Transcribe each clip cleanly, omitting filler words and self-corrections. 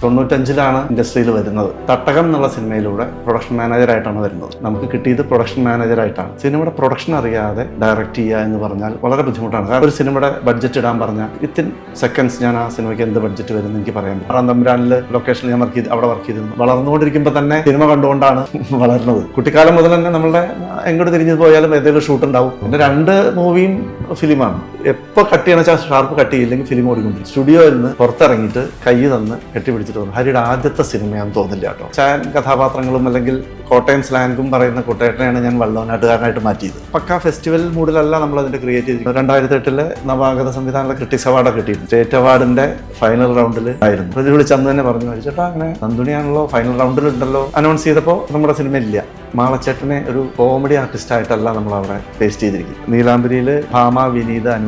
95 ഇൻഡസ്ട്രിയിൽ വരുന്നത്. തട്ടകം എന്നുള്ള സിനിമയിലൂടെ പ്രൊഡക്ഷൻ മാനേജറായിട്ടാണ് വരുന്നത്. നമുക്ക് കിട്ടിയത് പ്രൊഡക്ഷൻ മാനേജറായിട്ടാണ്. സിനിമയുടെ പ്രൊഡക്ഷൻ അറിയാതെ ഡയറക്റ്റ് ചെയ്യുക എന്ന് പറഞ്ഞാൽ വളരെ ബുദ്ധിമുട്ടാണ്. കാരണം ഒരു സിനിമയുടെ ബഡ്ജറ്റ് ഇടാൻ പറഞ്ഞാൽ വിത്തിൻ സെക്കൻഡ്സ് ഞാൻ ആ സിനിമയ്ക്ക് എന്ത് ബഡ്ജറ്റ് വരും എനിക്ക് പറയാൻ പറ്റും. തമ്പുരാനിൽ ലൊക്കേഷനിൽ ഞാൻ അവിടെ വർക്ക് ചെയ്തിരുന്നു. വളർന്നുകൊണ്ടിരിക്കുമ്പോൾ തന്നെ സിനിമ കണ്ടുകൊണ്ടാണ് വളർന്നത്. കുട്ടിക്കാലം മുതൽ തന്നെ നമ്മളുടെ എങ്ങോട്ട് തിരിഞ്ഞു പോയാലും ഏതെങ്കിലും ഷൂട്ട് ഉണ്ടാവും. പിന്നെ 2 മൂവിയും ഫിലിമാണ്. എപ്പോൾ കട്ട് ചെയ്യണം വെച്ചാൽ ഷാർപ്പ് കട്ട് ചെയ്യില്ലെങ്കിൽ ഫിലിം ഓടിക്കൊണ്ടിരിക്കും. സ്റ്റുഡിയോയിൽ നിന്ന് പുറത്തിറങ്ങിയിട്ട് കൈ തന്ന് കെട്ടിപ്പിടിച്ചിട്ട് വന്നു. ഹരിയുടെ ആദ്യത്തെ സിനിമയാണെന്ന് തോന്നില്ല കേട്ടോ. ചാൻ കഥാപാത്രങ്ങളും അല്ലെങ്കിൽ കോട്ടയം സ്ലാങ്കും പറയുന്ന കുട്ടേട്ടനെയാണ് ഞാൻ വള്ളവനാട്ടുകാരനായിട്ട് മാറ്റിയത്. പക്കാ ഫെസ്റ്റിവൽ മൂഡിലല്ല നമ്മൾ അതിന്റെ ക്രിയേറ്റ് ചെയ്തത്. 2008 നവാഗത സംവിധാനങ്ങളുടെ ക്രിട്ടിക്സ് അവാർഡ് കിട്ടിയിരുന്നു. സ്റ്റേറ്റ് അവാർഡിന്റെ ഫൈനൽ റൗണ്ടിൽ ആയിരുന്നു. പ്രതി വിളിച്ച് അന്ന് തന്നെ പറഞ്ഞു, ചേട്ടാ അങ്ങനെ നന്ദുണിയാണല്ലോ ഫൈനൽ റൗണ്ടിൽ ഉണ്ടല്ലോ. അനൗൺസ് ചെയ്തപ്പോൾ നമ്മുടെ സിനിമ ഇല്ല. മാളച്ചേട്ടനെ ഒരു കോമഡി ആർട്ടിസ്റ്റ് ആയിട്ടല്ല നമ്മൾ അവിടെ ടേസ്റ്റ് ചെയ്തിരിക്കുന്നത്. നീലാംബരിയിൽ ഭാമ, വിനീത, അനൂപ്,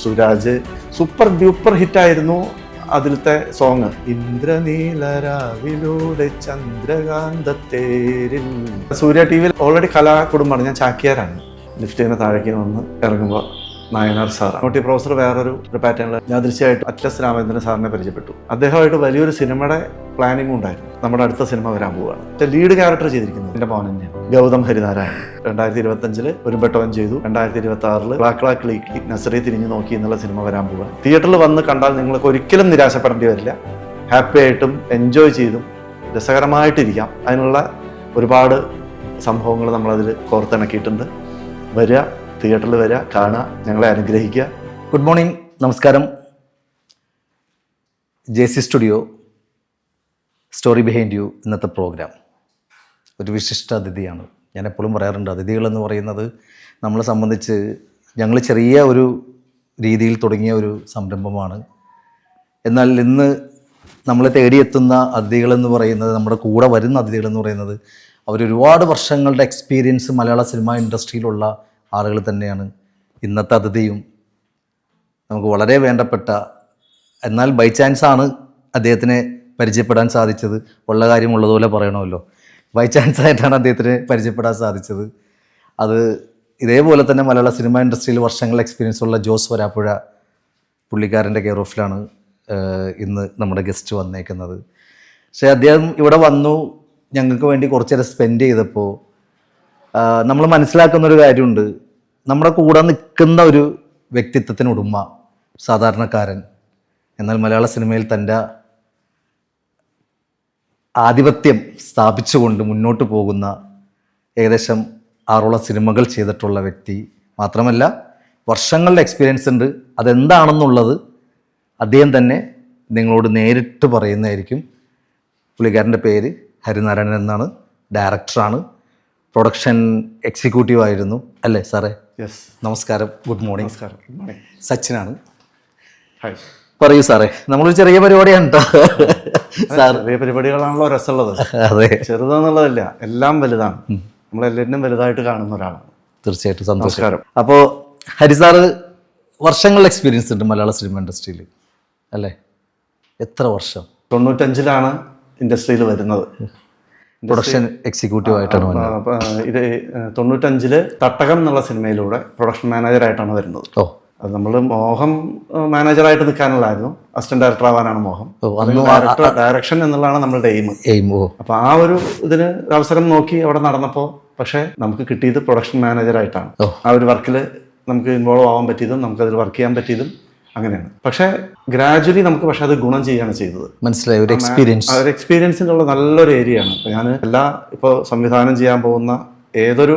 സുരാജ് സൂപ്പർ ഡ്യൂപ്പർ ഹിറ്റായിരുന്നു. അതിലത്തെ സോങ് ഇന്ദ്രനീലരാവിലൂടെ ചന്ദ്രകാന്തത്തേരിൽ. സൂര്യ ടി.വിയിൽ ഓൾറെഡി കലാകുടുംബമാണ്. ഞാൻ ചാക്യാരാണ്. ലിഫ്റ്റിന് താഴേക്ക് വന്ന് ഇറങ്ങുമ്പോൾ നായനാർ സാർ നോട്ടി പ്രൊഫസർ വേറൊരു പാറ്റേണിൽ ഞാൻ തീർച്ചയായിട്ടും അറ്റ്ലസ് രാമചന്ദ്രൻ സാറിനെ പരിചയപ്പെട്ടു. അദ്ദേഹമായിട്ട് വലിയൊരു സിനിമയുടെ പ്ലാനിങ്ങും ഉണ്ടായിരുന്നു. നമ്മുടെ അടുത്ത സിനിമ വരാൻ പോവുകയാണ്. ലീഡ് ക്യാരക്ടർ ചെയ്തിരിക്കുന്നത് എൻ്റെ മോൻ തന്നെയാണ്, ഗൗതം ഹരിനാരായണൻ. 2025 ഒരുമ്പെട്ടവൻ ചെയ്തു. 2026 ക്ലാക്ലി നസറി തിരിഞ്ഞു നോക്കി എന്നുള്ള സിനിമ വരാൻ പോവുക. തിയേറ്ററിൽ വന്ന് കണ്ടാൽ നിങ്ങൾക്ക് ഒരിക്കലും നിരാശപ്പെടേണ്ടി വരില്ല. ഹാപ്പി ആയിട്ടും എൻജോയ് ചെയ്തും രസകരമായിട്ടിരിക്കാം. അതിനുള്ള ഒരുപാട് സംഭവങ്ങൾ നമ്മളതിൽ കോർത്തിണക്കിയിട്ടുണ്ട്. വരിക, തിയേറ്ററിൽ വരിക, കാണുക, ഞങ്ങളെ അനുഗ്രഹിക്കുക. ഗുഡ് മോർണിംഗ്, നമസ്കാരം. JC studio story behind you ഇന്നത്തെ പ്രോഗ്രാം ഒരു വിശിഷ്ട അതിഥിയാണ്. ഞാൻ എപ്പോഴും പറയാറുണ്ട്, അതിഥികളെന്ന് പറയുന്നത് നമ്മളെ സംബന്ധിച്ച് ഞങ്ങൾ ചെറിയ ഒരു രീതിയിൽ തുടങ്ങിയ ഒരു സംരംഭമാണ്. എന്നാൽ ഇന്ന് നമ്മളെ തേടിയെത്തുന്ന അതിഥികളെന്ന് പറയുന്നത്, നമ്മുടെ കൂടെ വരുന്ന അതിഥികളെന്ന് പറയുന്നത് അവരൊരുപാട് വർഷങ്ങളുടെ എക്സ്പീരിയൻസ് മലയാള സിനിമ ഇൻഡസ്ട്രിയിലുള്ള ആളുകൾ തന്നെയാണ്. ഇന്നത്തെ അതിഥിയും നമുക്ക് വളരെ വേണ്ടപ്പെട്ട, എന്നാൽ ബൈ ചാൻസാണ് അദ്ദേഹത്തിനെ പരിചയപ്പെടാൻ സാധിച്ചത്. ഉള്ള കാര്യം ഉള്ളതുപോലെ പറയണമല്ലോ. ബൈ ചാൻസ് ആയിട്ടാണ് അദ്ദേഹത്തിന് പരിചയപ്പെടാൻ സാധിച്ചത്. അത് ഇതേപോലെ തന്നെ മലയാള സിനിമ ഇൻഡസ്ട്രിയിൽ വർഷങ്ങളുടെ എക്സ്പീരിയൻസ് ഉള്ള ജോസ് വരാപ്പുഴ പുള്ളിക്കാരൻ്റെ കെയർ ഓഫിലാണ് ഇന്ന് നമ്മുടെ ഗസ്റ്റ് വന്നേക്കുന്നത്. പക്ഷേ അദ്ദേഹം ഇവിടെ വന്നു ഞങ്ങൾക്ക് വേണ്ടി കുറച്ച് നേരം സ്പെൻഡ് ചെയ്തപ്പോൾ നമ്മൾ മനസ്സിലാക്കുന്നൊരു കാര്യമുണ്ട്. നമ്മുടെ കൂടെ നിൽക്കുന്ന ഒരു വ്യക്തിത്വത്തിന് ഉടമ, സാധാരണക്കാരൻ, എന്നാൽ മലയാള സിനിമയിൽ തൻ്റെ ആധിപത്യം സ്ഥാപിച്ചുകൊണ്ട് മുന്നോട്ട് പോകുന്ന ഏകദേശം 6 സിനിമകൾ ചെയ്തിട്ടുള്ള വ്യക്തി മാത്രമല്ല, വർഷങ്ങളുടെ എക്സ്പീരിയൻസ് ഉണ്ട്. അതെന്താണെന്നുള്ളത് അദ്ദേഹം തന്നെ നിങ്ങളോട് നേരിട്ട് പറയുന്നതായിരിക്കും. പുള്ളിക്കാരൻ്റെ പേര് ഹരിനാരായണൻ എന്നാണ്. ഡയറക്ടറാണ്, പ്രൊഡക്ഷൻ എക്സിക്യൂട്ടീവ് ആയിരുന്നു അല്ലേ സാറേ? യെസ്. നമസ്കാരം, ഗുഡ് മോർണിംഗ്. നമസ്കാരം. Good morning. സച്ചിനാണ്. ഹായ്. പറയൂ സാറേ. നമ്മളൊരു ചെറിയ പരിപാടിയാണ് കേട്ടോ സാർ. ചെറിയ പരിപാടികളാണല്ലോ രസമുള്ളത്. അതെ, ചെറുതെന്നുള്ളതല്ല, എല്ലാം വലുതാണ്. നമ്മളെല്ലാവരും വലുതായിട്ട് കാണുന്ന ഒരാളാണ്. തീർച്ചയായിട്ടും സന്തോഷം. നമസ്കാരം. അപ്പോൾ ഹരി സാറ് വർഷങ്ങളുടെ എക്സ്പീരിയൻസ് ഉണ്ട് മലയാള സിനിമ ഇൻഡസ്ട്രിയിൽ അല്ലേ? എത്ര വർഷം? 95 ഇൻഡസ്ട്രിയിൽ വരുന്നത്. പ്രൊഡക്ഷൻ എക്സിക്യൂട്ടീവ് ആയിട്ടാണ് ഇത് 95 തട്ടകം എന്നുള്ള സിനിമയിലൂടെ പ്രൊഡക്ഷൻ മാനേജറായിട്ടാണ് വരുന്നത്. ഓ, അത് നമ്മൾ മോഹം മാനേജറായിട്ട് നിൽക്കാനുള്ളായിരുന്നു. അസിസ്റ്റന്റ് ഡയറക്ടർ ആവാനാണ് മോഹം. ഡയറക്ഷൻ എന്നുള്ളതാണ് നമ്മളുടെ എയിം. അപ്പോൾ ആ ഒരു ഇതിന് അവസരം നോക്കി അവിടെ നടന്നപ്പോൾ പക്ഷേ നമുക്ക് കിട്ടിയത് പ്രൊഡക്ഷൻ മാനേജറായിട്ടാണ്. ആ ഒരു വർക്കിൽ നമുക്ക് ഇൻവോൾവ് ആവാൻ പറ്റിയതും നമുക്കതിൽ വർക്ക് ചെയ്യാൻ പറ്റിയതും അങ്ങനെയാണ്. പക്ഷേ ഗ്രാജുവലി നമുക്ക് പക്ഷെ അത് ഗുണം ചെയ്യാണ് ചെയ്തത്. മനസ്സിലായി. ഒരു എക്സ്പീരിയൻസിനുള്ള നല്ലൊരു ഏരിയയാണ്. ഞാൻ ഇപ്പോൾ സംവിധാനം ചെയ്യാൻ പോകുന്ന ഏതൊരു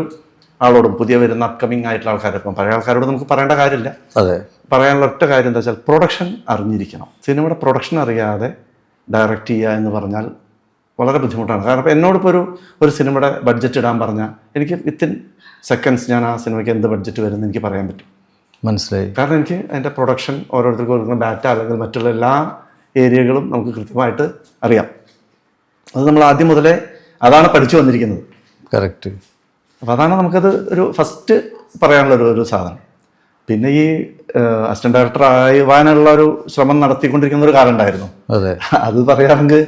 ആളോടും, പുതിയ വരുന്ന അപ്കമിങ് ആയിട്ടുള്ള ആൾക്കാരൊപ്പം, പഴയ ആൾക്കാരോട് നമുക്ക് പറയേണ്ട കാര്യമില്ല. അതെ, പറയാനുള്ള ഒറ്റ കാര്യം എന്താ വെച്ചാൽ പ്രൊഡക്ഷൻ അറിഞ്ഞിരിക്കണം. സിനിമയുടെ പ്രൊഡക്ഷൻ അറിയാതെ ഡയറക്റ്റ് ചെയ്യുക എന്ന് പറഞ്ഞാൽ വളരെ ബുദ്ധിമുട്ടാണ്. കാരണം എന്നോടിപ്പോൾ ഒരു സിനിമയുടെ ബഡ്ജറ്റ് ഇടാൻ പറഞ്ഞാൽ എനിക്ക് വിത്തിൻ സെക്കൻഡ്സ് ഞാൻ ആ സിനിമയ്ക്ക് എന്ത് ബഡ്ജറ്റ് വരുമെന്ന് എനിക്ക് പറയാൻ പറ്റും. മനസ്സിലായി. കാരണം എനിക്ക് അതിൻ്റെ പ്രൊഡക്ഷൻ, ഓരോരുത്തർക്ക് കൊടുക്കുന്ന ഡാറ്റ അല്ലെങ്കിൽ മറ്റുള്ള എല്ലാ ഏരിയകളും നമുക്ക് കൃത്യമായിട്ട് അറിയാം. അത് നമ്മൾ ആദ്യം മുതലേ അതാണ് പഠിച്ചു വന്നിരിക്കുന്നത്. കറക്റ്റ്. അപ്പോൾ അതാണ് നമുക്കത് ഒരു ഫസ്റ്റ് പറയാനുള്ള ഒരു സാധനം. പിന്നെ ഈ അസിസ്റ്റന്റ് ഡയറക്ടർ ആവാനുള്ള ഒരു ശ്രമം നടത്തിക്കൊണ്ടിരിക്കുന്ന ഒരു കാലം ഉണ്ടായിരുന്നു. അതെ, അത് പറയുകയാണെങ്കിൽ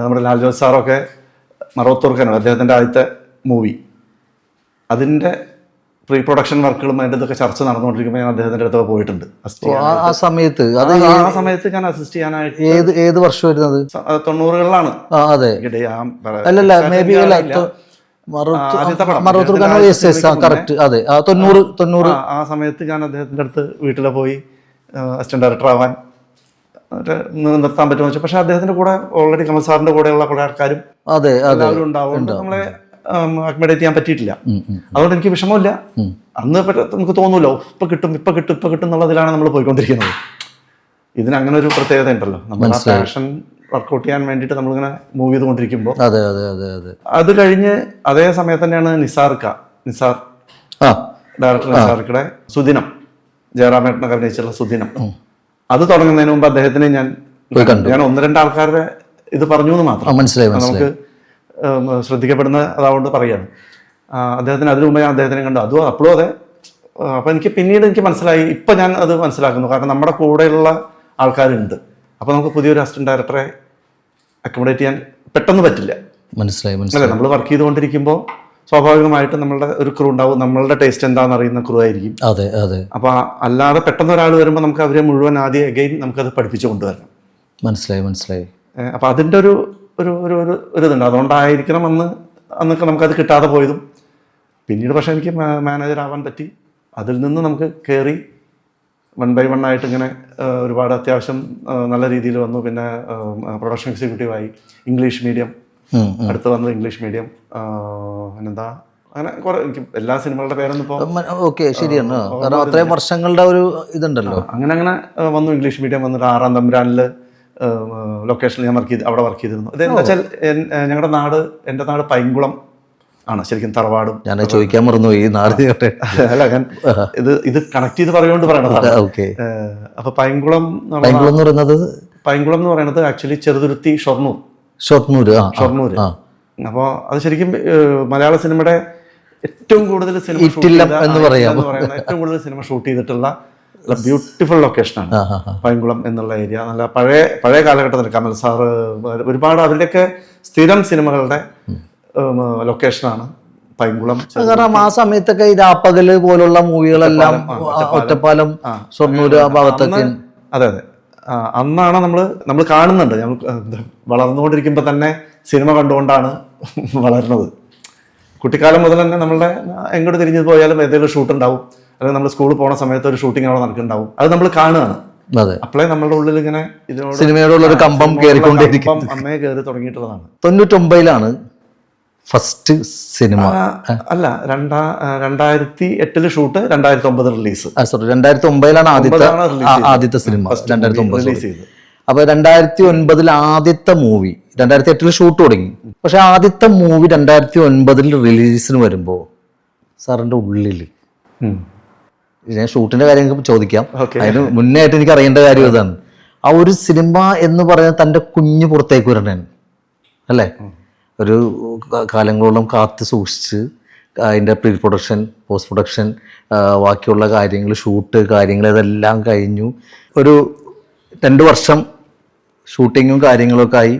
നമ്മുടെ ലാൽ ജോസ് സാറൊക്കെ മറവത്തൂർക്കനോ അദ്ദേഹത്തിൻ്റെ ആദ്യത്തെ മൂവി, അതിൻ്റെ പ്രീ പ്രൊഡക്ഷൻ വർക്കുകളും അതിൻ്റെ ഇതൊക്കെ ചർച്ച നടന്നുകൊണ്ടിരിക്കുമ്പോൾ ഞാൻ അദ്ദേഹത്തിൻ്റെ അടുത്ത് പോയിട്ടുണ്ട് assist ചെയ്യാനായിട്ട്. ആ സമയത്ത് അത് ആ സമയത്ത് ഞാൻ അസിസ്റ്റ് ചെയ്യാനായിട്ട് ഏത് വർഷം വരുന്നത്? 90-കളിലാണ്. ആ അതെ, അല്ലല്ല മേ ബി അല്ല കറക്റ്റ്, അതെ 90. ആ സമയത്ത് ഞാൻ അദ്ദേഹത്തിൻ്റെ അടുത്ത് വീട്ടിൽ പോയി അസിസ്റ്റന്റ് ഡയറക്ടർ ആവാൻ നിർത്താൻ പറ്റുമോ വെച്ചാൽ, പക്ഷെ അദ്ദേഹത്തിന്റെ കൂടെ ഓൾറെഡി കമൽ സാറിന്റെ കൂടെയുള്ള കുറെ ആൾക്കാരും അതെ എല്ലാവരും ഉണ്ടാവും. നമ്മളെ അക്കോമഡേറ്റ് ചെയ്യാൻ പറ്റിയിട്ടില്ല. അതുകൊണ്ട് എനിക്ക് വിഷമമില്ല. അന്ന് നമുക്ക് തോന്നൂല്ലോ ഇപ്പൊ കിട്ടും എന്നുള്ളതിലാണ് നമ്മൾ പോയിക്കൊണ്ടിരിക്കുന്നത്. ഇതിന് അങ്ങനെ ഒരു പ്രത്യേകത ഉണ്ടല്ലോ, നമ്മൾ ആ പാഷൻ വർക്കൗട്ട് ചെയ്യാൻ വേണ്ടിയിട്ട് നമ്മളിങ്ങനെ മൂവ് ചെയ്തുകൊണ്ടിരിക്കുമ്പോൾ. അതെ അതെ അതെ അതെ. അത് കഴിഞ്ഞ് അതേ സമയത്ത് തന്നെയാണ് നിസാർ ഡയറക്ടർ നിസാർക്കയുടെ സുദിനം, ജയറാമേട്ടനൊക്കെ അഭിനയിച്ചുള്ള സുദിനം. അത് തുടങ്ങുന്നതിന് മുമ്പ് അദ്ദേഹത്തിന് ഞാൻ 1-2 ആൾക്കാരുടെ ഇത് പറഞ്ഞു എന്ന് മാത്രം. മനസ്സിലായി. നമുക്ക് ശ്രദ്ധിക്കപ്പെടുന്ന അതുകൊണ്ട് പറയാണ്. അദ്ദേഹത്തിന് അതിനു മുമ്പ് ഞാൻ അദ്ദേഹത്തിനെ കണ്ടു. അതും അപ്പോഴും അതെ. അപ്പം പിന്നീട് എനിക്ക് മനസ്സിലായി, ഇപ്പം ഞാൻ അത് മനസ്സിലാക്കുന്നു. കാരണം നമ്മുടെ കൂടെയുള്ള ആൾക്കാരുണ്ട്. അപ്പോൾ നമുക്ക് പുതിയൊരു അസിസ്റ്റന്റ് ഡയറക്ടറെ അക്കോമഡേറ്റ് ചെയ്യാൻ പെട്ടെന്ന് പറ്റില്ല. മനസ്സിലായി. അല്ലേ, നമ്മൾ വർക്ക് ചെയ്തുകൊണ്ടിരിക്കുമ്പോൾ സ്വാഭാവികമായിട്ടും നമ്മളുടെ ഒരു ക്രൂ ഉണ്ടാവും. നമ്മളുടെ ടേസ്റ്റ് എന്താണെന്ന് അറിയുന്ന ക്രൂ ആയിരിക്കും. അതെ അതെ. അപ്പോൾ അല്ലാതെ പെട്ടെന്ന് ഒരാൾ വരുമ്പോൾ നമുക്ക് അവരെ മുഴുവൻ ആദ്യം അഗൈൻ നമുക്കത് പഠിപ്പിച്ചു കൊണ്ടുവരണം. മനസ്സിലായി. അപ്പോൾ അതിൻ്റെ ഒരു ഇതുണ്ട്. അതുകൊണ്ടായിരിക്കണം അന്നൊക്കെ നമുക്കത് കിട്ടാതെ പോയതും. പിന്നീട് പക്ഷേ എനിക്ക് മാനേജർ ആവാൻ പറ്റി. അതിൽ നിന്ന് നമുക്ക് കയറി 1 by 1 ആയിട്ട് ഇങ്ങനെ ഒരുപാട് അത്യാവശ്യം നല്ല രീതിയിൽ വന്നു. പിന്നെ പ്രൊഡക്ഷൻ എക്സിക്യൂട്ടീവായി. ഇംഗ്ലീഷ് മീഡിയം അടുത്ത് വന്നത് ഇംഗ്ലീഷ് മീഡിയം. പിന്നെന്താ അങ്ങനെ കുറെ, എനിക്ക് എല്ലാ സിനിമകളുടെ പേരൊന്നും ഇപ്പോൾ ഓക്കെ ശരിയാണ്, കാരണം അത്രയും വർഷങ്ങളുടെ ഒരു ഇതുണ്ടല്ലോ. അങ്ങനെ വന്നു. ഇംഗ്ലീഷ് മീഡിയം വന്നിട്ട് 6-ാം തമ്പുരാനിൽ ലൊക്കേഷനിൽ ഞാൻ അവിടെ വർക്ക് ചെയ്തിരുന്നു. ഇതെന്താ വെച്ചാൽ ഞങ്ങളുടെ എൻ്റെ നാട് പൈങ്കുളം ആണ് ശരിക്കും, തറവാടും. ഞാൻ ചോദിക്കാൻ മറന്നുപോയി നാട്. അല്ല, ഞാൻ ഇത് കണക്ട് ചെയ്ത് പറയുകൊണ്ട് പറയണതാണ്. അപ്പൊ പൈങ്കുളം എന്ന് പറയുന്നത് ആക്ച്വലി ചെറുതുരുത്തി ഷൊർണൂർ. അപ്പോൾ അത് ശരിക്കും മലയാള സിനിമയുടെ ഏറ്റവും കൂടുതൽ സിനിമ ഏറ്റവും കൂടുതൽ സിനിമ ഷൂട്ട് ചെയ്തിട്ടുള്ള ബ്യൂട്ടിഫുൾ ലൊക്കേഷനാണ് പൈങ്കുളം എന്നുള്ള ഏരിയ. നല്ല പഴയ കാലഘട്ടത്തിൽ കമൽ സാറ് ഒരുപാട് അവരുടെയൊക്കെ സ്ഥിരം സിനിമകളുടെ ലൊക്കേഷനാണ് പൈങ്കുളം. കാരണം ആ സമയത്തൊക്കെ ഈ രാപ്പകല് പോലുള്ള മൂവികളെല്ലാം ഒറ്റപ്പാലം, ഷൊർണൂർ ആ ഭാഗത്തൊക്കെ. അതെ. അന്നാണ് നമ്മൾ കാണുന്നുണ്ട്. വളർന്നുകൊണ്ടിരിക്കുമ്പോൾ തന്നെ സിനിമ കണ്ടുകൊണ്ടാണ് വളരുന്നത്. കുട്ടിക്കാലം മുതൽ തന്നെ നമ്മളുടെ എങ്ങോട്ട് തിരിഞ്ഞു പോയാലും ഏതെങ്കിലും ഷൂട്ട് ഉണ്ടാവും. അല്ലെങ്കിൽ നമ്മൾ സ്കൂളിൽ പോണ സമയത്ത് ഒരു ഷൂട്ടിംഗ് അവിടെ നടക്കുന്നുണ്ടാവും. അത് നമ്മൾ കാണുകയാണ്. അപ്പോഴേ നമ്മളുടെ ഉള്ളിൽ ഇങ്ങനെ സിനിമയോടുള്ള ഒരു കമ്പം കയറിക്കൊണ്ടിരിക്കും. അമ്മയെ കയറി തുടങ്ങിയിട്ടുള്ളതാണ്. 99-ലാണ് ഫസ്റ്റ് സിനിമ. അല്ല, 2008 ഷൂട്ട്, 2009 റിലീസ്. 2009-ലാണ് ആദ്യത്തെ സിനിമ. 2009 റിലീസ് ചെയ്തു. അപ്പൊ 2009 ആദ്യത്തെ മൂവി. 2008 ഷൂട്ട് തുടങ്ങി. പക്ഷെ ആദ്യത്തെ മൂവി 2009 റിലീസിന് വരുമ്പോ സാറിന്റെ ഉള്ളിൽ, ഞാൻ ഷൂട്ടിന്റെ കാര്യം ചോദിക്കാം, അതിന് മുന്നേ ആയിട്ട് എനിക്ക് അറിയേണ്ട കാര്യം ഇതാണ്. ആ ഒരു സിനിമ എന്ന് പറയുന്നത് തൻ്റെ കുഞ്ഞ് പുറത്തേക്ക് വരണേന് അല്ലേ, ഒരു കാലങ്ങളോളം കാത്തു സൂക്ഷിച്ച് അതിൻ്റെ പ്രീ പ്രൊഡക്ഷൻ, പോസ്റ്റ് പ്രൊഡക്ഷൻ, ബാക്കിയുള്ള കാര്യങ്ങൾ, ഷൂട്ട് കാര്യങ്ങൾ ഇതെല്ലാം കഴിഞ്ഞു. ഒരു 2 വർഷം ഷൂട്ടിങ്ങും കാര്യങ്ങളൊക്കെ ആയി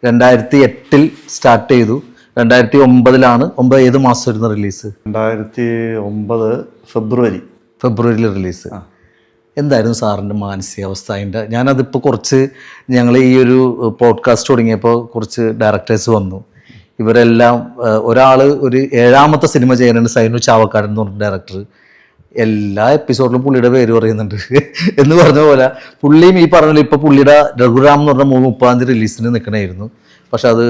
2008 സ്റ്റാർട്ട് ചെയ്തു. 2009-ലാണ്. ഏത് മാസം വരുന്ന റിലീസ്? 2009 ഫെബ്രുവരിയിൽ റിലീസ്. എന്തായിരുന്നു സാറിൻ്റെ മാനസികാവസ്ഥ? അതിൻ്റെ ഞാനതിപ്പോൾ കുറച്ച് ഞങ്ങൾ ഈ ഒരു പോഡ്കാസ്റ്റ് തുടങ്ങിയപ്പോൾ കുറച്ച് ഡയറക്ടേഴ്സ് വന്നു. ഇവരെല്ലാം ഒരാൾ ഒരു 7ാമത്തെ സിനിമ ചെയ്യാനുണ്ട്, സൈനു ചാവക്കാടൻ എന്ന് പറഞ്ഞ ഡയറക്ടർ. എല്ലാ എപ്പിസോഡിലും പുള്ളിയുടെ പേര് പറയുന്നുണ്ട് എന്ന് പറഞ്ഞ പോലെ പുള്ളിയും ഈ പറഞ്ഞ ഇപ്പോൾ പുള്ളിയുടെ രഘുറാം എന്ന് പറഞ്ഞ 30-ാം തീയതി റിലീസിന് നിൽക്കണമായിരുന്നു. പക്ഷെ അത്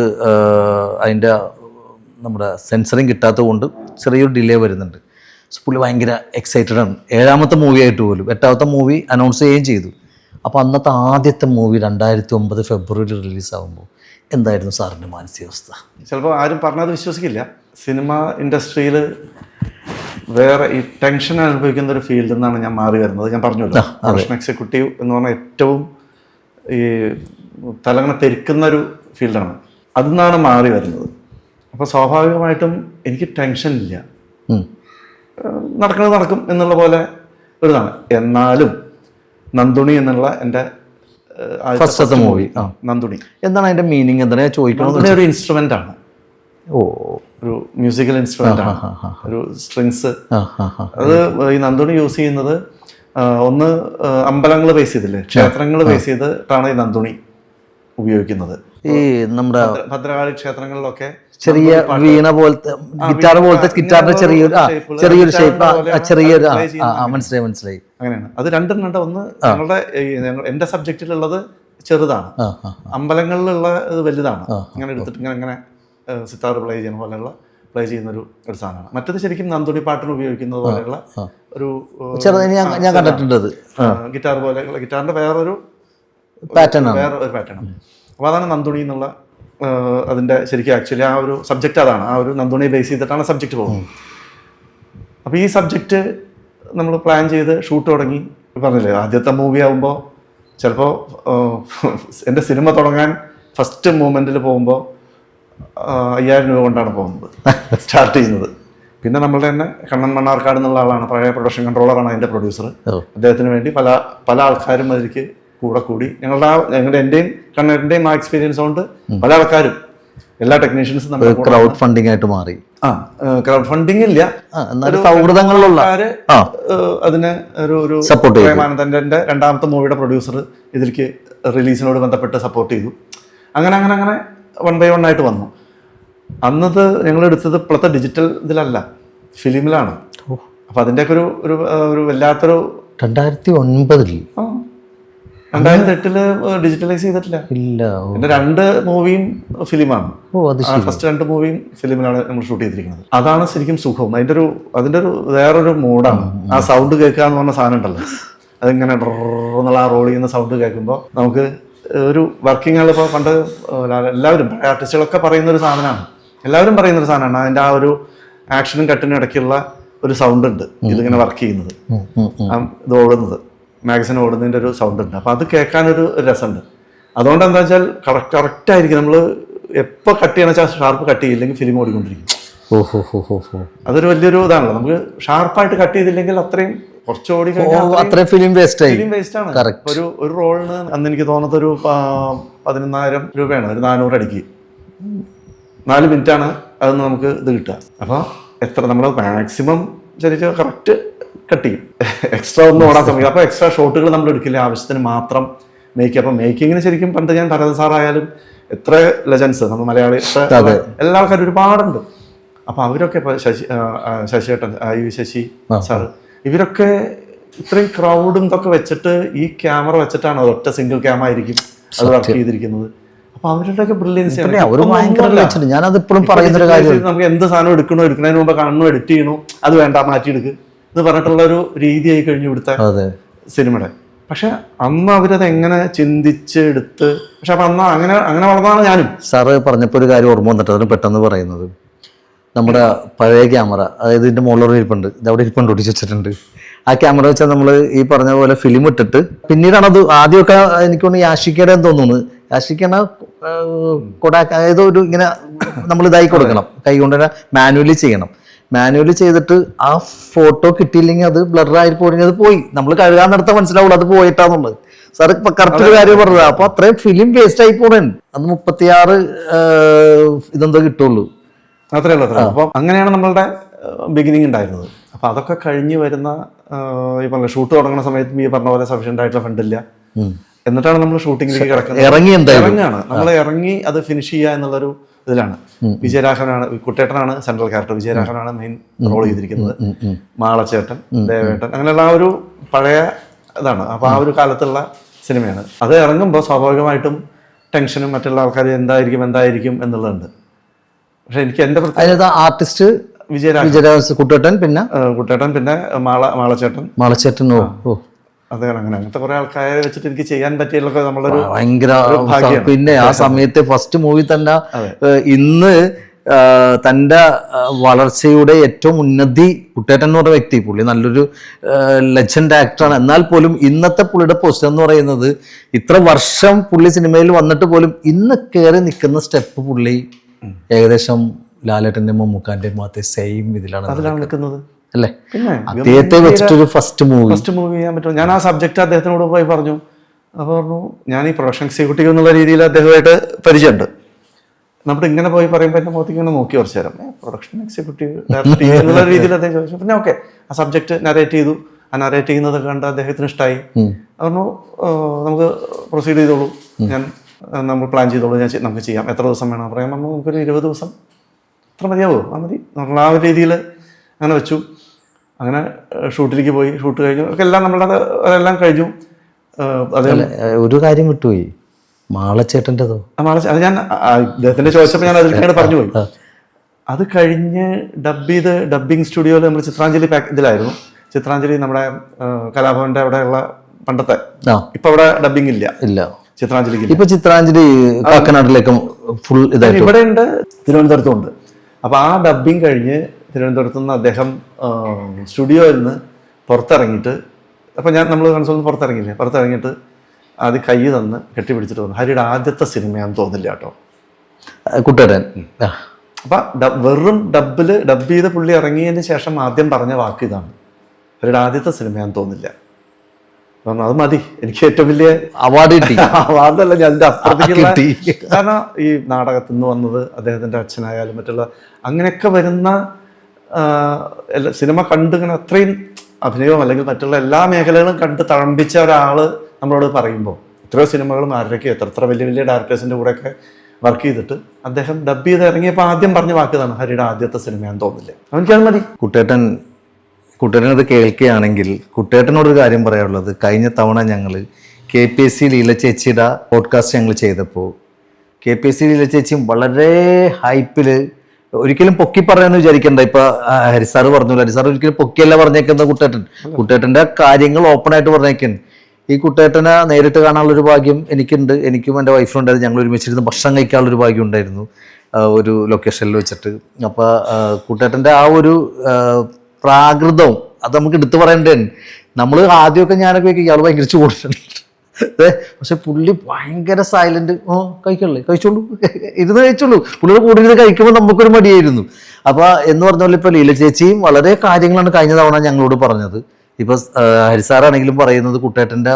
അതിൻ്റെ നമ്മുടെ സെൻസറിങ് കിട്ടാത്തത് കൊണ്ട് ചെറിയൊരു ഡിലേ വരുന്നുണ്ട്. പുള്ളി ഭയങ്കര എക്സൈറ്റഡ് ആണ്. 7ാമത്തെ മൂവി ആയിട്ട് പോലും. 8ാമത്തെ മൂവി അനൗൺസ് ചെയ്യുകയും ചെയ്തു. അപ്പോൾ അന്നത്തെ ആദ്യത്തെ മൂവി 2009 ഫെബ്രുവരി റിലീസാകുമ്പോൾ എന്തായിരുന്നു സാറിൻ്റെ മാനസികാവസ്ഥ? ചിലപ്പോൾ ആരും പറഞ്ഞത് വിശ്വസിക്കില്ല. സിനിമ ഇൻഡസ്ട്രിയിൽ വേറെ ഈ ടെൻഷൻ അനുഭവിക്കുന്ന ഒരു ഫീൽഡിൽ നിന്നാണ് ഞാൻ മാറി വരുന്നത്. ഞാൻ പറഞ്ഞല്ലോ, പ്രൊഡക്ഷൻ എക്സിക്യൂട്ടീവ് എന്ന് പറഞ്ഞാൽ ഏറ്റവും ഈ തലങ്ങനെ തെരിക്കുന്ന ഒരു ഫീൽഡാണ്. അതിൽ നിന്നാണ് മാറി വരുന്നത്. അപ്പോൾ സ്വാഭാവികമായിട്ടും എനിക്ക് ടെൻഷൻ ഇല്ല. നടക്കുന്നത് നടക്കും എന്നുള്ള പോലെ ഒരിതാണ്. എന്നാലും നന്ദുണി എന്നുള്ള എൻ്റെ ഫസ്റ്റത്തെ മൂവി. നന്ദുണി എന്താണ് അതിൻ്റെ മീനിങ്? എന്താണ് ചോദിക്കുന്നത്? ഒരു ഇൻസ്ട്രുമെൻ്റ് ആണ്. ഒരു മ്യൂസിക്കൽ ഇൻസ്ട്രുമെന്റ് ആണ്, ഒരു സ്ട്രിങ്സ്. അത് ഈ നന്ദുണി യൂസ് ചെയ്യുന്നത് ഒന്ന് അമ്പലങ്ങൾ ബേസ് ചെയ്തില്ലേ, ക്ഷേത്രങ്ങൾ ബേസ് ചെയ്തിട്ടാണ് ഈ നന്ദുണി ഉപയോഗിക്കുന്നത്. ഈ നമ്മുടെ ഭദ്രകാളി ക്ഷേത്രങ്ങളിലൊക്കെ ചെറിയ വീണ പോലത്തെ ഗിറ്റാർ പോലത്തെ ഗിറ്റാറിന്റെ ചെറിയൊരു ഷേപ്പ്, ചെറിയൊരു മനസ്സിലായി. അങ്ങനെയാണ്. അത് രണ്ടും ഒന്ന് ഞങ്ങളുടെ എന്റെ സബ്ജക്റ്റിലുള്ളത് ചെറുതാണ്, അമ്പലങ്ങളിലുള്ള ഇത് വലുതാണ്. ഇങ്ങനെ എടുത്തിട്ട് ഇങ്ങനെ സിത്താർ പ്ലേ ചെയ്യുന്ന പോലെയുള്ള പ്ലേ ചെയ്യുന്ന ഒരു സാധനമാണ്. മറ്റത് ശരിക്കും നന്ദുണി പാട്ടിന് ഉപയോഗിക്കുന്നത് പോലെയുള്ള ഒരു ഞാൻ കണ്ടിട്ടുണ്ട്. ഗിറ്റാർ പോലെ, ഗിറ്റാറിന്റെ വേറൊരു പാറ്റേൺ ആണ്. അപ്പോൾ അതാണ് നന്ദുണി എന്നുള്ള അതിന്റെ ശരിക്കും ആക്ച്വലി ആ ഒരു സബ്ജക്റ്റ് അതാണ്. ആ ഒരു നന്ദുണിയെ ബേസ് ചെയ്തിട്ടാണ് സബ്ജക്റ്റ് പോകുന്നത്. അപ്പോൾ ഈ സബ്ജക്റ്റ് നമ്മൾ പ്ലാൻ ചെയ്ത് ഷൂട്ട് തുടങ്ങി. പറഞ്ഞില്ലേ, ആദ്യത്തെ മൂവി ആകുമ്പോൾ ചിലപ്പോൾ എൻ്റെ സിനിമ തുടങ്ങാൻ ഫസ്റ്റ് മൂമെൻറ്റിൽ പോകുമ്പോൾ 5000 രൂപ കൊണ്ടാണ് പോകുന്നത്, സ്റ്റാർട്ട് ചെയ്യുന്നത്. പിന്നെ നമ്മളുടെ തന്നെ കണ്ണൻ മണ്ണാർക്കാട് എന്നുള്ള ആളാണ്, പഴയ പ്രൊഡക്ഷൻ കൺട്രോളറാണ് അതിൻ്റെ പ്രൊഡ്യൂസർ. അദ്ദേഹത്തിന് വേണ്ടി പല ആൾക്കാരും അതിലേക്ക് കൂടി ഞങ്ങളുടെ എൻ്റെയും കണ്ണൻ്റെയും ആ എക്സ്പീരിയൻസ് കൊണ്ട് പല ആൾക്കാരും, എല്ലാ ടെക്നീഷ്യൻസും നമ്മൾ ക്രൗഡ് ഫണ്ടിങ് ആയിട്ട് മാറി. ക്രൗഡ് ഫണ്ടിങ് ഇല്ല, സൗഹൃദങ്ങളിലുള്ള അതിന് ഒരു പ്രേമാനന്ദന്റെ രണ്ടാമത്തെ മൂവിയുടെ പ്രൊഡ്യൂസർ ഇതിലേക്ക് റിലീസിനോട് ബന്ധപ്പെട്ട് സപ്പോർട്ട് ചെയ്തു. അങ്ങനെ 1 by 1 ആയിട്ട് വന്നു. അന്നത് ഞങ്ങൾ എടുത്തത് ഇപ്പോഴത്തെ ഡിജിറ്റൽ ഇതിലല്ല, ഫിലിമിലാണ്. അപ്പൊ അതിൻ്റെയൊക്കെ ഒരു വല്ലാത്തൊരു 2009 2008 ഡിജിറ്റലൈസ് ചെയ്തിട്ടില്ല. എന്റെ 2 മൂവിയും ഫിലിമാണ്. ഫസ്റ്റ് 2 മൂവിയും ഫിലിമിലാണ് നമ്മൾ ഷൂട്ട് ചെയ്തിരിക്കുന്നത്. അതാണ് ശരിക്കും സുഖം. അതിന്റെ ഒരു വേറൊരു മൂഡാണ്. ആ സൗണ്ട് കേൾക്കുക എന്ന് പറഞ്ഞ സാധനം ഉണ്ടല്ലോ, അതിങ്ങനെ എന്നുള്ള ആ റോൾ ചെയ്യുന്ന സൗണ്ട് കേൾക്കുമ്പോൾ നമുക്ക് ഒരു വർക്കിംഗ് ആൾ ഇപ്പോൾ പണ്ട് എല്ലാവരും പഴയ ആർട്ടിസ്റ്റുകളൊക്കെ പറയുന്നൊരു സാധനമാണ്, അതിൻ്റെ ആ ഒരു ആക്ഷനും കട്ടിനും ഇടയ്ക്കുള്ള ഒരു സൗണ്ട് ഉണ്ട്. ഇതിങ്ങനെ വർക്ക് ചെയ്യുന്നത്, ഇത് ഓടുന്നത്, മാഗസിൻ ഓടുന്നതിൻ്റെ ഒരു സൗണ്ട് ഉണ്ട്. അപ്പോൾ അത് കേൾക്കാനൊരു രസമുണ്ട്. അതുകൊണ്ട് എന്താ വെച്ചാൽ കറക്റ്റായിരിക്കും. നമ്മൾ എപ്പോൾ കട്ട് ചെയ്യണം വെച്ചാൽ ഷാർപ്പ് കട്ട് ചെയ്യില്ലെങ്കിൽ ഫിലിം ഓടിക്കൊണ്ടിരിക്കും. അതൊരു വലിയൊരു ഇതാണല്ലോ. നമുക്ക് ഷാർപ്പായിട്ട് കട്ട് ചെയ്തില്ലെങ്കിൽ അത്രയും കുറച്ചുകൂടി അത്രയും ഫിലിം വേസ്റ്റ് ആണ്. ഒരു റോളിന് അന്ന് എനിക്ക് തോന്നുന്നത് ഒരു 11,000 രൂപയാണ്, ഒരു 400 അടിക്ക് 4 മിനിറ്റാണ് അതെന്ന് നമുക്ക് ഇത് കിട്ടുക. അപ്പോൾ എത്ര നമ്മൾ മാക്സിമം ശരിക്കും കറക്റ്റ് കട്ട് ചെയ്യും, എക്സ്ട്രാ ഒന്നും ഓടാൻ ശ്രമിക്കും. അപ്പോൾ എക്സ്ട്രാ ഷോട്ടുകൾ നമ്മൾ എടുക്കില്ല, ആവശ്യത്തിന് മാത്രം മേക്ക്. അപ്പം മേക്കിങ്ങിന് ശരിക്കും പണ്ട് ഞാൻ ഭരത് സാറായാലും എത്ര ലെജൻസ് നമ്മൾ മലയാളി എല്ലാ ആൾക്കാരും ഒരുപാടുണ്ട്. അപ്പം അവരൊക്കെ ഇപ്പോൾ ശശിയേട്ടൻ, ശശി സാറ്, ഇവരൊക്കെ ഇത്രയും ക്രൗഡും ഇതൊക്കെ വെച്ചിട്ട് ഈ ക്യാമറ വെച്ചിട്ടാണ്, ഒറ്റ സിംഗിൾ ക്യാമറ ആയിരിക്കും അത് വർക്ക് ചെയ്തിരിക്കുന്നത്. അപ്പൊ അവരുടെയൊക്കെ ബ്രില്യൻസ് നമുക്ക് എന്ത് സാധനം എടുക്കുന്നതിന് മുമ്പ് കണ്ണു എഡിറ്റ് ചെയ്യണു, അത് വേണ്ട മാറ്റിയെടുക്കുക എന്ന് പറഞ്ഞിട്ടുള്ള ഒരു രീതിയായി കഴിഞ്ഞു ഇവിടുത്തെ സിനിമയുടെ. പക്ഷെ അന്ന് അവരത് എങ്ങനെ ചിന്തിച്ചെടുത്ത്, പക്ഷെ അപ്പൊ അന്ന് അങ്ങനെ വളർന്നതാണ് ഞാനും. സാറ് പറഞ്ഞപ്പോൾ ഒരു കാര്യം ഓർമ്മ വന്നിട്ട് അതിന് പെട്ടെന്ന് പറയുന്നത്, നമ്മുടെ പഴയ ക്യാമറ, അതായത് ഇതിൻ്റെ മുകളിലൊരു ഇരിപ്പുണ്ട്, ഇതവിടെ ഇരിപ്പുണ്ട്, ഒട്ടിച്ച് വെച്ചിട്ടുണ്ട്. ആ ക്യാമറ വെച്ചാൽ നമ്മൾ ഈ പറഞ്ഞ പോലെ ഫിലിം ഇട്ടിട്ട് പിന്നീടാണ് അത് ആദ്യമൊക്കെ എനിക്കൊന്ന് യാഷിക്കയുടെ തോന്നുന്നു, യാഷിക്കണ ഏതോ ഒരു ഇങ്ങനെ നമ്മൾ ഇതായി കൊടുക്കണം, കൈ കൊണ്ട് തന്നെ മാനുവലി ചെയ്യണം. മാനുവലി ചെയ്തിട്ട് ആ ഫോട്ടോ കിട്ടിയില്ലെങ്കിൽ അത് ബ്ലറായി പോയി, അത് പോയി, നമ്മൾ കഴുകാൻ നടത്താൻ മനസ്സിലാവുള്ളൂ അത് പോയിട്ടാന്നുള്ളത്. സാറ് കറക്റ്റ് ഒരു കാര്യം പറഞ്ഞത്. അപ്പൊ അത്രയും ഫിലിം വേസ്റ്റ് ആയി പോണേ. അത് 36 ഇതെന്തോ കിട്ടുള്ളൂ, അത്രേ ഉള്ളൂ. അപ്പം അങ്ങനെയാണ് നമ്മളുടെ ബിഗിനിങ് ഉണ്ടായിരുന്നത്. അപ്പം അതൊക്കെ കഴിഞ്ഞ് വരുന്ന ഈ പറഞ്ഞ ഷൂട്ട് തുടങ്ങുന്ന സമയത്ത് ഈ പറഞ്ഞ പോലെ സഫീഷ്യൻ്റ് ആയിട്ടുള്ള ഫണ്ടില്ല. എന്നിട്ടാണ് നമ്മൾ ഷൂട്ടിങ്ങിലേക്ക് കിടക്കുന്നത്. ഇറങ്ങാണ് നമ്മൾ ഇറങ്ങി അത് ഫിനിഷ് ചെയ്യുക എന്നുള്ളൊരു ഇതിലാണ്. വിജയരാഘവനാണ്, കുട്ടേട്ടനാണ് സെൻട്രൽ ക്യാരക്ടർ, വിജയരാഘവനാണ് മെയിൻ റോൾ ചെയ്തിരിക്കുന്നത്. മാളച്ചേട്ടൻ, ദേവേട്ടൻ, അങ്ങനെയുള്ള ആ ഒരു പഴയ ഇതാണ്. അപ്പോൾ ആ ഒരു കാലത്തുള്ള സിനിമയാണ്. അത് ഇറങ്ങുമ്പോൾ സ്വാഭാവികമായിട്ടും ടെൻഷനും മറ്റുള്ള ആൾക്കാർ എന്തായിരിക്കും എന്നുള്ളതുണ്ട്. പക്ഷെ എനിക്ക് എൻ്റെ ആർട്ടിസ്റ്റ് വിജയരാഘവൻ, കുട്ടേട്ടൻ, പിന്നെ മാളച്ചേട്ടൻ. അതെ, അങ്ങനത്തെ കുറെ ആൾക്കാരെ വെച്ചിട്ട് എനിക്ക് ചെയ്യാൻ പറ്റിയതൊക്കെ നമ്മളൊരു ഭയങ്കര. പിന്നെ ആ സമയത്ത് ഫസ്റ്റ് മൂവി തന്നെ ഇന്ന് തൻ്റെ വളർച്ചയുടെ ഏറ്റവും ഉന്നതി കുട്ടേട്ടൻ എന്ന് പറഞ്ഞ വ്യക്തി, പുള്ളി നല്ലൊരു ലെജൻഡ് ആക്ടറാണ്. എന്നാൽ പോലും ഇന്നത്തെ പുള്ളിയുടെ പൊസിഷൻ എന്ന് പറയുന്നത്, ഇത്ര വർഷം പുള്ളി സിനിമയിൽ വന്നിട്ട് പോലും ഇന്ന് കയറി നിൽക്കുന്ന സ്റ്റെപ്പ് പുള്ളി ഏകദേശം ലാലേട്ടൻ്റെ മമ്മൂക്കാൻ്റെയും മാത്രമേ സെയിം ഇതിലാണ് നിൽക്കുന്നത് അല്ലേ? അദ്ദേഹത്തെ വെച്ചിട്ടൊരു ഫസ്റ്റ് മൂവി ചെയ്യാൻ പറ്റുമോ? ഞാൻ ആ സബ്ജക്റ്റ് അദ്ദേഹത്തിനോട് പോയി പറഞ്ഞു. അപ്പോൾ പറഞ്ഞു, ഞാൻ ഈ പ്രൊഡക്ഷൻ എക്സിക്യൂട്ടീവ് എന്നുള്ള രീതിയിൽ അദ്ദേഹമായിട്ട് പരിചയമുണ്ട്. നമ്മുടെ ഇങ്ങനെ പോയി പറയുമ്പോൾ എൻ്റെ മുഖത്തേക്ക് ഇങ്ങനെ നോക്കി കുറച്ച് നേരം പ്രൊഡക്ഷൻ എക്സിക്യൂട്ടീവ് ഡയറക്ടർ എന്നുള്ള രീതിയിൽ അദ്ദേഹം ചോദിച്ചു. പിന്നെ ഓക്കെ, ആ സബ്ജക്റ്റ് നരേറ്റ് ചെയ്തു. ആ നരേറ്റ് ചെയ്യുന്നതൊക്കെ കണ്ട് അദ്ദേഹത്തിന് ഇഷ്ടമായി. പറഞ്ഞു നമുക്ക് പ്രൊസീഡ് ചെയ്തോളൂ, നമ്മൾ പ്ലാൻ ചെയ്തോളൂ, നമുക്ക് ചെയ്യാം, എത്ര ദിവസം വേണം പറയാൻ പറഞ്ഞു. നമുക്കൊരു 20 ദിവസം അത്ര മതിയാവോ? ആ മതി നമ്മൾ ആ ഒരു രീതിയിൽ അങ്ങനെ വെച്ചു. അങ്ങനെ ഷൂട്ടിലേക്ക് പോയി. ഷൂട്ട് കഴിഞ്ഞു ഒക്കെ എല്ലാം നമ്മളുടെ അതെല്ലാം കഴിഞ്ഞു. ഒരു കാര്യം വിട്ടുപോയി, മാളച്ചേട്ടൻ്റെതോ? അത് ഞാൻ അദ്ദേഹത്തിന്റെ ചോദിച്ചപ്പോൾ ഞാൻ അതിലേക്കാണ് പറഞ്ഞു പോയി. അത് കഴിഞ്ഞ് ഡബ്ബിങ് സ്റ്റുഡിയോയിൽ നമ്മൾ ചിത്രാഞ്ജലി ഇതിലായിരുന്നു. ചിത്രാഞ്ജലി നമ്മുടെ കലാഭവന്റെ അവിടെയുള്ള പണ്ടത്തെ, ഇപ്പൊ അവിടെ ഡബ്ബിങ് ഇല്ല ചിത്രാഞ്ജലിക്ക്. ഇപ്പൊ ചിത്രാഞ്ജലി കാക്കനാട്ടിലേക്ക് ഫുൾ ഇതായിട്ട് ഇവിടെ ഉണ്ട്, തിരുവനന്തപുരത്തും ഉണ്ട്. അപ്പൊ ആ ഡബ്ബിങ് കഴിഞ്ഞ് തിരുവനന്തപുരത്ത് നിന്ന് അദ്ദേഹം സ്റ്റുഡിയോയിൽ നിന്ന് പുറത്തിറങ്ങിയിട്ട്, അപ്പൊ നമ്മൾ കൺസോളിൽ നിന്ന് പുറത്തിറങ്ങിയിട്ട് അത് കൈ തന്ന് കെട്ടിപ്പിടിച്ചിട്ട് വന്നു. ഹരിയുടെ ആദ്യത്തെ സിനിമയാണെന്ന് തോന്നില്ല കേട്ടോ കുട്ടേട്ടൻ. അപ്പൊ വെറും ഡബ് ചെയ്ത പുള്ളി ഇറങ്ങിയതിന് ശേഷം ആദ്യം പറഞ്ഞ വാക്ക് ഇതാണ്, ഹരിയുടെ ആദ്യത്തെ സിനിമയാണെന്ന് തോന്നില്ല. പറഞ്ഞു അത് മതി, എനിക്ക് ഏറ്റവും വലിയ അവാർഡ് കിട്ടി. അവാർഡല്ല, ഞാൻ അതിന്റെ അപ്പുറത്തേക്കുള്ള, കാരണം ഈ നാടകത്തിൽ നിന്ന് വന്നത് അദ്ദേഹത്തിന്റെ അച്ഛനായാലും മറ്റുള്ള അങ്ങനെയൊക്കെ വരുന്ന സിനിമ കണ്ട് ഇങ്ങനെ അത്രയും അഭിനയവും അല്ലെങ്കിൽ മറ്റുള്ള എല്ലാ മേഖലകളും കണ്ട് തഴമ്പിച്ച ഒരാള് നമ്മളോട് പറയുമ്പോൾ, എത്രയോ സിനിമകളും ആരൊക്കെ എത്ര വലിയ വലിയ ഡയറക്ടേഴ്സിന്റെ കൂടെയൊക്കെ വർക്ക് ചെയ്തിട്ട് അദ്ദേഹം ഡബ് ചെയ്ത് ഇറങ്ങിയപ്പോൾ ആദ്യം പറഞ്ഞ വാക്കുതാണ്, ഹരിയുടെ ആദ്യത്തെ സിനിമയാണെന്ന് തോന്നില്ല. അവനിക്കത് മതി. കുട്ടേട്ടനത് കേൾക്കുകയാണെങ്കിൽ കുട്ടേട്ടനോടൊരു കാര്യം പറയാനുള്ളത്, കഴിഞ്ഞ തവണ ഞങ്ങൾ KPSC ലീല ചേച്ചിയുടെ പോഡ്കാസ്റ്റ് ഞങ്ങൾ ചെയ്തപ്പോൾ KPSC ലീല ചേച്ചിയും വളരെ ഹൈപ്പിൽ, ഒരിക്കലും പൊക്കി പറയാന്ന് വിചാരിക്കണ്ട. ഇപ്പൊ ഹരിസാറ് പറഞ്ഞു, ഹരിസാർ ഒരിക്കലും പൊക്കിയല്ല പറഞ്ഞേക്കുന്ന കുട്ടേട്ടൻ്റെ കാര്യങ്ങൾ ഓപ്പൺ ആയിട്ട് പറഞ്ഞേക്കാൻ. ഈ കുട്ടേട്ടനെ നേരിട്ട് കാണാനുള്ളൊരു ഭാഗ്യം എനിക്കുണ്ട്, എനിക്കും എൻ്റെ വൈഫും ഉണ്ടായിരുന്നു. ഞങ്ങൾ ഒരുമിച്ചിരുന്ന് ഭക്ഷണം കഴിക്കാനുള്ളൊരു ഭാഗ്യം ഉണ്ടായിരുന്നു ഒരു ലൊക്കേഷനിൽ വെച്ചിട്ട്. അപ്പോൾ കുട്ടേട്ടൻ്റെ ആ ഒരു പ്രാകൃതവും അത് നമുക്ക് എടുത്തു പറയണ്ടേ. നമ്മൾ ആദ്യമൊക്കെ ഞാനൊക്കെ വയ്ക്കും ഇയാൾ ഭയങ്കര ചൂടുണ്ട്, പക്ഷെ പുള്ളി ഭയങ്കര സൈലന്റ്. കഴിച്ചോളൂ ഇരുന്ന് കഴിച്ചോളൂ. പുള്ളിയുടെ കൂടെ ഇരുന്ന് കഴിക്കുമ്പോൾ നമുക്കൊരു മടിയായിരുന്നു. അപ്പൊ എന്ന് പറഞ്ഞ പോലെ ഇപ്പൊ ലീല ചേച്ചിയും വളരെ കാര്യങ്ങളാണ് കഴിഞ്ഞ തവണ ഞങ്ങളോട് പറഞ്ഞത്. ഇപ്പൊ ഹരിസാറാണെങ്കിലും പറയുന്നത് കുട്ടേട്ടൻ്റെ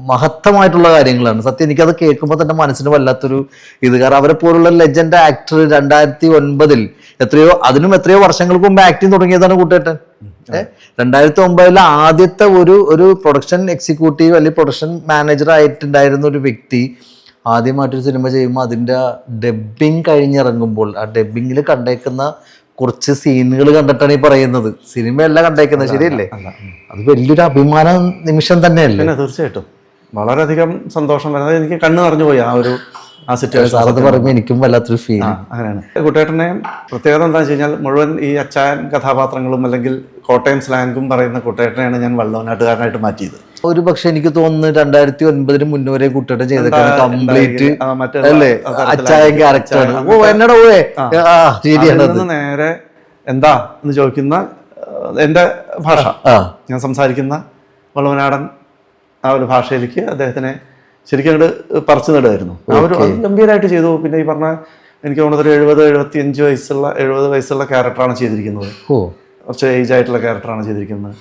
മഹത്തമായിട്ടുള്ള കാര്യങ്ങളാണ്. സത്യം എനിക്കത് കേൾക്കുമ്പോൾ തന്നെ മനസ്സിന് വല്ലാത്തൊരു ഇത്. കാരണം അവരെ പോലുള്ള ലെജൻഡ് ആക്ടർ 2009 എത്രയോ വർഷങ്ങൾക്ക് മുമ്പ് ആക്ടിങ് തുടങ്ങിയതാണ് കുട്ടേട്ടൻ. 2009 ആദ്യത്തെ ഒരു പ്രൊഡക്ഷൻ എക്സിക്യൂട്ടീവ് അല്ലെങ്കിൽ പ്രൊഡക്ഷൻ മാനേജർ ആയിട്ടുണ്ടായിരുന്ന ഒരു വ്യക്തി ആദ്യമായിട്ടൊരു സിനിമ ചെയ്യുമ്പോൾ അതിൻ്റെ ഡബ്ബിങ് കഴിഞ്ഞിറങ്ങുമ്പോൾ ആ ഡബ്ബിങ്ങിൽ കണ്ടേക്കുന്ന കുറച്ച് സീനുകൾ കണ്ടിട്ടാണ് ഈ പറയുന്നത്. സിനിമയല്ല കണ്ടേക്കുന്നത്, ശരിയല്ലേ? അത് വലിയൊരു അഭിമാന നിമിഷം തന്നെയല്ലേ? തീർച്ചയായിട്ടും വളരെയധികം സന്തോഷം വരുന്നത്. എനിക്ക് കണ്ണ് നിറഞ്ഞു പോയി ആ സിറ്റുവേഷൻ. സാറത് പറയുമ്പോൾ എനിക്കും വല്ലാത്തൊരു ഫീൽ. അങ്ങനെയാണ്. കുട്ടേട്ടനെ പ്രത്യേകത എന്താണെന്ന് വെച്ച് കഴിഞ്ഞാൽ മുഴുവൻ ഈ അച്ചായൻ കഥാപാത്രങ്ങളും അല്ലെങ്കിൽ കോട്ടയം സ്ലാങ്കും പറയുന്ന കുട്ടേട്ടനെയാണ് ഞാൻ വള്ളവനാട്ടുകാരനായിട്ട് മാറ്റിയത്. ഒരു പക്ഷെ എനിക്ക് തോന്നുന്നു 2009 മുന്നേ വരെ കുട്ടേട്ടൻ ചെയ്തേക്കാണ് കംപ്ലീറ്റ് അല്ലേ അച്ചായൻ ക്യാരക്ടറാണ്. എന്നടാ ശരിയാണ്. നേരെ എന്താ എന്ന് ചോദിക്കുന്ന എൻ്റെ ഭാഷ, ഞാൻ സംസാരിക്കുന്ന വള്ളവനാടൻ ആ ഒരു ഭാഷയിലേക്ക് അദ്ദേഹത്തിനെ ശരിക്കും അങ്ങോട്ട് പറിച്ചു നടുമായിരുന്നു. ആ ഒരു ഗംഭീരമായിട്ട് ചെയ്തു. പിന്നെ ഈ പറഞ്ഞ എനിക്ക് തോന്നുന്നത് ഒരു 70 വയസ്സുള്ള ക്യാരക്ടറാണ് ചെയ്തിരിക്കുന്നത്. കുറച്ച് ഏജ് ആയിട്ടുള്ള ക്യാരക്ടറാണ് ചെയ്തിരിക്കുന്നത്.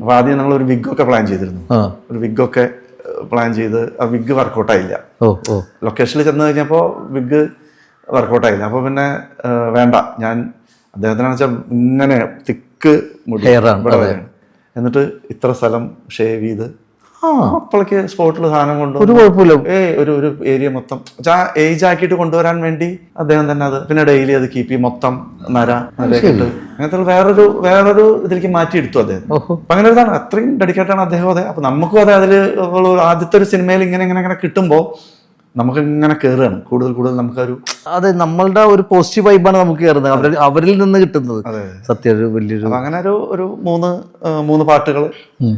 അപ്പോൾ ആദ്യം നമ്മൾ ഒരു വിഗ്ഗൊക്കെ പ്ലാൻ ചെയ്തിരുന്നു. ഒരു വിഗ്ഗൊക്കെ പ്ലാൻ ചെയ്ത് ആ വിഗ് വർക്കൗട്ടായില്ല. ലൊക്കേഷനിൽ ചെന്ന് കഴിഞ്ഞപ്പോൾ വിഗ് വർക്കൗട്ടായില്ല. അപ്പോൾ പിന്നെ വേണ്ട, ഞാൻ അദ്ദേഹത്തിനാണെന്ന് വെച്ചാൽ ഇങ്ങനെ തിക്ക് മുടി എന്നിട്ട് ഇത്ര സ്ഥലം ഷേവ് ചെയ്ത് അപ്പോഴേക്ക് സ്പോട്ടിൽ സാധനം കൊണ്ടു ഒരു കുഴപ്പമില്ല. ഒരു ഏരിയ മൊത്തം ഏജ് ആക്കിയിട്ട് കൊണ്ടുവരാൻ വേണ്ടി അദ്ദേഹം തന്നെ അത് പിന്നെ ഡെയിലി അത് കീപ്പ് ചെയ്യും. മൊത്തം നരയൊക്കെ ഇട്ട് അങ്ങനത്തെ വേറൊരു ഇതിലേക്ക് മാറ്റിയെടുത്തു അദ്ദേഹം. അപ്പൊ അങ്ങനെ ഒരു ഇതാണ്, അത്രയും ഡെഡിക്കേറ്റാണ് അദ്ദേഹം. അതെ, അപ്പൊ നമുക്കും അതെ അതിൽ ആദ്യത്തെ ഒരു സിനിമയിൽ ഇങ്ങനെ കിട്ടുമ്പോൾ നമുക്ക് ഇങ്ങനെ കയറുകയാണ് കൂടുതൽ നമുക്കൊരു അതെ നമ്മളുടെ ഒരു പോസിറ്റീവ് വൈബാണ് നമുക്ക് കയറുന്നത് അവരിൽ നിന്ന് കിട്ടുന്നത്. സത്യം ഒരു വലിയൊരു അങ്ങനെ ഒരു മൂന്ന് പാട്ടുകൾ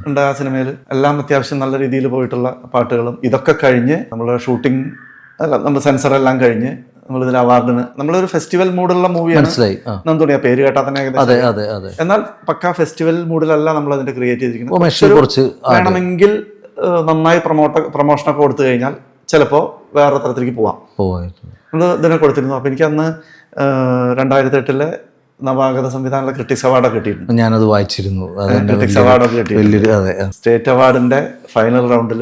ഉണ്ട് ആ സിനിമയിൽ. എല്ലാം അത്യാവശ്യം നല്ല രീതിയിൽ പോയിട്ടുള്ള പാട്ടുകളും ഇതൊക്കെ കഴിഞ്ഞ് നമ്മള് ഷൂട്ടിംഗ് നമ്മൾ സെൻസർ എല്ലാം കഴിഞ്ഞ് നമ്മളിതിൽ അവാർഡിന് നമ്മളൊരു ഫെസ്റ്റിവൽ മൂഡുള്ള മൂവിയാണ് നന്ദുണി. ആ പേര് കേട്ടാൽ തന്നെ ഏകദേശം. എന്നാൽ പക്കാ ഫെസ്റ്റിവൽ മൂഡിലല്ല നമ്മൾ അതിന്റെ ക്രിയേറ്റ് ചെയ്തിരിക്കുന്നത്. വേണമെങ്കിൽ നന്നായി പ്രൊമോഷനൊക്കെ കൊടുത്തു കഴിഞ്ഞാൽ ചിലപ്പോൾ വേറെ തരത്തിലേക്ക് പോവാം. ഇതിനെ കൊടുത്തിരുന്നു. അപ്പോൾ എനിക്ക് അന്ന് 2008 നവാഗത സംവിധാനത്തിലെ ക്രിട്ടിക്സ് അവാർഡൊക്കെ കിട്ടിയിരുന്നു. ഞാനത് വായിച്ചിരുന്നു. ക്രിട്ടിക്സ് അവാർഡൊക്കെ കിട്ടിയിരുന്നു. സ്റ്റേറ്റ് അവാർഡിന്റെ ഫൈനൽ റൗണ്ടിൽ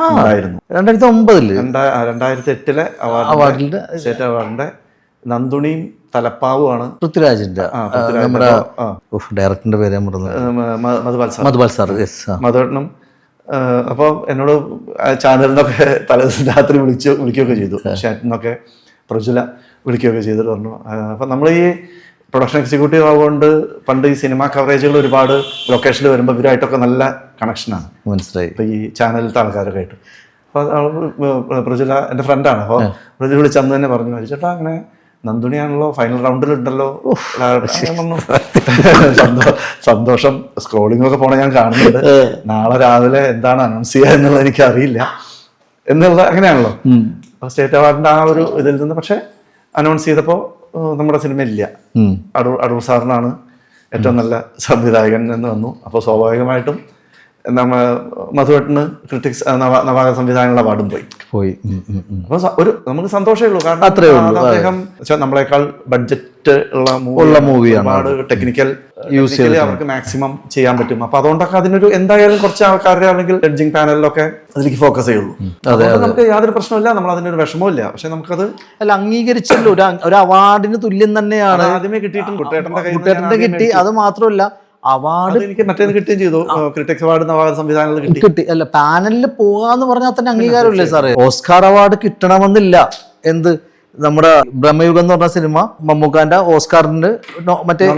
ഉണ്ടായിരുന്നു. 2009 2008 അവാർഡിന്റെ സ്റ്റേറ്റ് അവാർഡിന്റെ നന്ദുണിയും തലപ്പാവുമാണ് പൃഥ്വിരാജിന്റെ നമ്മുടെ ഡയറക്ടറിന്റെ പേര് ഞാൻ മറന്നു. മധുപാൽ സാർ. മധുവേട്ടനും അപ്പോൾ എന്നോട് ചാനലിനൊക്കെ രാത്രി വിളിക്കുകയൊക്കെ ചെയ്തു. ഷാറ്റിനൊക്കെ പ്രജുല വിളിക്കുകയൊക്കെ ചെയ്തിട്ട് പറഞ്ഞു. അപ്പം നമ്മൾ ഈ പ്രൊഡക്ഷൻ എക്സിക്യൂട്ടീവ് ആവുകൊണ്ട് പണ്ട് ഈ സിനിമ കവറേജുകൾ ഒരുപാട് ലൊക്കേഷനിൽ വരുമ്പോൾ ഇവരായിട്ടൊക്കെ നല്ല കണക്ഷനാണ്. മനസ്സിലായി. ഇപ്പം ഈ ചാനലിലത്തെ ആൾക്കാരൊക്കെ ആയിട്ട്. അപ്പോൾ പ്രജുല എൻ്റെ ഫ്രണ്ടാണ്. അപ്പോൾ പ്രജുല വിളിച്ചന്ന് തന്നെ പറഞ്ഞു, ചേട്ടാ അങ്ങനെ നന്ദുണിയാണല്ലോ ഫൈനൽ റൗണ്ടിലുണ്ടല്ലോ. സന്തോഷം. സ്ക്രോളിംഗ് ഒക്കെ പോണ ഞാൻ കാണുന്നുണ്ട്. നാളെ രാവിലെ എന്താണ് അനൗൺസ് ചെയ്യുക എന്നുള്ളത് എനിക്ക് അറിയില്ല എന്നുള്ള അങ്ങനെയാണല്ലോ. അപ്പോൾ സ്റ്റേറ്റ് അവാർഡിന്റെ ആ ഒരു ഇതിൽ നിന്ന് പക്ഷെ അനൗൺസ് ചെയ്തപ്പോൾ നമ്മുടെ സിനിമ ഇല്ല. അടൂർ സാറിനാണ് ഏറ്റവും നല്ല സംവിധായകൻ എന്ന് വന്നു. അപ്പോൾ സ്വാഭാവികമായിട്ടും മധുവേട്ടന് ക്രിട്ടിക്സ് നവാഗത സംവിധാനങ്ങളുടെ അവാർഡും പോയി. അപ്പോൾ നമുക്ക് സന്തോഷമേ ഉള്ളൂ. കാരണം അദ്ദേഹം നമ്മളെക്കാൾ ബഡ്ജറ്റ് ഉള്ള മൂവിയാണ്. ഒരുപാട് ടെക്നിക്കൽ അവർക്ക് മാക്സിമം ചെയ്യാൻ പറ്റും. അപ്പൊ അതുകൊണ്ടൊക്കെ അതിനൊരു എന്തായാലും കുറച്ച് ആൾക്കാരുടെ അല്ലെങ്കിൽ ജഡ്ജിങ് പാനലിലൊക്കെ അതിലേക്ക് ഫോക്കസ് ചെയ്യുള്ളൂ. നമുക്ക് യാതൊരു പ്രശ്നമില്ല, നമ്മൾ അതിനൊരു വിഷമമില്ല. പക്ഷെ നമുക്കത് അല്ല അംഗീകരിച്ചല്ലോ, ഒരു അവാർഡിന് തുല്യം തന്നെയാണ്. ആദ്യമേ കിട്ടിയിട്ടുണ്ട്, കുട്ടേട്ടന്റെ കിട്ടി. അത് മാത്രമല്ല അവാർഡ് എനിക്ക് മറ്റേത് കിട്ടുകയും ചെയ്തു. ക്രിട്ടിക്സ് അവാർഡ് നവാഗത സംവിധാനങ്ങൾ കിട്ടി. അല്ല പാനലിൽ പോകാന്ന് പറഞ്ഞാൽ തന്നെ അംഗീകാരമില്ലേ സാറേ? ഓസ്കാർ അവാർഡ് കിട്ടണമെന്നില്ല. എന്ത് നമ്മുടെ ബ്രഹ്മയുഗം എന്ന് പറഞ്ഞ സിനിമ മമ്മൂക്കാന്റെ ഓസ്കാറിന്റെ മറ്റേ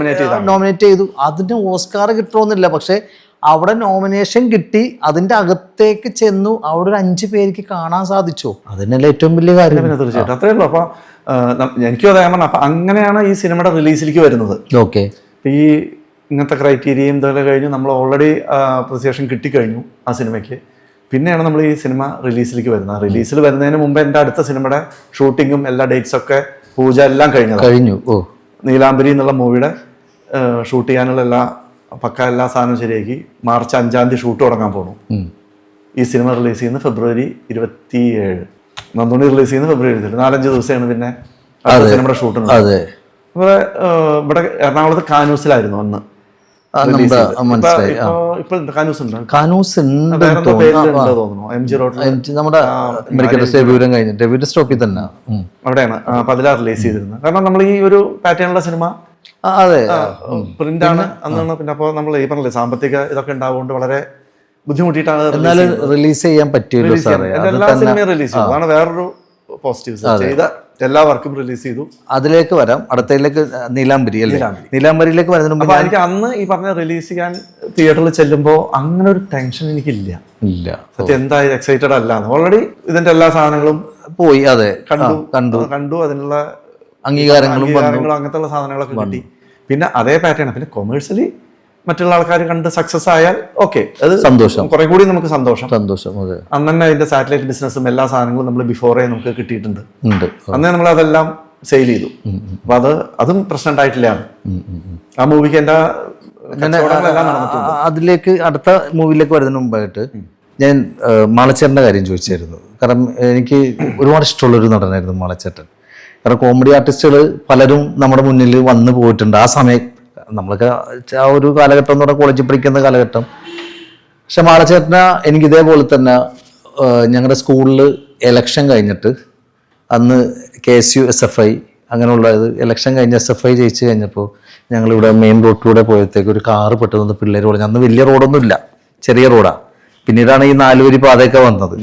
നോമിനേറ്റ് ചെയ്തു. അതിന് ഓസ്കാർ കിട്ടണമെന്നില്ല. പക്ഷെ അവിടെ നോമിനേഷൻ കിട്ടി, അതിന്റെ അകത്തേക്ക് ചെന്നു, അവിടെ ഒരു 5 പേർക്ക് കാണാൻ സാധിച്ചു. അതിനല്ലേ ഏറ്റവും വലിയ കാര്യം. തീർച്ചയായിട്ടും അത്രേ ഉള്ളൂ. അപ്പൊ എനിക്കും അതേ പറഞ്ഞ അപ്പൊ അങ്ങനെയാണ് ഈ സിനിമയുടെ റിലീസിലേക്ക് വരുന്നത്. ഓക്കെ. ഈ ഇങ്ങനത്തെ ക്രൈറ്റീരിയയും ഇതെല്ലാം കഴിഞ്ഞ് നമ്മൾ ഓൾറെഡി അപ്രിസിയേഷൻ കിട്ടിക്കഴിഞ്ഞു ആ സിനിമയ്ക്ക്. പിന്നെയാണ് നമ്മൾ ഈ സിനിമ റിലീസിലേക്ക് വരുന്നത്. റിലീസിൽ വരുന്നതിന് മുമ്പ് എൻ്റെ അടുത്ത സിനിമയുടെ ഷൂട്ടിങ്ങും എല്ലാ ഡേറ്റ്സൊക്കെ പൂജ എല്ലാം കഴിഞ്ഞു. നീലാംബരി എന്നുള്ള മൂവിയുടെ ഷൂട്ട് ചെയ്യാനുള്ള എല്ലാ സാധനവും ശരിയാക്കി മാർച്ച് 5-ാം തീയതി ഷൂട്ട് തുടങ്ങാൻ പോകണം. ഈ സിനിമ റിലീസ് ചെയ്യുന്നത് ഫെബ്രുവരി 27. നന്ദുണി റിലീസ് ചെയ്യുന്നത് ഫെബ്രുവരി 27. 4-5 ദിവസമാണ് പിന്നെ സിനിമയുടെ ഷൂട്ട്. ഇവിടെ എറണാകുളത്ത് കാനൂസിലായിരുന്നു അന്ന്. അവിടെയാണ്. അപ്പൊ അതിലാണ് റിലീസ് ചെയ്തിരുന്നത്. കാരണം നമ്മൾ ഈ ഒരു പാറ്റേണുള്ള സിനിമ പ്രിന്റ് ആണ് അന്നാണ്. പിന്നെ അപ്പോൾ നമ്മൾ ഈ പറഞ്ഞില്ലേ സാമ്പത്തിക ഇതൊക്കെ ഉണ്ടാവുകൊണ്ട് വളരെ ബുദ്ധിമുട്ടിയിട്ടാണ് റിലീസ് ചെയ്യാൻ പറ്റിയല്ലോ. എല്ലാ സിനിമയും റിലീസ് ചെയ്തു. അതാണ് വേറൊരു പോസിറ്റീവ്സ്. ചെയ്ത എല്ലാ വർക്കും റിലീസ് ചെയ്തു. അതിലേക്ക് വരാം. അടുത്തതിലേക്ക് നീലാംബരി അല്ലേ? നീലാംബരിയിലേക്ക് വരുന്നതിന് മുമ്പ് എനിക്ക് അന്ന് ഈ പറഞ്ഞ റിലീസ് ചെയ്യാൻ തിയേറ്ററിൽ ചെല്ലുമ്പോൾ അങ്ങനെ ഒരു ടെൻഷൻ എനിക്കില്ല. സത്യം എന്തായാലും എക്സൈറ്റഡ് അല്ല. ഓൾറെഡി ഇതിന്റെ എല്ലാ സാധനങ്ങളും പോയി. അതെ, കണ്ടു. അതിനുള്ള അംഗീകാരങ്ങളും അങ്ങനത്തെ സാധനങ്ങളൊക്കെ കിട്ടി. പിന്നെ അതേ പാറ്റേൺ. പിന്നെ കൊമേഴ്സ്യലി മറ്റുള്ള ആൾക്കാർ കണ്ട് സക്സസ് ആയാൽ ഓക്കെ, അത് സന്തോഷം. കുറെ കൂടി നമുക്ക് സന്തോഷം. അതെ. അന്ന് തന്നെ അതിന്റെ സാറ്റലൈറ്റ് ബിസിനസ്സും എല്ലാ സാധനങ്ങളും നമ്മൾ ബിഫോറേ നമുക്ക് കിട്ടിയിട്ടുണ്ട്. അന്നേ നമ്മൾ അതെല്ലാം സെയിൽ ചെയ്തു. അപ്പൊ അതും പ്രശ്നം ഉണ്ടായിട്ടില്ല. ആ മൂവിക്ക് എന്റെ അതിലേക്ക് അടുത്ത മൂവിയിലേക്ക് വരുന്നതിന് മുമ്പായിട്ട് ഞാൻ മാളച്ചേട്ടൻ്റെ കാര്യം ചോദിച്ചായിരുന്നു. കാരണം എനിക്ക് ഒരുപാട് ഇഷ്ടമുള്ളൊരു നടനായിരുന്നു മാളച്ചേട്ടൻ. കാരണം കോമഡി ആർട്ടിസ്റ്റുകൾ പലരും നമ്മുടെ മുന്നിൽ വന്നു പോയിട്ടുണ്ട്. ആ സമയം നമ്മളൊക്കെ ആ ഒരു കാലഘട്ടം എന്ന് പറഞ്ഞാൽ കോളേജിൽ പഠിക്കുന്ന കാലഘട്ടം. പക്ഷെ മാളച്ചേട്ടനെ എനിക്ക് ഇതേപോലെ തന്നെ ഞങ്ങളുടെ സ്കൂളിൽ എലക്ഷൻ കഴിഞ്ഞിട്ട് അന്ന് KSU SFI അങ്ങനെയുള്ള എലക്ഷൻ കഴിഞ്ഞ് SFI ജയിച്ച് കഴിഞ്ഞപ്പോൾ ഞങ്ങളിവിടെ മെയിൻ റോഡിലൂടെ പോയത്തേക്ക് ഒരു കാറ് പെട്ടെന്ന് പിള്ളേർ പറഞ്ഞു. അന്ന് വലിയ റോഡൊന്നുമില്ല, ചെറിയ റോഡാണ്. പിന്നീടാണ് ഈ 4 വരി പാതയൊക്കെ വന്നത്.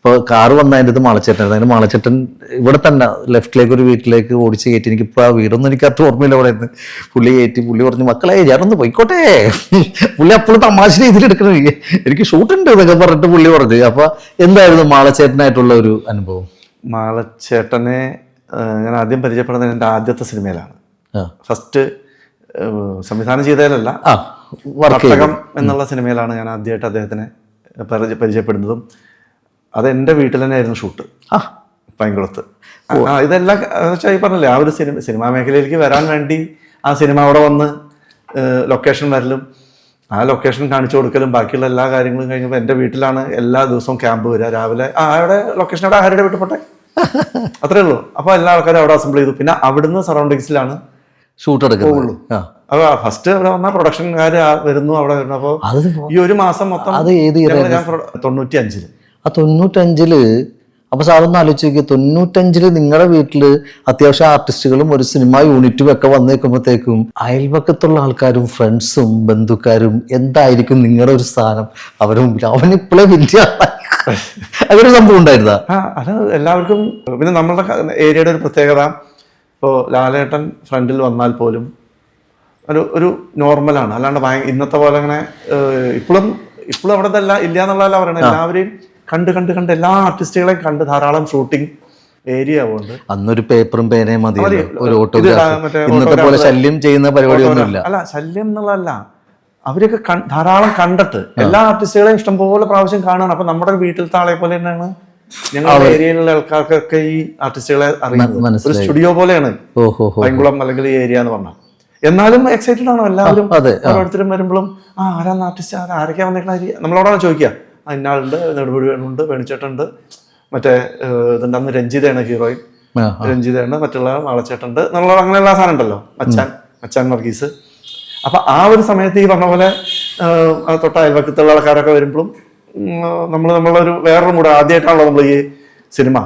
അപ്പോൾ കാറ് വന്നതിൻ്റെ മാളച്ചേട്ടൻ. അതിന് മാളച്ചേട്ടൻ ഇവിടെ തന്നെ ലെഫ്റ്റിലേക്ക് ഒരു വീട്ടിലേക്ക് ഓടിച്ച് കയറ്റി. എനിക്കിപ്പോൾ ആ വീടൊന്നും എനിക്ക് അത്ര ഓർമ്മയില്ല. അവിടെ നിന്ന് പുള്ളി കയറ്റി. പുള്ളി പറഞ്ഞു, മക്കളെ ഞാനൊന്ന് പോയിക്കോട്ടെ. പുള്ളി അപ്പോഴും തമാശ രീതിയിലെടുക്കണം, എനിക്ക് ഷൂട്ടുണ്ട് എന്നൊക്കെ പറഞ്ഞിട്ട് പുള്ളി പറഞ്ഞു. അപ്പോൾ എന്തായിരുന്നു മാളച്ചേട്ടനായിട്ടുള്ള ഒരു അനുഭവം? മാളച്ചേട്ടനെ ഞാൻ ആദ്യം പരിചയപ്പെടുന്നത് എൻ്റെ ആദ്യത്തെ സിനിമയിലാണ്. ഫസ്റ്റ് സംവിധാനം ചെയ്തതിലല്ല, തട്ടകം എന്നുള്ള സിനിമയിലാണ് ഞാൻ ആദ്യമായിട്ട് അദ്ദേഹത്തിനെ പരിചയപ്പെടുന്നതും. അത് എൻ്റെ വീട്ടിൽ തന്നെ ആയിരുന്നു ഷൂട്ട്, പൈങ്കുളത്ത്. ഇതെല്ലാം ഈ പറഞ്ഞില്ലേ, ആ ഒരു സിനിമാ മേഖലയിലേക്ക് വരാൻ വേണ്ടി ആ സിനിമ അവിടെ വന്ന് ലൊക്കേഷൻ വരലും ആ ലൊക്കേഷൻ കാണിച്ചു കൊടുക്കലും ബാക്കിയുള്ള എല്ലാ കാര്യങ്ങളും കഴിഞ്ഞപ്പോൾ എൻ്റെ വീട്ടിലാണ് എല്ലാ ദിവസവും ക്യാമ്പ് വരിക. രാവിലെ അവിടെ ലൊക്കേഷൻ അവിടെ ആരുടെ വീട്ടിൽ പോട്ടെ, അത്രേ ഉള്ളൂ. അപ്പോൾ എല്ലാ ആൾക്കാരും അവിടെ അസംബിൾ ചെയ്തു. പിന്നെ അവിടുന്ന് സറൗണ്ടിങ്സിലാണ് ഷൂട്ട് എടുക്കുള്ളൂ. അപ്പോൾ ഫസ്റ്റ് അവിടെ വന്നാൽ പ്രൊഡക്ഷൻകാർ വരുന്നു, അവിടെ വരുന്നു. അപ്പോൾ ഈ ഒരു മാസം മൊത്തം ഞാൻ 95 ആ 95-ല് അപ്പോൾ സാറൊന്ന് ആലോചിച്ച് നോക്കിയാൽ 95-ല് നിങ്ങളുടെ വീട്ടിൽ അത്യാവശ്യം ആർട്ടിസ്റ്റുകളും ഒരു സിനിമ യൂണിറ്റും ഒക്കെ വന്നു നിൽക്കുമ്പോഴത്തേക്കും അയൽപക്കത്തുള്ള ആൾക്കാരും ഫ്രണ്ട്സും ബന്ധുക്കാരും എന്തായിരിക്കും നിങ്ങളുടെ ഒരു സ്ഥാനം അവരുടെ മുമ്പിൽ? അവനിപ്പോഴേ വലിയ അങ്ങനെ ഒരു സംഭവം ഉണ്ടായിരുന്ന? അത് എല്ലാവർക്കും. പിന്നെ നമ്മളുടെ ഏരിയയുടെ ഒരു പ്രത്യേകത, ഇപ്പോൾ ലാലേട്ടൻ ഫ്രണ്ടിൽ വന്നാൽ പോലും ഒരു നോർമലാണ്. അല്ലാണ്ട് ഇന്നത്തെ പോലെ അങ്ങനെ ഇപ്പോഴും അവിടെ ഇല്ല എന്നുള്ളതല്ല പറയണത്. എല്ലാവരെയും കണ്ട് എല്ലാ ആർട്ടിസ്റ്റുകളെയും കണ്ട് ധാരാളം ഷൂട്ടിംഗ് ഏരിയ ആവുന്നുണ്ട്. അന്നൊരു പേപ്പറും പേനയും മതി, ഒരു ഓട്ടോഗ്രാഫ്. ഇന്നത്തെ പോലെ ശല്യം ചെയ്യുന്ന പരിപാടിയൊന്നുമില്ല. അല്ല, ശല്യം എന്നുള്ളതല്ല, അവരൊക്കെ ധാരാളം കണ്ടിട്ട് എല്ലാ ആർട്ടിസ്റ്റുകളെയും ഇഷ്ടംപോലെ പ്രാവശ്യം കാണുകയാണ്. അപ്പൊ നമ്മുടെ വീട്ടിലത്തെ ആളെ പോലെ തന്നെയാണ് ഞങ്ങളുടെ ഏരിയയിലുള്ള ആൾക്കാർക്കൊക്കെ ഈ ആർട്ടിസ്റ്റുകളെ അറിയുന്നത്. ഒരു സ്റ്റുഡിയോ പോലെയാണ് പൈങ്കുളം അല്ലെങ്കിൽ ഈ ഏരിയ എന്ന് പറഞ്ഞാൽ. എന്നാലും എക്സൈറ്റഡ് ആണോ എല്ലാവരും? ഓരോരുത്തരും വരുമ്പോഴും ആരാന്ന് ആർട്ടിസ്റ്റ്, ആരൊക്കെയാ വന്നേക്കണ നമ്മളോടാണ് ചോദിക്കുക. ഇന്നാളുണ്ട്, നെടുപടിയുണ്ട്, വേണിച്ചേട്ടുണ്ട്, മറ്റേ ഇതുണ്ട്, അന്ന് രഞ്ജിതയാണ് ഹീറോയിൻ, രഞ്ജിതയാണ്, മറ്റുള്ള മാളച്ചേട്ടുണ്ട് എന്നുള്ള അങ്ങനെയുള്ള സാധനം ഉണ്ടല്ലോ, മച്ചാൻ വർഗീസ്. അപ്പൊ ആ ഒരു സമയത്ത് ഈ പറഞ്ഞ പോലെ തൊട്ട അയൽവക്കത്തുള്ള ആൾക്കാരൊക്കെ വരുമ്പോഴും നമ്മളൊരു വേറൊരു മൂഡ്. ആദ്യമായിട്ടാണല്ലോ നമ്മൾ ഈ സിനിമ.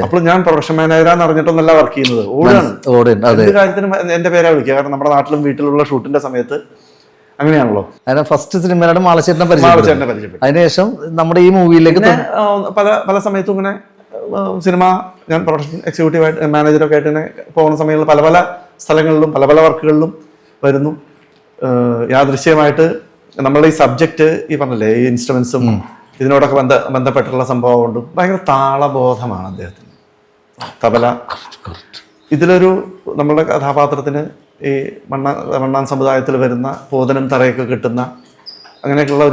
അപ്പോൾ ഞാൻ പ്രൊഡക്ഷൻ മാനേജറാന്ന് അറിഞ്ഞിട്ടൊന്നല്ല വർക്ക് ചെയ്യുന്നത്, ഓടാണ്. എന്ത് കാര്യത്തിനും എന്റെ പേരാ വിളിക്കുക. കാരണം നമ്മുടെ നാട്ടിലും വീട്ടിലുള്ള ഷൂട്ടിന്റെ സമയത്ത് അങ്ങനെയാണല്ലോ. ഫസ്റ്റ് സിനിമയുടെ മാളച്ചേട്ടനെ പരിചയപ്പെട്ടു. അതിനുശേഷം നമ്മുടെ ഈ മൂവിയിലേക്ക് പല സമയത്തും ഇങ്ങനെ സിനിമ ഞാൻ പ്രൊഡക്ഷൻ എക്സിക്യൂട്ടീവ് മാനേജറൊക്കെ ആയിട്ട് ഇങ്ങനെ പോകുന്ന സമയങ്ങളിൽ പല സ്ഥലങ്ങളിലും പല വർക്കുകളിലും വരുന്നു. യാദൃശ്യമായിട്ട് നമ്മളുടെ ഈ സബ്ജക്റ്റ് ഈ പറഞ്ഞല്ലേ, ഈ ഇൻസ്ട്രുമെന്റ്സും ഇതിനോടൊക്കെ ബന്ധപ്പെട്ടുള്ള സംഭവം കൊണ്ടും ഭയങ്കര താളബോധമാണ് അദ്ദേഹത്തിന്. തബല ഇതിലൊരു നമ്മളുടെ കഥാപാത്രത്തിന് ഈ മണ്ണാൻ സമുദായത്തിൽ വരുന്ന പോതനും തറയൊക്കെ കിട്ടുന്ന അങ്ങനെയൊക്കെയുള്ള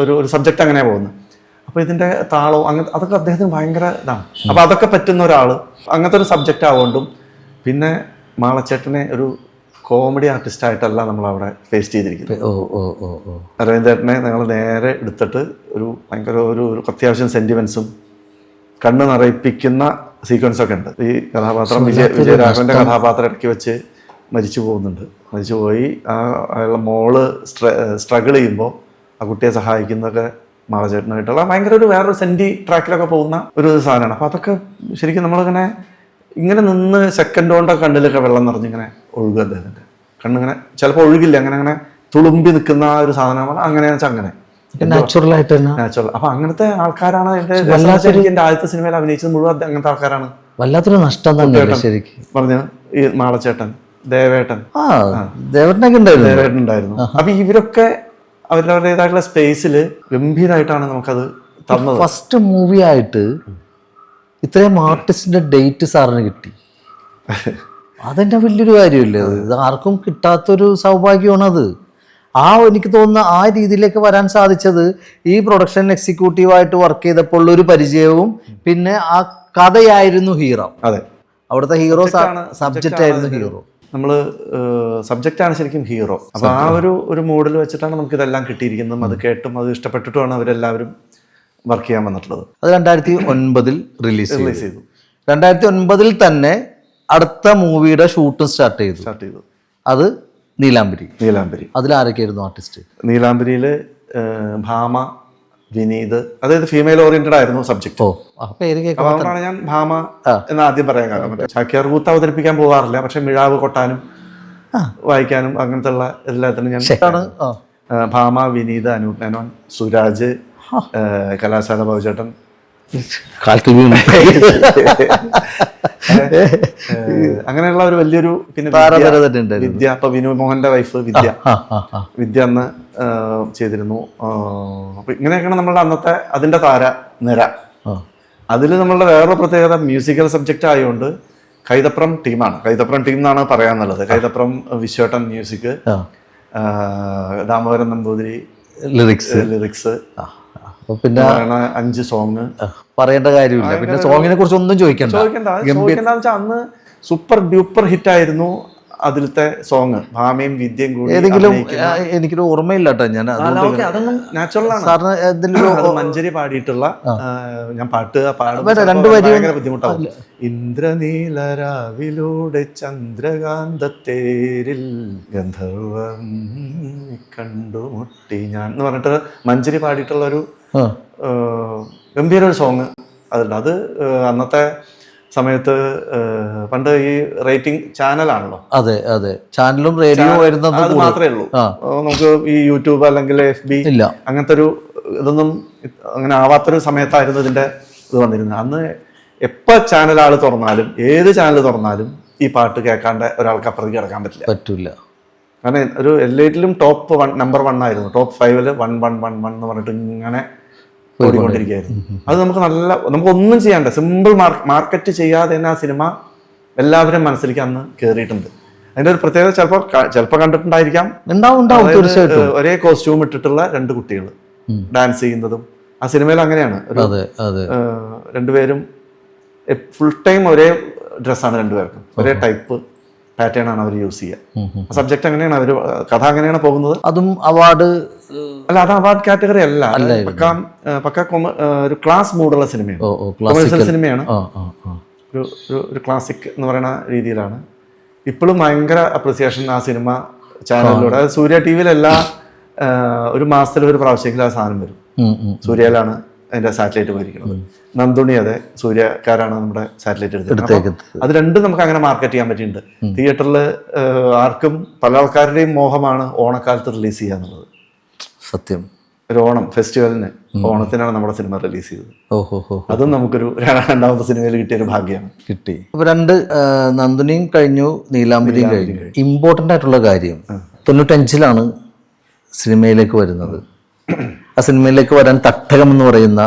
ഒരു സബ്ജക്റ്റ് അങ്ങനെ പോകുന്നത്. അപ്പോൾ ഇതിൻ്റെ താളവും അതൊക്കെ അദ്ദേഹത്തിന് ഭയങ്കര ഇതാണ്. അപ്പോൾ അതൊക്കെ പറ്റുന്ന ഒരാൾ അങ്ങനത്തെ ഒരു സബ്ജക്റ്റ് ആവുകൊണ്ടും, പിന്നെ മാളച്ചേട്ടനെ ഒരു കോമഡി ആർട്ടിസ്റ്റ് ആയിട്ടല്ല നമ്മളവിടെ ഫേസ് ചെയ്തിരിക്കുന്നത്. അരവിന്ദേട്ടനെ ഞങ്ങൾ നേരെ എടുത്തിട്ട് ഒരു ഭയങ്കര ഒരു അത്യാവശ്യം സെന്റിമെന്റ്സും കണ്ണ് നിറയിപ്പിക്കുന്ന സീക്വൻസൊക്കെ ഉണ്ട്. ഈ കഥാപാത്രം വിജയരാഘവന്റെ കഥാപാത്രം ഇടയ്ക്ക് വെച്ച് മരിച്ചുപോയി. അയാളുടെ മോള് സ്ട്രഗിൾ ചെയ്യുമ്പോൾ ആ കുട്ടിയെ സഹായിക്കുന്നതൊക്കെ മാളച്ചേട്ടനായിട്ടുള്ള ഭയങ്കര വേറൊരു സെന്റി ട്രാക്കിലൊക്കെ പോകുന്ന ഒരു സാധനമാണ്. അപ്പോൾ അതൊക്കെ ശരിക്കും നമ്മളിങ്ങനെ ഇങ്ങനെ നിന്ന് സെക്കൻഡ് കൊണ്ടൊക്കെ കണ്ണിലൊക്കെ വെള്ളം നിറഞ്ഞിങ്ങനെ ഒഴുകുക. അദ്ദേഹത്തിൻ്റെ കണ്ണിങ്ങനെ ചിലപ്പോൾ ഒഴുകില്ല, അങ്ങനെ തുളുമ്പി നിൽക്കുന്ന ആ ഒരു സാധനമാണ്. അങ്ങനെയാണെന്ന് വെച്ചാൽ അങ്ങനെ നാച്ചുറൽ. അപ്പൊ അങ്ങനത്തെ ആൾക്കാരാണ് എന്റെ ആദ്യത്തെ സിനിമയിൽ അഭിനയിച്ചത് മുഴുവൻ അങ്ങനത്തെ ആൾക്കാരാണ്. വല്ലാത്തൊരു നഷ്ടം തന്നെ ശരിക്കും പറഞ്ഞു. ഈ മാളച്ചേട്ടൻ, ദേവേട്ടൻ ഉണ്ടായിരുന്നു. അപ്പൊ ഇവരൊക്കെ അവരവരുടേതായിട്ടുള്ള സ്പേസിൽ ഗംഭീരമായിട്ടാണ് നമുക്കത് തന്നത്. ഫസ്റ്റ് മൂവി ആയിട്ട് ഇത്രയും ആർട്ടിസ്റ്റിന്റെ ഡേറ്റ് സാറിന് കിട്ടി. അതെന്നെ വലിയൊരു കാര്യമില്ലേ? ഇത് ആർക്കും കിട്ടാത്തൊരു സൗഭാഗ്യമാണത്. എനിക്ക് തോന്നുന്ന ആ രീതിയിലേക്ക് വരാൻ സാധിച്ചത് ഈ പ്രൊഡക്ഷൻ എക്സിക്യൂട്ടീവായിട്ട് വർക്ക് ചെയ്തപ്പോൾ ഒരു പരിചയവും, പിന്നെ ആ കഥയായിരുന്നു ഹീറോ. അതെ, അവിടുത്തെ ഹീറോ സബ്ജക്റ്റ് ആയിരുന്നു ഹീറോ. നമ്മള് സബ്ജക്റ്റാണ് ശരിക്കും ഹീറോ. അപ്പൊ ആ ഒരു മോഡിൽ വെച്ചിട്ടാണ് നമുക്ക് ഇതെല്ലാം കിട്ടിയിരിക്കുന്നതും അത് കേട്ടും അത് ഇഷ്ടപ്പെട്ടിട്ടുമാണ് അവരെല്ലാവരും വർക്ക് ചെയ്യാൻ വന്നിട്ടുള്ളത്. അത് 2009 റിലീസ് ചെയ്തു. 2009 തന്നെ അടുത്ത മൂവിയുടെ ഷൂട്ടും സ്റ്റാർട്ട് ചെയ്തു. അത് നീലാംബരി. അതിലാരൊക്കെയായിരുന്നു ആർട്ടിസ്റ്റ്? നീലാംബരിയിൽ ഭാമ, വിനീത്, അതായത് ഫീമെയിൽ ഓറിയന്റഡ് ആയിരുന്നു സബ്ജക്ട്. അതുകൊണ്ടാണ് ഞാൻ ഭാമ എന്ന് ആദ്യം പറയാൻ കാരണം. ചാക്യാർ കൂത്ത് അവതരിപ്പിക്കാൻ പോകാറില്ല, പക്ഷെ മിഴാവ് കൊട്ടാനും വായിക്കാനും അങ്ങനത്തെ ഉള്ള എല്ലാത്തിനും ഞാൻ ഭാമ, വിനീത്, അനൂപ് മേനോൻ, സുരാജ്, കലാശാല ബാബുചേട്ടൻ, അങ്ങനെയുള്ള ഒരു വലിയൊരു പിന്നെ വിദ്യ. അപ്പൊ വിനു മോഹന്റെ വൈഫ് വിദ്യ അന്ന് ചെയ്തിരുന്നു. അപ്പൊ ഇങ്ങനെയൊക്കെയാണ് നമ്മളുടെ അന്നത്തെ അതിന്റെ താര നിര. അതിൽ നമ്മളുടെ വേറെ പ്രത്യേകത മ്യൂസിക്കൽ സബ്ജക്റ്റ് ആയതുകൊണ്ട് കൈതപ്രം ടീമാണ്. കൈതപ്രം ടീം എന്നാണ് പറയാന്നുള്ളത്. കൈതപ്രം വിശ്വേട്ടൻ മ്യൂസിക്, ദാമോദരൻ നമ്പൂതിരി ലിറിക്സ്, പിന്നെ 5 സോങ്. പറയേണ്ട കാര്യമില്ല. പിന്നെ സോങ്ങിനെ കുറിച്ച് ഒന്നും ചോദിക്കണ്ട. അന്ന് സൂപ്പർ ഡ്യൂപ്പർ ഹിറ്റ് ആയിരുന്നു അതിലത്തെ സോങ്. ഭാമയും വിദ്യയും കൂടി. ഏതെങ്കിലും എനിക്കൊരു ഓർമ്മയില്ല കേട്ടോ. ഞാൻ അതൊന്നും നാച്ചുറലാണ്. മഞ്ചരി പാടിയിട്ടുള്ള ഞാൻ ഭയങ്കര ബുദ്ധിമുട്ടാവും. ഇന്ദ്രനീലരാവിലൂടെ ചന്ദ്രകാന്തത്തേരിൽ ഗന്ധർവം കണ്ടുമുട്ടി ഞാൻ എന്ന് പറഞ്ഞിട്ട് മഞ്ചരി പാടിയിട്ടുള്ള ഒരു ഗംഭീര ഒരു സോങ് അതുണ്ട്. അത് അന്നത്തെ സമയത്ത് പണ്ട് ഈ റേറ്റിംഗ് ചാനലാണല്ലോ. അതെ അതെ, ചാനലും റേഡിയോ വരുന്നത് അത് മാത്രമേ ഉള്ളൂ. നമുക്ക് ഈ യൂട്യൂബ് അല്ലെങ്കിൽ FB ഇല്ല, അങ്ങനത്തെ ഒരു ഇതൊന്നും അങ്ങനെ ആവാത്തൊരു സമയത്തായിരുന്നു ഇതിന്റെ ഇത് വന്നിരുന്നത്. അന്ന് എപ്പോൾ ചാനൽ ആൾ തുറന്നാലും ഏത് ചാനൽ തുറന്നാലും ഈ പാട്ട് കേൾക്കാണ്ട് ഒരാൾക്ക് അപ്പുറത്തേക്ക് കിടക്കാൻ പറ്റില്ല. കാരണം ഒരു എല്ലാറ്റിലും ടോപ്പ് 1 നമ്പർ 1 ആയിരുന്നു. ടോപ്പ് 5 1 എന്ന് പറഞ്ഞിട്ട് ഇങ്ങനെ ഓടിക്കൊണ്ടിരിക്കുകയായിരുന്നു. അത് നമുക്ക് ഒന്നും ചെയ്യാണ്ട് സിമ്പിൾ മാർക്കറ്റ് ചെയ്യാതെ തന്നെ ആ സിനിമ എല്ലാവരും മനസ്സിലേക്ക് അന്ന് കയറിയിട്ടുണ്ട്. അതിന്റെ ഒരു പ്രത്യേകത ചിലപ്പോൾ കണ്ടിട്ടുണ്ടായിരിക്കാം. ഒരേ കോസ്റ്റ്യൂം ഇട്ടിട്ടുള്ള 2 കുട്ടികൾ ഡാൻസ് ചെയ്യുന്നതും ആ സിനിമയിൽ അങ്ങനെയാണ്. രണ്ടുപേരും ഫുൾ ടൈം ഒരേ ഡ്രസ്സാണ് രണ്ടുപേർക്കും, ഒരേ ടൈപ്പ് പാറ്റേൺ ആണ് അവർ യൂസ് ചെയ്യുക. സബ്ജക്ട് അങ്ങനെയാണ്, അവർ കഥ അങ്ങനെയാണ് പോകുന്നത്. അതും അവാർഡ് അല്ല, അത് അവാർഡ് കാറ്റഗറി അല്ല. പക്ക ഒരു ക്ലാസ് മൂഡുള്ള സിനിമയാണ്, കൊമേഴ്സ്യൽ സിനിമയാണ്. ഒരു ക്ലാസിക് എന്ന് പറയുന്ന രീതിയിലാണ്. ഇപ്പോഴും ഭയങ്കര അപ്രിസിയേഷൻ ആ സിനിമ ചാനലിലൂടെ. അത് സൂര്യ TV ഒരു മാസത്തിൽ ഒരു പ്രാവശ്യമെങ്കിലും ആ സാധനം വരും. സൂര്യയിലാണ് അതിന്റെ സാറ്റലൈറ്റ് പോയിരിക്കുന്നത്. നന്ദുണി അതെ, സൂര്യക്കാരാണ് നമ്മുടെ സാറ്റലൈറ്റ് എടുത്തത്. അത് രണ്ടും നമുക്ക് അങ്ങനെ മാർക്കറ്റ് ചെയ്യാൻ പറ്റിയിട്ടുണ്ട്. തിയേറ്ററിൽ ആർക്കും പല ആൾക്കാരുടെയും മോഹമാണ് ഓണക്കാലത്ത് റിലീസ് ചെയ്യുക എന്നുള്ളത്. സത്യം. ഒരു ഓണം ഫെസ്റ്റിവലിന് ഓണത്തിനാണ് നമ്മുടെ സിനിമ റിലീസ് ചെയ്തത്. അതും നമുക്കൊരു രണ്ടാമത്തെ സിനിമയിൽ കിട്ടിയൊരു ഭാഗ്യമാണ്. കിട്ടി. അപ്പൊ 2 നന്ദുനിയും കഴിഞ്ഞു, നീലാംബരിയും കഴിഞ്ഞു. ഇമ്പോർട്ടൻ്റ് ആയിട്ടുള്ള കാര്യം 95 സിനിമയിലേക്ക് വരുന്നത്. ആ സിനിമയിലേക്ക് വരാൻ തട്ടകം എന്ന് പറയുന്ന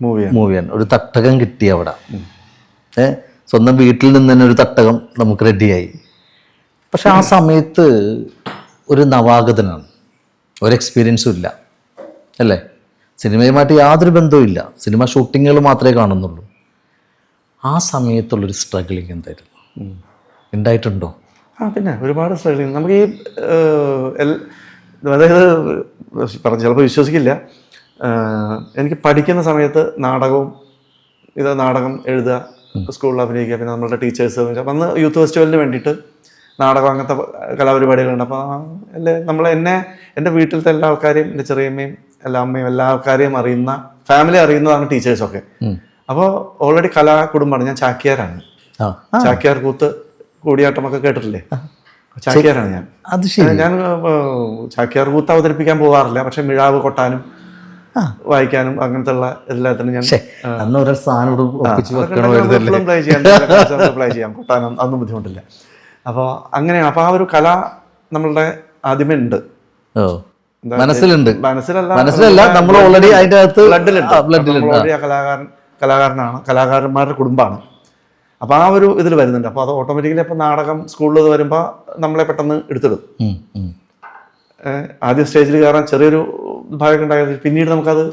മൂവിയാണ്. ഒരു തട്ടകം കിട്ടി അവിടെ. സ്വന്തം വീട്ടിൽ നിന്ന് തന്നെ ഒരു തട്ടകം നമുക്ക് റെഡിയായി. പക്ഷെ ആ സമയത്ത് ഒരു നവാഗതനാണ്, ഒരു എക്സ്പീരിയൻസും ഇല്ല അല്ലേ? സിനിമയുമായിട്ട് യാതൊരു ബന്ധവും ഇല്ല, സിനിമ ഷൂട്ടിങ്ങുകൾ മാത്രമേ കാണുന്നുള്ളൂ. ആ സമയത്തുള്ളൊരു സ്ട്രഗിളിങ് എന്തായിരുന്നു, ഉണ്ടായിട്ടുണ്ടോ? പിന്നെ ഒരുപാട് സ്ട്രഗിളിങ്. നമുക്ക് ഈ അതായത് ചിലപ്പോൾ വിശ്വസിക്കില്ല, എനിക്ക് പഠിക്കുന്ന സമയത്ത് നാടകം എഴുതുക, സ്കൂളിൽ അഭിനയിക്കുക, പിന്നെ നമ്മളുടെ ടീച്ചേഴ്സ് അന്ന് യൂത്ത് ഫെസ്റ്റിവലിന് വേണ്ടിയിട്ട് നാടകം അങ്ങനത്തെ കലാപരിപാടികളുണ്ട്. അപ്പോൾ എൻ്റെ വീട്ടിലത്തെ എല്ലാ ആൾക്കാരെയും, എൻ്റെ ചെറിയമ്മയും എല്ലാ അമ്മയും എല്ലാ ആൾക്കാരെയും ഫാമിലി അറിയുന്നതാണ് ടീച്ചേഴ്സൊക്കെ. അപ്പോൾ ഓൾറെഡി കലാകുടുംബമാണ്. ഞാൻ ചാക്യാരാണ്. ചാക്യാർ കൂത്ത് കൂടിയാട്ടമൊക്കെ കേട്ടിട്ടില്ലേ? ചാക്യാരാണ് ഞാൻ. ഞാൻ ചാക്യാർ കൂത്ത് അവതരിപ്പിക്കാൻ പോകാറില്ല, പക്ഷെ മിഴാവ് കൊട്ടാനും വായിക്കാനും അങ്ങനത്തെ ഉള്ള എല്ലാത്തിനും ഞാൻ പ്ലേ ചെയ്യാം. കൊട്ടാനും അതൊന്നും ബുദ്ധിമുട്ടില്ല. അപ്പോൾ അങ്ങനെയാണ്. അപ്പോൾ ആ ഒരു കല നമ്മളുടെ ആദ്യമേ ഉണ്ട്, മനസ്സിലല്ല, നമ്മൾ ഓൾറെഡി അതിന്റെ അകത്ത് ബ്ലഡിലുണ്ട്. കലാകാരനാണ്, കലാകാരന്മാരുടെ കുടുംബമാണ്. അപ്പോൾ ആ ഒരു ഇതിൽ വരുന്നുണ്ട്. അപ്പോൾ അത് ഓട്ടോമാറ്റിക്കലി ഇപ്പോൾ നാടകം സ്കൂളിൽ വരുമ്പോൾ നമ്മളെ പെട്ടെന്ന് എടുത്തിടും. ആദ്യം സ്റ്റേജിൽ കയറാൻ ചെറിയൊരു ഭാഗമൊക്കെ ഉണ്ടായത്, പിന്നീട് നമുക്കത്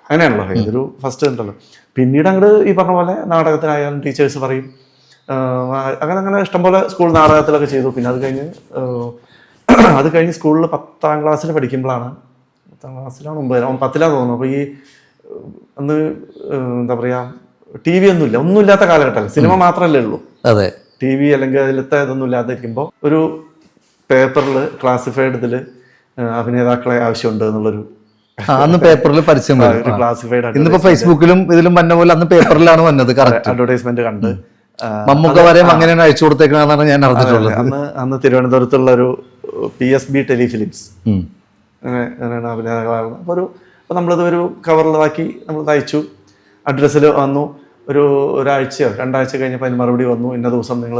അങ്ങനെയാണല്ലോ, ഇതൊരു ഫസ്റ്റ് ഉണ്ടല്ലോ. പിന്നീട് അങ്ങോട്ട് ഈ പറഞ്ഞ പോലെ നാടകത്തിനായാലും ടീച്ചേഴ്സ് പറയും, അങ്ങനെ ഇഷ്ടംപോലെ സ്കൂൾ നാടകത്തിലൊക്കെ ചെയ്തു. പിന്നെ അത് കഴിഞ്ഞ് സ്കൂളിൽ 10ാം ക്ലാസ്സിൽ പഠിക്കുമ്പോഴാണ്, 10ാം ക്ലാസ്സിലാണ് 10ലാണ് തോന്നുന്നു. അപ്പോൾ ഈ അന്ന് എന്താ പറയുക, TV ഒന്നുമില്ലാത്ത കാലഘട്ടമല്ല, സിനിമ മാത്രമല്ലേ ഉള്ളൂ. അതെ, TV അല്ലെങ്കിൽ അതിലത്തെ ഇതൊന്നും ഇല്ലാതിരിക്കുമ്പോൾ ഒരു പേപ്പറിൽ ക്ലാസിഫൈഡ് ഇതിൽ അഭിനേതാക്കളെ ആവശ്യമുണ്ട് എന്നുള്ളൊരു അന്ന് പേപ്പറിൽ പരസ്യം ക്ലാസിഫൈഡ്. ഇന്നിപ്പോ ഫേസ്ബുക്കിലും ഇതിലും വന്ന പോലെ അന്ന് പേപ്പറിലാണ് വന്നത്. അഡ്വർടൈസ്മെന്റ് കണ്ട് മമ്മൂക്ക വരെയും അങ്ങനെയാണ് അയച്ചു കൊടുത്തേക്കണെന്നാണ് ഞാൻ അറിഞ്ഞിട്ടുള്ളത്. അന്ന് തിരുവനന്തപുരത്തുള്ള ഒരു PSB ടെലിഫിലിംസ് അങ്ങനെയാണ് അഭിനേതാക്കളാണ്. അപ്പോൾ നമ്മളിത് ഒരു കവറിലാക്കി നമ്മൾ അയച്ചു. അഡ്രസ്സിൽ വന്നു. ഒരാഴ്ചയോ 2 ആഴ്ച കഴിഞ്ഞപ്പോൾ അതിന് മറുപടി വന്നു, ഇന്ന ദിവസം നിങ്ങൾ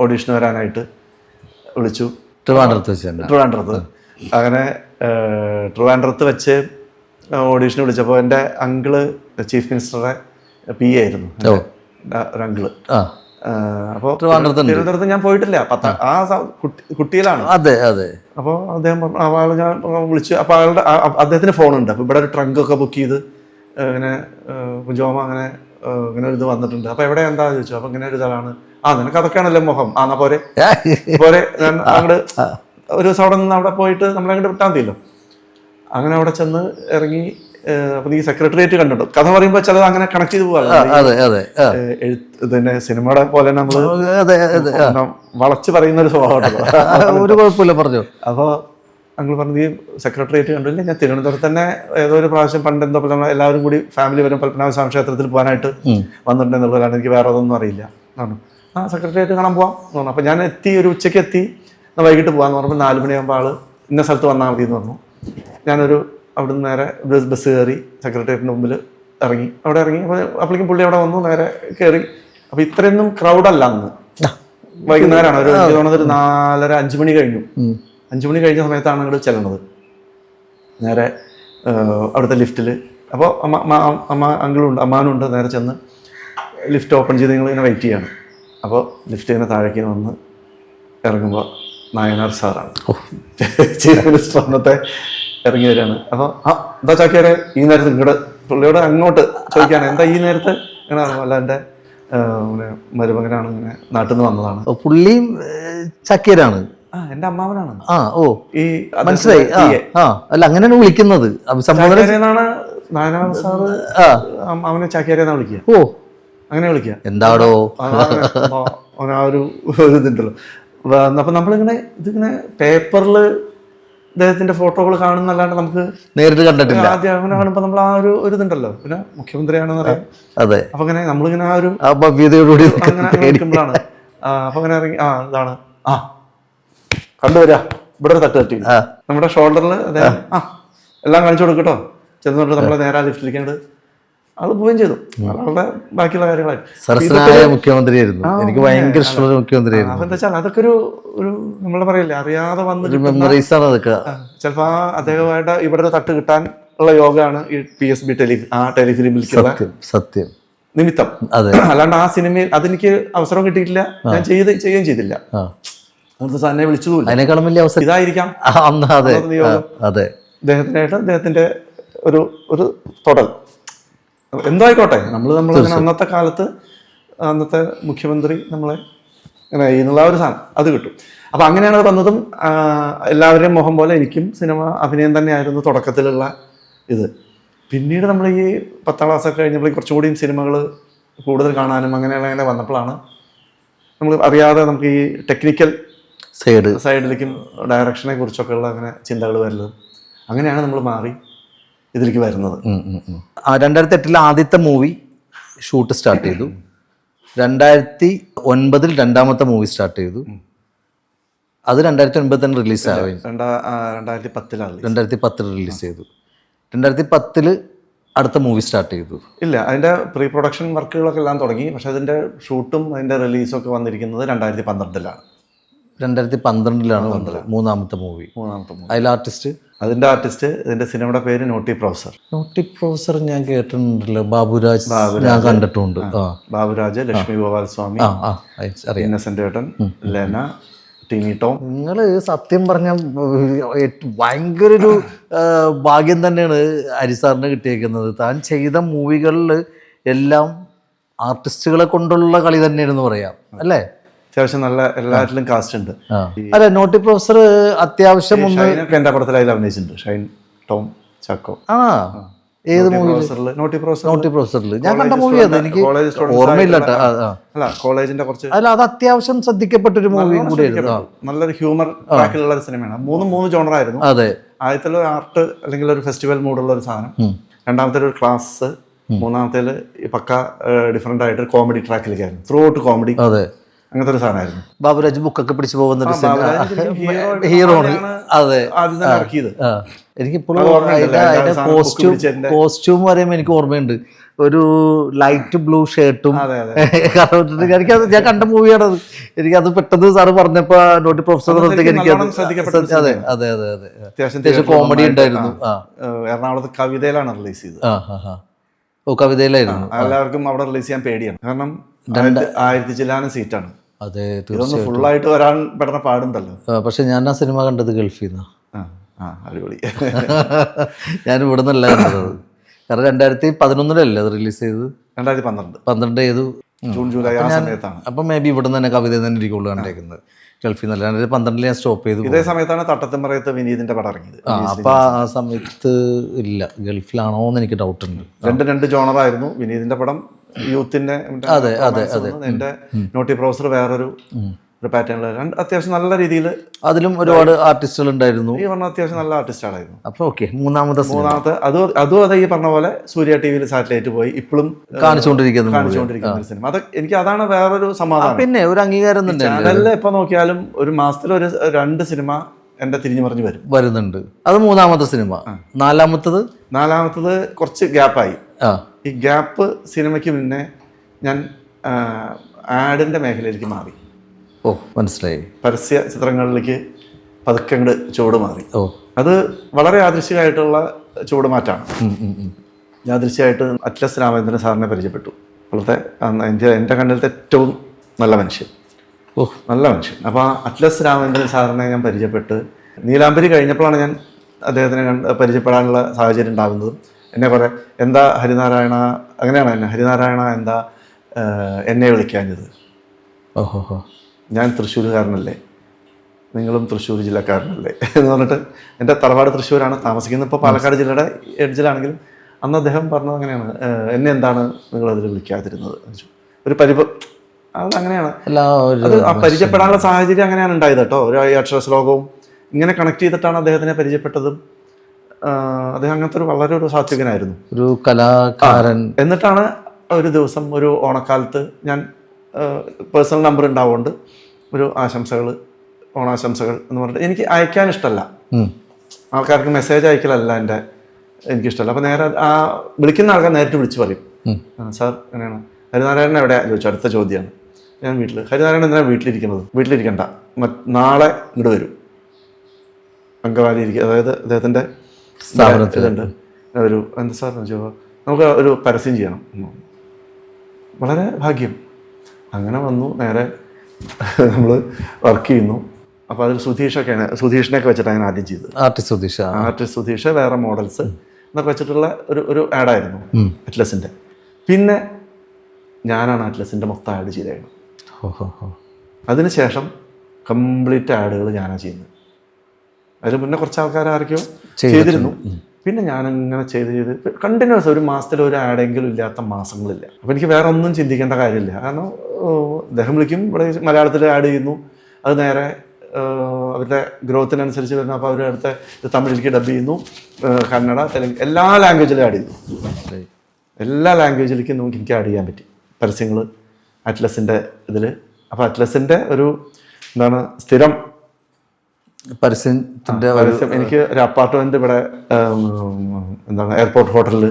ഓഡീഷന് വരാനായിട്ട് വിളിച്ചു. ട്രിവാൻഡ്രത്ത്. അങ്ങനെ ട്രിവാൻഡ്രത്ത് വെച്ച് ഓഡീഷന് വിളിച്ചപ്പോൾ എൻ്റെ അങ്കിള് ചീഫ് മിനിസ്റ്ററുടെ PA ആയിരുന്നു, ഒരു അങ്കിള്. അപ്പോൾ തിരുവനന്തപുരത്ത് ഞാൻ പോയിട്ടില്ല, ആ കുട്ടിയിലാണ്. അപ്പോൾ അദ്ദേഹം ഞാൻ വിളിച്ചു. അപ്പോൾ അദ്ദേഹത്തിന് ഫോണുണ്ട്. അപ്പോൾ ഇവിടെ ഒരു ട്രങ്കൊക്കെ ബുക്ക് ചെയ്ത് ഇങ്ങനെ കുഞ്ചോമ ഇങ്ങനെ ഒരു ഇത് വന്നിട്ടുണ്ട്. അപ്പോൾ എവിടെ എന്താ ചോദിച്ചു. അപ്പോൾ ഇങ്ങനെ ഒരു ഇതാണ്. നിനക്ക് അതൊക്കെയാണല്ലോ മോഹം. എന്നാ പോരെ ഞാൻ അങ്ങോട്ട് ഒരു ദിവസം അവിടെ നിന്ന് അവിടെ പോയിട്ട് നമ്മളങ്ങോട്ട് വിട്ടാൽ മതിയല്ലോ. അങ്ങനെ അവിടെ ചെന്ന് ഇറങ്ങി. അപ്പോൾ ഈ സെക്രട്ടേറിയറ്റ് കണ്ടിട്ടുണ്ട്. കഥ പറയുമ്പോൾ ചിലത് അങ്ങനെ കണക്ട് ചെയ്ത് പോകാം. പിന്നെ സിനിമയുടെ പോലെ നമ്മൾ വളച്ച് പറയുന്ന ഒരു സ്വഭാവം, ഒരു കുഴപ്പമില്ല, പറഞ്ഞു. അപ്പോൾ അങ്ങൾ പറഞ്ഞു ഈ സെക്രട്ടേറിയറ്റ് കണ്ടില്ല, ഞാൻ തിരുവനന്തപുരത്ത് തന്നെ ഏതോ ഒരു പ്രാവശ്യം പണ്ട് എന്തോ നമ്മൾ എല്ലാവരും കൂടി ഫാമിലി വരും പത്മനാഭസ്വാമി ക്ഷേത്രത്തിൽ പോകാനായിട്ട് വന്നിട്ടുണ്ടെന്നുള്ളത്, കാരണം എനിക്ക് വേറെ അതൊന്നും അറിയില്ല പറഞ്ഞു. ആ സെക്രട്ടേറിയറ്റ് കാണാൻ പോവാം എന്ന് പറഞ്ഞു. അപ്പോൾ ഞാൻ എത്തി, ഒരു ഉച്ചയ്ക്ക് എത്തി, വൈകിട്ട് പോകാമെന്ന് പറഞ്ഞപ്പോൾ 4 മണിയാകുമ്പോൾ ആൾ ഇന്ന സ്ഥലത്ത് വന്നാൽ മതി എന്ന് പറഞ്ഞു. ഞാനൊരു അവിടുന്ന് നേരെ ബസ് കയറി സെക്രട്ടേറിയറ്റിന് മുമ്പിൽ ഇറങ്ങി. അവിടെ ഇറങ്ങി അപ്പോഴേക്കും പുള്ളി അവിടെ വന്നു, നേരെ കയറി. അപ്പോൾ ഇത്രയൊന്നും ക്രൗഡല്ല അന്ന്, വൈകുന്നേരമാണ്, ഒരു എനിക്ക് തോന്നുന്നത് ഒരു 4:30-5 മണി കഴിഞ്ഞു. 5 മണി കഴിഞ്ഞ സമയത്താണ് അങ്ങോട്ട് ചെല്ലുന്നത്. നേരെ അവിടുത്തെ ലിഫ്റ്റിൽ അപ്പോൾ അങ്കിളുണ്ട്, അമ്മാനുണ്ട്. നേരെ ചെന്ന് ലിഫ്റ്റ് ഓപ്പൺ ചെയ്ത് നിങ്ങളിങ്ങനെ വെയിറ്റ് ചെയ്യാണ്. അപ്പോൾ ലിഫ്റ്റ് ഇങ്ങനെ താഴേക്ക് വന്ന് ഇറങ്ങുമ്പോൾ നായനാർ സാറാണ്, ചീഫ് മിനിസ്റ്റർ അന്നത്തെ, ഇറങ്ങി വരികയാണ്. അപ്പോൾ എന്താ ചാക്കിയാരെ ഈ നേരത്ത് ഇങ്ങോട്ട്, പുള്ളിയോട് അങ്ങോട്ട് ചോദിക്കുകയാണ്, എന്താ ഈ നേരത്ത് ഇങ്ങനെ. അല്ല എൻ്റെ മരുമകനാണ്, ഇങ്ങനെ നാട്ടിൽ നിന്ന് വന്നതാണ്. പുള്ളിയും ചാക്യാരാണ്? എൻ്റെ അമ്മാവനാണ്. ഈ മനസ്സിലായി. അല്ല അങ്ങനെയാണ് വിളിക്കുന്നത്, സംബോധന. നായനാർ സാറ് അവനെ ചാക്യാരെന്നാ വിളിക്കുക. അങ്ങനെ വിളിക്കുക. എന്താടോ ആ ഒരു ഇതുണ്ടല്ലോ. അപ്പം നമ്മളിങ്ങനെ ഇതിങ്ങനെ പേപ്പറിൽ അദ്ദേഹത്തിന്റെ ഫോട്ടോകൾ കാണുന്നല്ലാണ്ട് നമുക്ക് നേരിട്ട് കണ്ടിട്ടില്ല. ആദ്യം അങ്ങനെ കാണുമ്പോൾ നമ്മൾ ആ ഒരു ഇതുണ്ടല്ലോ, പിന്നെ മുഖ്യമന്ത്രിയാണെന്ന് പറയാം. അതെ. അപ്പൊ അങ്ങനെ നമ്മളിങ്ങനെ ആ ഒരു ഭവ്യതയോടുകൂടി ഇരിക്കുമ്പോഴാണ് അപ്പൊ അങ്ങനെ ഇറങ്ങി ഇതാണ് കണ്ടുവരാ ഇവിടെ ഒരു തട്ട് തട്ടി നമ്മുടെ ഷോൾഡറിൽ അദ്ദേഹം എല്ലാം കാണിച്ചു കൊടുക്കട്ടോ ചെന്നിട്ട് നമ്മളെ നേരെ ലിഫ്റ്റിലേക്കാണ്ട് ആള് പോവുകയും ചെയ്തു. ആളുടെ ബാക്കിയുള്ള കാര്യങ്ങളായി മുഖ്യമന്ത്രിയായിരുന്നു. എനിക്ക് ഭയങ്കര ഇഷ്ടമുള്ള മുഖ്യമന്ത്രിയായിരുന്നു. അതെന്താ വെച്ചാൽ അതൊക്കെ ഒരു നമ്മളെ പറയില്ലേ, അറിയാതെ വന്നിട്ട് മെമ്മറീസ് ആണ് അതൊക്കെ. ചിലപ്പോ അദ്ദേഹമായിട്ട് ഇവിടെ തട്ട് കിട്ടാൻ ഉള്ള യോഗമാണ് ഈ PSB ടെലിഫിലിമിലേക്കുള്ള സത്യം നിമിത്തം. അല്ലാണ്ട് ആ സിനിമയിൽ അതെനിക്ക് അവസരം കിട്ടിയിട്ടില്ല, ഞാൻ ചെയ്യുകയും ചെയ്തില്ല. തന്നെ വിളിച്ചതുമില്ല. അതിനേക്കാളും വലിയ അവസരം ഇതായിരിക്കാം അദ്ദേഹത്തിനായിട്ട് അദ്ദേഹത്തിന്റെ ഒരു തൊടൽ. എന്തോ ആയിക്കോട്ടെ, നമ്മൾ അന്നത്തെ കാലത്ത് അന്നത്തെ മുഖ്യമന്ത്രി നമ്മളെ ഇങ്ങനെ എന്നുള്ള ഒരു സാധനം അത് കിട്ടും. അപ്പം അങ്ങനെയാണ് അത് വന്നതും. എല്ലാവരുടെയും മുഖം പോലെ എനിക്കും സിനിമ അഭിനയം തന്നെയായിരുന്നു തുടക്കത്തിലുള്ള ഇത്. പിന്നീട് നമ്മൾ ഈ 10ാം ക്ലാസ്സൊക്കെ കഴിഞ്ഞപ്പോൾ കുറച്ചുകൂടി സിനിമകൾ കൂടുതൽ കാണാനും അങ്ങനെ വന്നപ്പോഴാണ് നമ്മൾ അറിയാതെ നമുക്ക് ഈ ടെക്നിക്കൽ സൈഡിലേക്കും ഡയറക്ഷനെ കുറിച്ചൊക്കെ ഉള്ള അങ്ങനെ ചിന്തകൾ വരുന്നത്. അങ്ങനെയാണ് നമ്മൾ മാറി ഇതിലേക്ക് വരുന്നത്. 2008 ആദ്യത്തെ മൂവി ഷൂട്ട് സ്റ്റാർട്ട് ചെയ്തു. 2009 രണ്ടാമത്തെ മൂവി സ്റ്റാർട്ട് ചെയ്തു. അത് 2009 തന്നെ റിലീസ് ആയി. 2010 റിലീസ് ചെയ്തു. 2010 അടുത്ത മൂവി സ്റ്റാർട്ട് ചെയ്തു. ഇല്ല, അതിന്റെ പ്രീ പ്രൊഡക്ഷൻ വർക്കുകളൊക്കെ എല്ലാം തുടങ്ങി. പക്ഷെ അതിന്റെ ഷൂട്ടും അതിന്റെ റിലീസും ഒക്കെ വന്നിരിക്കുന്നത് 2012 2012 വന്നത്. മൂന്നാമത്തെ മൂവി. അതിൽ അതിന്റെ ആർട്ടിസ്റ്റ് ഇതിന്റെ സിനിമയുടെ പേര് നോട്ടി പ്രൊഫസർ. ഞാൻ കേട്ടിട്ടുണ്ടല്ലോ. ബാബുരാജ് ഞാൻ കണ്ടിട്ടുണ്ട്. ബാബുരാജ്, ലക്ഷ്മി ഗോപാൽ സ്വാമി, ഇന്നസെന്റ് ഏട്ടൻ, ലെന, ടിനി ടോം. നിങ്ങൾ സത്യം പറഞ്ഞ ഭയങ്കര ഒരു ഭാഗ്യം തന്നെയാണ് ഹരിസാറിന് കിട്ടിയേക്കുന്നത്. താൻ ചെയ്ത മൂവികളിൽ എല്ലാം ആർട്ടിസ്റ്റുകളെ കൊണ്ടുള്ള കളി തന്നെയാണെന്ന് പറയാം അല്ലേ? അത്യാവശ്യം നല്ല എല്ലാറ്റിലും കാസ്റ്റ് ഉണ്ട്. അല്ല, നോട്ടി പ്രൊഫസർ അത്യാവശ്യം എന്റെ പടത്തിൽ അതിൽ അഭിനയിച്ചിട്ടുണ്ട്. ഷൈൻ ടോം ചാക്കോ. ഏത് മൂവിയിൽ? നോട്ടി പ്രൊഫസറിൽ ഞാൻ കണ്ട മൂവി അത്. എനിക്ക് ഓർമ്മയില്ല. അല്ല, കോളേജിന്റെ കുറച്ച് അല്ല, അത് അത്യാവശ്യം ശ്രദ്ധിക്കപ്പെട്ട ഒരു മൂവിയും കൂടിയായിരുന്നു. നല്ലൊരു ഹ്യൂമർ ട്രാക്കിലുള്ള ഒരു സിനിമയാണ്. മൂന്ന് ജോണറായിരുന്നു. അതെ. ആദ്യത്തെ ഒരു ആർട്ട് അല്ലെങ്കിൽ ഒരു ഫെസ്റ്റിവൽ മൂഡുള്ള ഒരു സാധനം. രണ്ടാമത്തെ ഒരു ക്ലാസ്. മൂന്നാമത്തേല് പക്ക ഡിഫറെന്റ് ആയിട്ട് കോമഡി ട്രാക്കിലേക്കായിരുന്നു. Throughout comedy. അതെ, അങ്ങനത്തെ ഒരു സാധനമായിരുന്നു. ബാബുരാജ് ബുക്കൊക്കെ പിടിച്ചു പോകുന്ന ഹീറോ. അതെ, എനിക്കിപ്പോഴും കോസ്റ്റ്യൂം പറയുമ്പോൾ എനിക്ക് ഓർമ്മയുണ്ട്. ഒരു ലൈറ്റ് ബ്ലൂ ഷർട്ടും. എനിക്കത് ഞാൻ കണ്ട മൂവിയാണത്. എനിക്കത് പെട്ടെന്ന് സാറ് പറഞ്ഞപ്പോ നോട്ടി പ്രൊഫസർ അതെ അതെ അതെ അതെ അത്യാവശ്യം കോമഡി ഉണ്ടായിരുന്നു. എറണാകുളത്ത് കവിതയിലാണ് റിലീസ് ചെയ്തത്. കവിതയിലായിരുന്നു. എല്ലാവർക്കും അവിടെ റിലീസ് ചെയ്യാൻ പേടിയാണ്. കാരണം 1000 ചില്ലാനും സീറ്റാണ്. അതെ, ഇതൊന്ന് ഫുള്ളായിട്ട് വരാൻ പെടുന്ന പാടുണ്ടല്ലോ. പക്ഷെ ഞാൻ ആ സിനിമ കണ്ടത് ഗൾഫിൽ നിന്നാണ്. അടിപൊളി. ഞാൻ ഇവിടെ നിന്നല്ല കണ്ടത്. കാരണം 2011 അത് റിലീസ് ചെയ്തത്. 2012 ചെയ്തു. ജൂൺ ജൂലൈ ആ സമയത്താണ്. അപ്പം മേ ബി ഇവിടെ നിന്ന് തന്നെ കവിത തന്നെ ഇരിക്കുള്ളൂ കണ്ടേക്കുന്നത്. ഗൾഫിൽ നിന്നല്ല. 2012 ഞാൻ സ്റ്റോപ്പ് ചെയ്തു. ഇതേ സമയത്താണ് തട്ടത്തുംപറയത്ത് വിനീതിന്റെ പടം ഇറങ്ങിയത്. അപ്പൊ ആ സമയത്ത് ഇല്ല, ഗൾഫിലാണോ എന്ന് എനിക്ക് ഡൗട്ട് ഉണ്ട്. രണ്ട് ജോണറായിരുന്നു. വിനീതിന്റെ പടം യൂത്തിന്റെ, അതെ അതെ അതെ. എന്റെ നോട്ടി പ്രൊഫസർ വേറൊരു ഒരു പാറ്റേണിൽ അത്യാവശ്യം നല്ല രീതിയിൽ അതിലും ഒരുപാട് ആർട്ടിസ്റ്റുകൾ ഉണ്ടായിരുന്നു. ഈ പറഞ്ഞ അത്യാവശ്യം നല്ല ആർട്ടിസ്റ്റായിരുന്നു. അപ്പോൾ ഓക്കെ, മൂന്നാമത്തെ അതും അതെ ഈ പറഞ്ഞ പോലെ സൂര്യ ടി വിയിൽ സാറ്റലൈറ്റ് പോയി ഇപ്പോഴും കാണിച്ചുകൊണ്ടിരിക്കുന്ന ഒരു സിനിമ. അത് എനിക്ക് അതാണ് വേറൊരു സമാധാനം. പിന്നെ ഒരു അംഗീകാരം തന്നെ. ചാനലിൽ എപ്പോൾ നോക്കിയാലും ഒരു മാസത്തിൽ ഒരു 2 സിനിമ എൻ്റെ തിരിഞ്ഞു മറിഞ്ഞ് വരുന്നുണ്ട്. അത് മൂന്നാമത്തെ സിനിമ. നാലാമത്തത് കുറച്ച് ഗ്യാപ്പായി. ഈ ഗ്യാപ്പ് സിനിമയ്ക്ക് മുന്നേ ഞാൻ ആഡിൻ്റെ മേഖലയിലേക്ക് മാറി. ഓ, മനസ്സിലായി. പരസ്യ ചിത്രങ്ങളിലേക്ക് പതുക്കെ അങ്ങോട്ട് ചുവട് മാറി. അത് വളരെ യാദൃശ്ചികമായിട്ടുള്ള ചുവട് മാറ്റാണ്. യാദൃശ്ചികമായിട്ട് അറ്റ്ലസ് രാമചന്ദ്രൻ സാറിനെ പരിചയപ്പെട്ടു. അപ്പോഴത്തെ എൻ്റെ കണ്ണിലത്തെ ഏറ്റവും നല്ല മനുഷ്യൻ. നല്ല മനുഷ്യൻ. അപ്പോൾ ആ അറ്റ്ലസ് രാമചന്ദ്രൻ സാറിനെ ഞാൻ പരിചയപ്പെട്ട് നീലാംബരി കഴിഞ്ഞപ്പോഴാണ് ഞാൻ അദ്ദേഹത്തിനെ പരിചയപ്പെടാനുള്ള സാഹചര്യം ഉണ്ടാകുന്നതും. എന്നെ കുറേ എന്താ ഹരിനാരായണ, അങ്ങനെയാണ് എന്നെ ഹരിനാരായണ എന്താ എന്നെ വിളിക്കാഞ്ഞത്, ഞാൻ തൃശ്ശൂരുകാരനല്ലേ, നിങ്ങളും തൃശ്ശൂർ ജില്ലക്കാരനല്ലേ എന്ന് പറഞ്ഞിട്ട്. എൻ്റെ തറവാട് തൃശ്ശൂരാണ്, താമസിക്കുന്നത് ഇപ്പോൾ പാലക്കാട് ജില്ലയുടെ എഡ്ജിലാണെങ്കിലും അന്ന് അദ്ദേഹം പറഞ്ഞത് അങ്ങനെയാണ്, എന്നെ എന്താണ് നിങ്ങളതിൽ വിളിക്കാതിരുന്നത്, ഒരു അതങ്ങനെയാണ്. അത് ആ പരിചയപ്പെടാനുള്ള സാഹചര്യം അങ്ങനെയാണ് ഉണ്ടായത് കേട്ടോ. ഒരു അക്ഷരശ്ലോകവും ഇങ്ങനെ കണക്ട് ചെയ്തിട്ടാണ് അദ്ദേഹത്തിനെ പരിചയപ്പെട്ടതും. അദ്ദേഹം അങ്ങനത്തെ വളരെ ഒരു സാത്വികനായിരുന്നു, ഒരു കലാകാരൻ. എന്നിട്ടാണ് ഒരു ദിവസം ഒരു ഓണക്കാലത്ത് ഞാൻ പേഴ്സണൽ നമ്പർ ഉണ്ടാവുകൊണ്ട് ഒരു ഓണാശംസകൾ എന്ന് പറഞ്ഞിട്ട്, എനിക്ക് അയക്കാൻ ഇഷ്ടമല്ല, ആൾക്കാർക്ക് മെസ്സേജ് അയക്കലല്ല എനിക്കിഷ്ടമല്ല. അപ്പോൾ നേരെ ആ വിളിക്കുന്ന ആൾക്കാർ നേരിട്ട് വിളിച്ച് പറയും, സാർ അങ്ങനെയാണ്, ഹരിനാരായണൻ എവിടെയാണ് ചോദിച്ചു. അടുത്ത ചോദ്യമാണ്. ഞാൻ വീട്ടിൽ. ഹരിനാരായണൻ എന്തിനാണ് വീട്ടിലിരിക്കണ്ട, നാളെ ഇങ്ങോട്ട് വരും, അങ്കവാലി ഇരിക്കുക, അതായത് അദ്ദേഹത്തിൻ്റെ സ്ഥാപനത്തിലുണ്ട്, ഒരു എന്താ സാർ ചോദിച്ചപ്പോൾ നമുക്ക് ഒരു പരസ്യം ചെയ്യണം. വളരെ ഭാഗ്യം. അങ്ങനെ വന്നു, നേരെ നമ്മൾ വർക്ക് ചെയ്യുന്നു. അപ്പോൾ അതിൽ സുധീഷിനെയൊക്കെ വെച്ചിട്ടാണ് ഞാൻ ആദ്യം ചെയ്തത്. ആർട്ടിസ്റ്റ് സുധീഷ്, വേറെ മോഡൽസ് എന്നൊക്കെ വെച്ചിട്ടുള്ള ഒരു ആഡായിരുന്നു അറ്റ്ലസിൻ്റെ. പിന്നെ ഞാനാണ് അറ്റ്ലസിൻ്റെ മൊത്തം ആഡ് ചെയ്തത്. അതിനുശേഷം കംപ്ലീറ്റ് ആഡുകൾ ഞാനാണ് ചെയ്യുന്നത്. അതിന് മുന്നേ കുറച്ച് ആൾക്കാർ ആരൊക്കെയോ ചെയ്തിരുന്നു. പിന്നെ ഞാനിങ്ങനെ ചെയ്ത് കണ്ടിന്യൂസ് ഒരു മാസത്തിൽ ഒരു ആഡെങ്കിലും ഇല്ലാത്ത മാസങ്ങളില്ല. അപ്പോൾ എനിക്ക് വേറെ ഒന്നും ചിന്തിക്കേണ്ട കാര്യമില്ല. കാരണം അദ്ദേഹം വിളിക്കും, ഇവിടെ മലയാളത്തിൽ ആഡ് ചെയ്യുന്നു, അത് നേരെ അവരുടെ ഗ്രോത്തിനനുസരിച്ച് വരുന്നു. അപ്പോൾ അവരുടെ അടുത്ത് തമിഴിലേക്ക് ഡബ് ചെയ്യുന്നു, കന്നഡ, തെലുങ്ക്, എല്ലാ ലാംഗ്വേജിലും ആഡ് ചെയ്യുന്നു. എല്ലാ ലാംഗ്വേജിലേക്കും നമുക്ക് എനിക്ക് ആഡ് ചെയ്യാൻ പറ്റി പരസ്യങ്ങൾ അറ്റ്ലസിൻ്റെ ഇതിൽ. അപ്പോൾ അറ്റ്ലസിൻ്റെ ഒരു എന്താണ് സ്ഥിരം പരസ്യം എനിക്ക് ഒരു അപ്പാർട്ട്മെൻറ്റ് ഇവിടെ എന്താണ് എയർപോർട്ട് ഹോട്ടലിൽ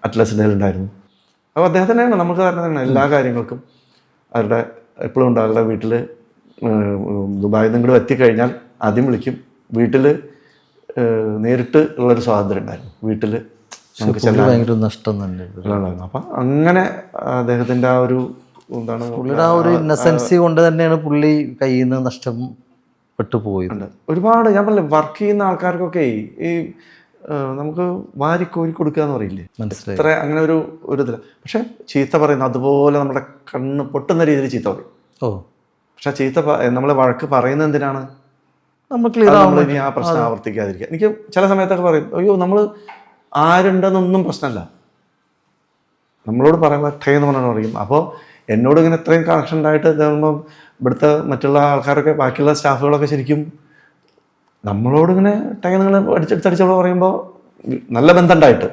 അറ്റ്ലസിൻ്റെ ഉണ്ടായിരുന്നു. അപ്പോൾ അദ്ദേഹത്തിനാണ് നമുക്ക് തരുന്നതാണ് എല്ലാ കാര്യങ്ങൾക്കും. അവരുടെ എപ്പോഴും ഉണ്ട്, അവരുടെ വീട്ടിൽ ദുബായിൽ നിന്ന് ഇങ്ങോട്ട് എത്തിക്കഴിഞ്ഞാൽ ആദ്യം വിളിക്കും. വീട്ടിൽ നേരിട്ട് ഉള്ളൊരു സ്വാതന്ത്ര്യം ഉണ്ടായിരുന്നു. വീട്ടിൽ നമുക്ക് ഭയങ്കര നഷ്ടം തന്നെ. അപ്പം അങ്ങനെ അദ്ദേഹത്തിൻ്റെ ആ ഒരു എന്താണ് പുള്ളിയുടെ ആ ഒരു ഇന്നസെൻസി കൊണ്ട് തന്നെയാണ് പുള്ളി കയ്യിൽ നിന്ന് നഷ്ടപ്പെട്ടു പോയത്. ഒരുപാട് ഞാൻ പറഞ്ഞില്ലേ, വർക്ക് ചെയ്യുന്ന ആൾക്കാർക്കൊക്കെ ഈ നമുക്ക് വാരിക്കോരി കൊടുക്കുക എന്ന് പറയില്ലേ, ഇത്ര അങ്ങനെ ഒരു ഇതില്ല. പക്ഷെ ചീത്ത പറയുന്നു അതുപോലെ നമ്മുടെ കണ്ണ് പൊട്ടുന്ന രീതിയിൽ ചീത്ത പറയും. പക്ഷെ ചീത്ത നമ്മൾ വഴക്ക് പറയുന്നത് എന്തിനാണ്? നമ്മൾ ഇനി ആ പ്രശ്നം ആവർത്തിക്കാതിരിക്കുക. എനിക്ക് ചില സമയത്തൊക്കെ പറയും, അയ്യോ നമ്മൾ ആരുണ്ടെന്നൊന്നും പ്രശ്നമല്ല, നമ്മളോട് പറയാൻ പറ്റേന്ന് പറഞ്ഞു പറയും. അപ്പോൾ എന്നോട് ഇങ്ങനെ ഇത്രയും കണക്ഷൻ ഉണ്ടായിട്ട് ഇതാകുമ്പോൾ ഇവിടുത്തെ മറ്റുള്ള ആൾക്കാരൊക്കെ ബാക്കിയുള്ള സ്റ്റാഫുകളൊക്കെ ശരിക്കും നമ്മളോട് ഇങ്ങനെ നിങ്ങൾ അടിച്ചടിച്ചപ്പോൾ പറയുമ്പോൾ നല്ല ബന്ധം ഉണ്ടായിട്ട്.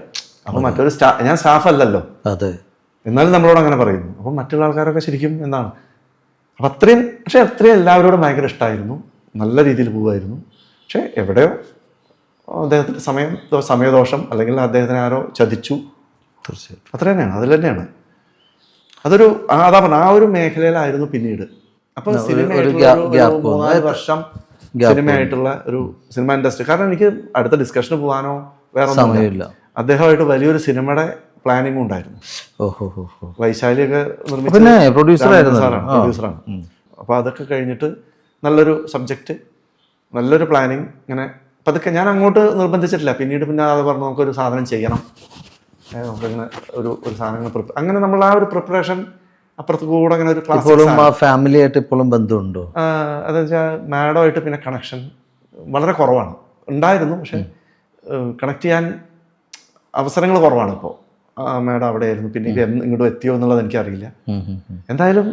അപ്പോൾ മറ്റൊരു ഞാൻ സ്റ്റാഫല്ലല്ലോ, അതെ, എന്നാലും നമ്മളോട് അങ്ങനെ പറയുന്നു. അപ്പം മറ്റുള്ള ആൾക്കാരൊക്കെ ശരിക്കും എന്താണ്. അപ്പം അത്രയും എല്ലാവരോടും ഭയങ്കര ഇഷ്ടമായിരുന്നു, നല്ല രീതിയിൽ പോകുമായിരുന്നു. പക്ഷേ എവിടെയോ അദ്ദേഹത്തിൻ്റെ സമയദോഷം അല്ലെങ്കിൽ അദ്ദേഹത്തിനെ ആരോ ചതിച്ചു. തീർച്ചയായിട്ടും അത്ര തന്നെയാണ്, അതിൽ തന്നെയാണ്. അതാ പറഞ്ഞ ആ ഒരു മേഖലയിലായിരുന്നു പിന്നീട്. അപ്പോൾ ഒരു 3-4 വർഷം സിനിമയായിട്ടുള്ള ഒരു സിനിമ ഇൻഡസ്ട്രി. കാരണം എനിക്ക് അടുത്ത ഡിസ്കഷന് പോകാനോ വേറെ സമയമില്ല. അദ്ദേഹമായിട്ട് വലിയൊരു സിനിമയുടെ പ്ലാനിങ്ങും ഉണ്ടായിരുന്നു. വൈശാലിയൊക്കെ നിർമ്മിച്ച പ്രൊഡ്യൂസറാണ്. അപ്പോൾ അതൊക്കെ കഴിഞ്ഞിട്ട് നല്ലൊരു സബ്ജക്റ്റ്, നല്ലൊരു പ്ലാനിങ്. ഇങ്ങനെ പതുക്കെ ഞാൻ അങ്ങോട്ട് നിർബന്ധിച്ചിട്ടില്ല. പിന്നീട് അത് പറഞ്ഞു നമുക്കൊരു സാധനം ചെയ്യണം, നമുക്കിങ്ങനെ ഒരു സാധനങ്ങൾ അങ്ങനെ നമ്മൾ ആ ഒരു പ്രിപ്പറേഷൻ അപ്പുറത്ത് കൂടെ അങ്ങനെ ഒരു ഫാമിലി ആയിട്ട് ഇപ്പോഴും ബന്ധമുണ്ടോ? അതെന്ന് വെച്ചാൽ മാഡമായിട്ട് പിന്നെ കണക്ഷൻ വളരെ കുറവാണ്. ഉണ്ടായിരുന്നു, പക്ഷെ കണക്ട് ചെയ്യാൻ അവസരങ്ങൾ കുറവാണ് ഇപ്പോൾ. മേഡം അവിടെ ആയിരുന്നു, പിന്നെ ഇങ്ങോട്ട് എത്തിയോ എന്നുള്ളത് എനിക്കറിയില്ല. എന്തായാലും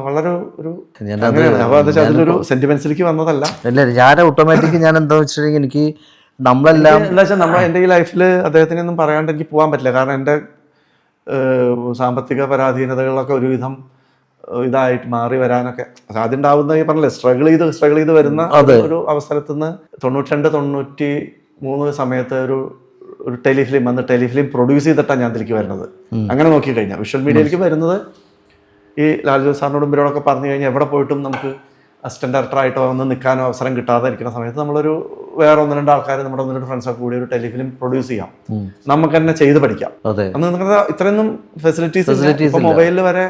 വളരെ ഒരു അങ്ങനെയാണ്. അപ്പോൾ എന്താ വെച്ചാൽ അതിലൊരു സെന്റിമെന്റ്സിലേക്ക് വന്നതല്ല. അല്ല, ഞാൻ ഓട്ടോമാറ്റിക് ഞാൻ എന്താ വെച്ചിട്ടുണ്ടെങ്കിൽ എനിക്ക് നമ്മളെല്ലാം എന്താ വെച്ചാൽ എൻ്റെ ഈ ലൈഫിൽ അദ്ദേഹത്തിനെ ഒന്നും പറയാണ്ട് എനിക്ക് പോകാൻ പറ്റില്ല. കാരണം എൻ്റെ സാമ്പത്തിക പരാധീനതകളൊക്കെ ഒരുവിധം ഇതായിട്ട് മാറി വരാനൊക്കെ അതുണ്ടാവുന്ന ഈ പറഞ്ഞില്ലേ സ്ട്രഗിൾ ചെയ്ത് വരുന്ന ഒരു അവസരത്തിൽ നിന്ന് 92-93 സമയത്ത് ഒരു ടെലിഫിലിം പ്രൊഡ്യൂസ് ചെയ്തിട്ടാണ് ഞാൻ ഇതിലേക്ക് വരുന്നത്. അങ്ങനെ നോക്കിക്കഴിഞ്ഞാൽ വിഷ്വൽ മീഡിയയിലേക്ക് വരുന്നത് ഈ ലാൽ ജോസ് സാറിനോടും ഇവരോടൊക്കെ പറഞ്ഞു കഴിഞ്ഞാൽ എവിടെ പോയിട്ടും നമുക്ക് അസിസ്റ്റന്റ് ഡയറക്ടറായിട്ടോ വന്ന് നിൽക്കാനോ അവസരം കിട്ടാതെ ഇരിക്കുന്ന സമയത്ത് നമ്മളൊരു വേറെ 1-2 ആൾക്കാർ നമ്മുടെ 1-2 ഫ്രണ്ട്സൊക്കെ കൂടി ഒരു ടെലിഫിലിം പ്രൊഡ്യൂസ് ചെയ്യാം, നമുക്ക് തന്നെ ചെയ്ത് പഠിക്കാം. അന്ന് നിങ്ങളുടെ ഇത്രയൊന്നും ഫെസിലിറ്റീസ് മൊബൈലിൽ വരെ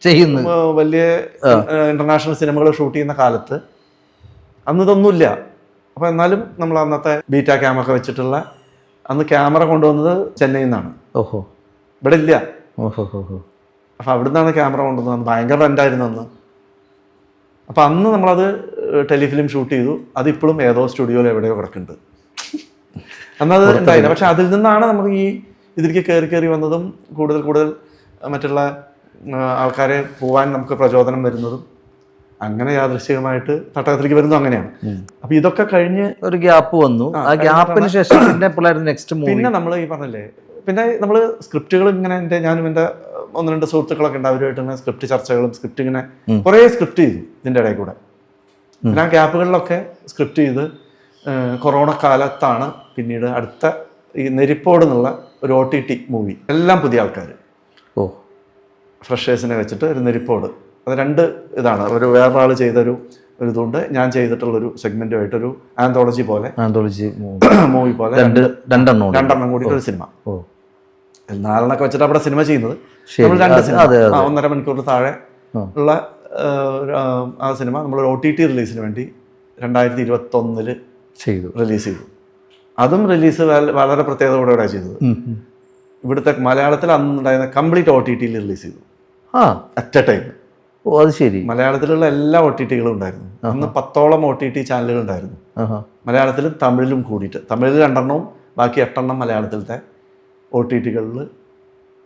ചെയ്യുന്നു. വലിയ ഇന്റർനാഷണൽ സിനിമകൾ ഷൂട്ട് ചെയ്യുന്ന കാലത്ത് അന്ന് ഇതൊന്നുമില്ല. അപ്പൊ എന്നാലും നമ്മൾ അന്നത്തെ ബീറ്റ ക്യാമൊക്കെ വെച്ചിട്ടുള്ള അന്ന് ക്യാമറ കൊണ്ടുവന്നത് ചെന്നൈയിൽ നിന്നാണ്. ഓഹോ, ഇവിടെ ഇല്ല. അപ്പൊ അവിടെ നിന്നാണ് ക്യാമറ കൊണ്ടുവന്നത്. ഭയങ്കര റെന്റായിരുന്നു അന്ന്. അപ്പൊ അന്ന് നമ്മളത് ടെലിഫിലിം ഷൂട്ട് ചെയ്തു. അതിപ്പോഴും ഏതോ സ്റ്റുഡിയോയിൽ എവിടെയോ കിടക്കുന്നുണ്ട്. അന്നത് ഉണ്ടായില്ല. പക്ഷെ അതിൽ നിന്നാണ് നമുക്ക് ഈ ഇതിലേക്ക് കയറി വന്നതും കൂടുതൽ മറ്റുള്ള ആൾക്കാരെ പോവാൻ നമുക്ക് പ്രചോദനം വരുന്നതും അങ്ങനെ യാദൃശ്ചികമായിട്ട് തട്ടകത്തിലേക്ക് വരുന്നതും അങ്ങനെയാണ്. അപ്പൊ ഇതൊക്കെ കഴിഞ്ഞ് ഒരു ഗ്യാപ്പ് വന്നു. ആ ഗ്യാപ്പിന് ശേഷം പിന്നെ നമ്മൾ ഈ പറഞ്ഞില്ലേ, പിന്നെ നമ്മൾ സ്ക്രിപ്റ്റുകൾ ഇങ്ങനെ ഞാനും എൻ്റെ 1-2 സുഹൃത്തുക്കളൊക്കെ ഉണ്ട്, അവരുമായിട്ട് ഇങ്ങനെ സ്ക്രിപ്റ്റ് ചർച്ചകളും സ്ക്രിപ്റ്റ് ഇങ്ങനെ കുറേ സ്ക്രിപ്റ്റ് ചെയ്തു ഇതിൻ്റെ ഇടയിൽ കൂടെ. പിന്നെ ആ ഗ്യാപ്പുകളിലൊക്കെ സ്ക്രിപ്റ്റ് ചെയ്ത് കൊറോണ കാലത്താണ് പിന്നീട് അടുത്ത ഈ നെരിപ്പോട് എന്നുള്ള ഒരു OTT മൂവി. എല്ലാം പുതിയ ആൾക്കാർ, ഫ്രഷേഴ്സിനെ വെച്ചിട്ട് ഒരു നെരിപ്പോട്. അത് 2 ഇതാണ്. വേറൊരാൾ ചെയ്തൊരു ഇതുകൊണ്ട് ഞാൻ ചെയ്തിട്ടുള്ളൊരു സെഗ്മെന്റുമായിട്ടൊരു ആന്തോളജി മൂവി പോലെ 2 കൂടി ഒരു സിനിമ. 4 വെച്ചിട്ട് അവിടെ സിനിമ ചെയ്യുന്നത്. നമ്മൾ 2 സിനിമ 1.5 മണിക്കൂറിന് താഴെ ഉള്ള ആ സിനിമ നമ്മൾ OTT റിലീസിന് വേണ്ടി 2021 റിലീസ് ചെയ്തു. അതും റിലീസ് വളരെ പ്രത്യേകതയോടെ ചെയ്തത്. ഇവിടുത്തെ മലയാളത്തിൽ അന്നുണ്ടായിരുന്ന കംപ്ലീറ്റ് OTT റിലീസ് ചെയ്തു അറ്റ് എ ടൈം. അത് ശരി. മലയാളത്തിലുള്ള എല്ലാ OTT-കളും ഉണ്ടായിരുന്നു. അന്ന് 10ഓളം OTT ചാനലുകൾ ഉണ്ടായിരുന്നു, മലയാളത്തിലും തമിഴിലും കൂടിയിട്ട്. തമിഴിൽ 2 ബാക്കി 8 മലയാളത്തിലത്തെ OTT-കളിൽ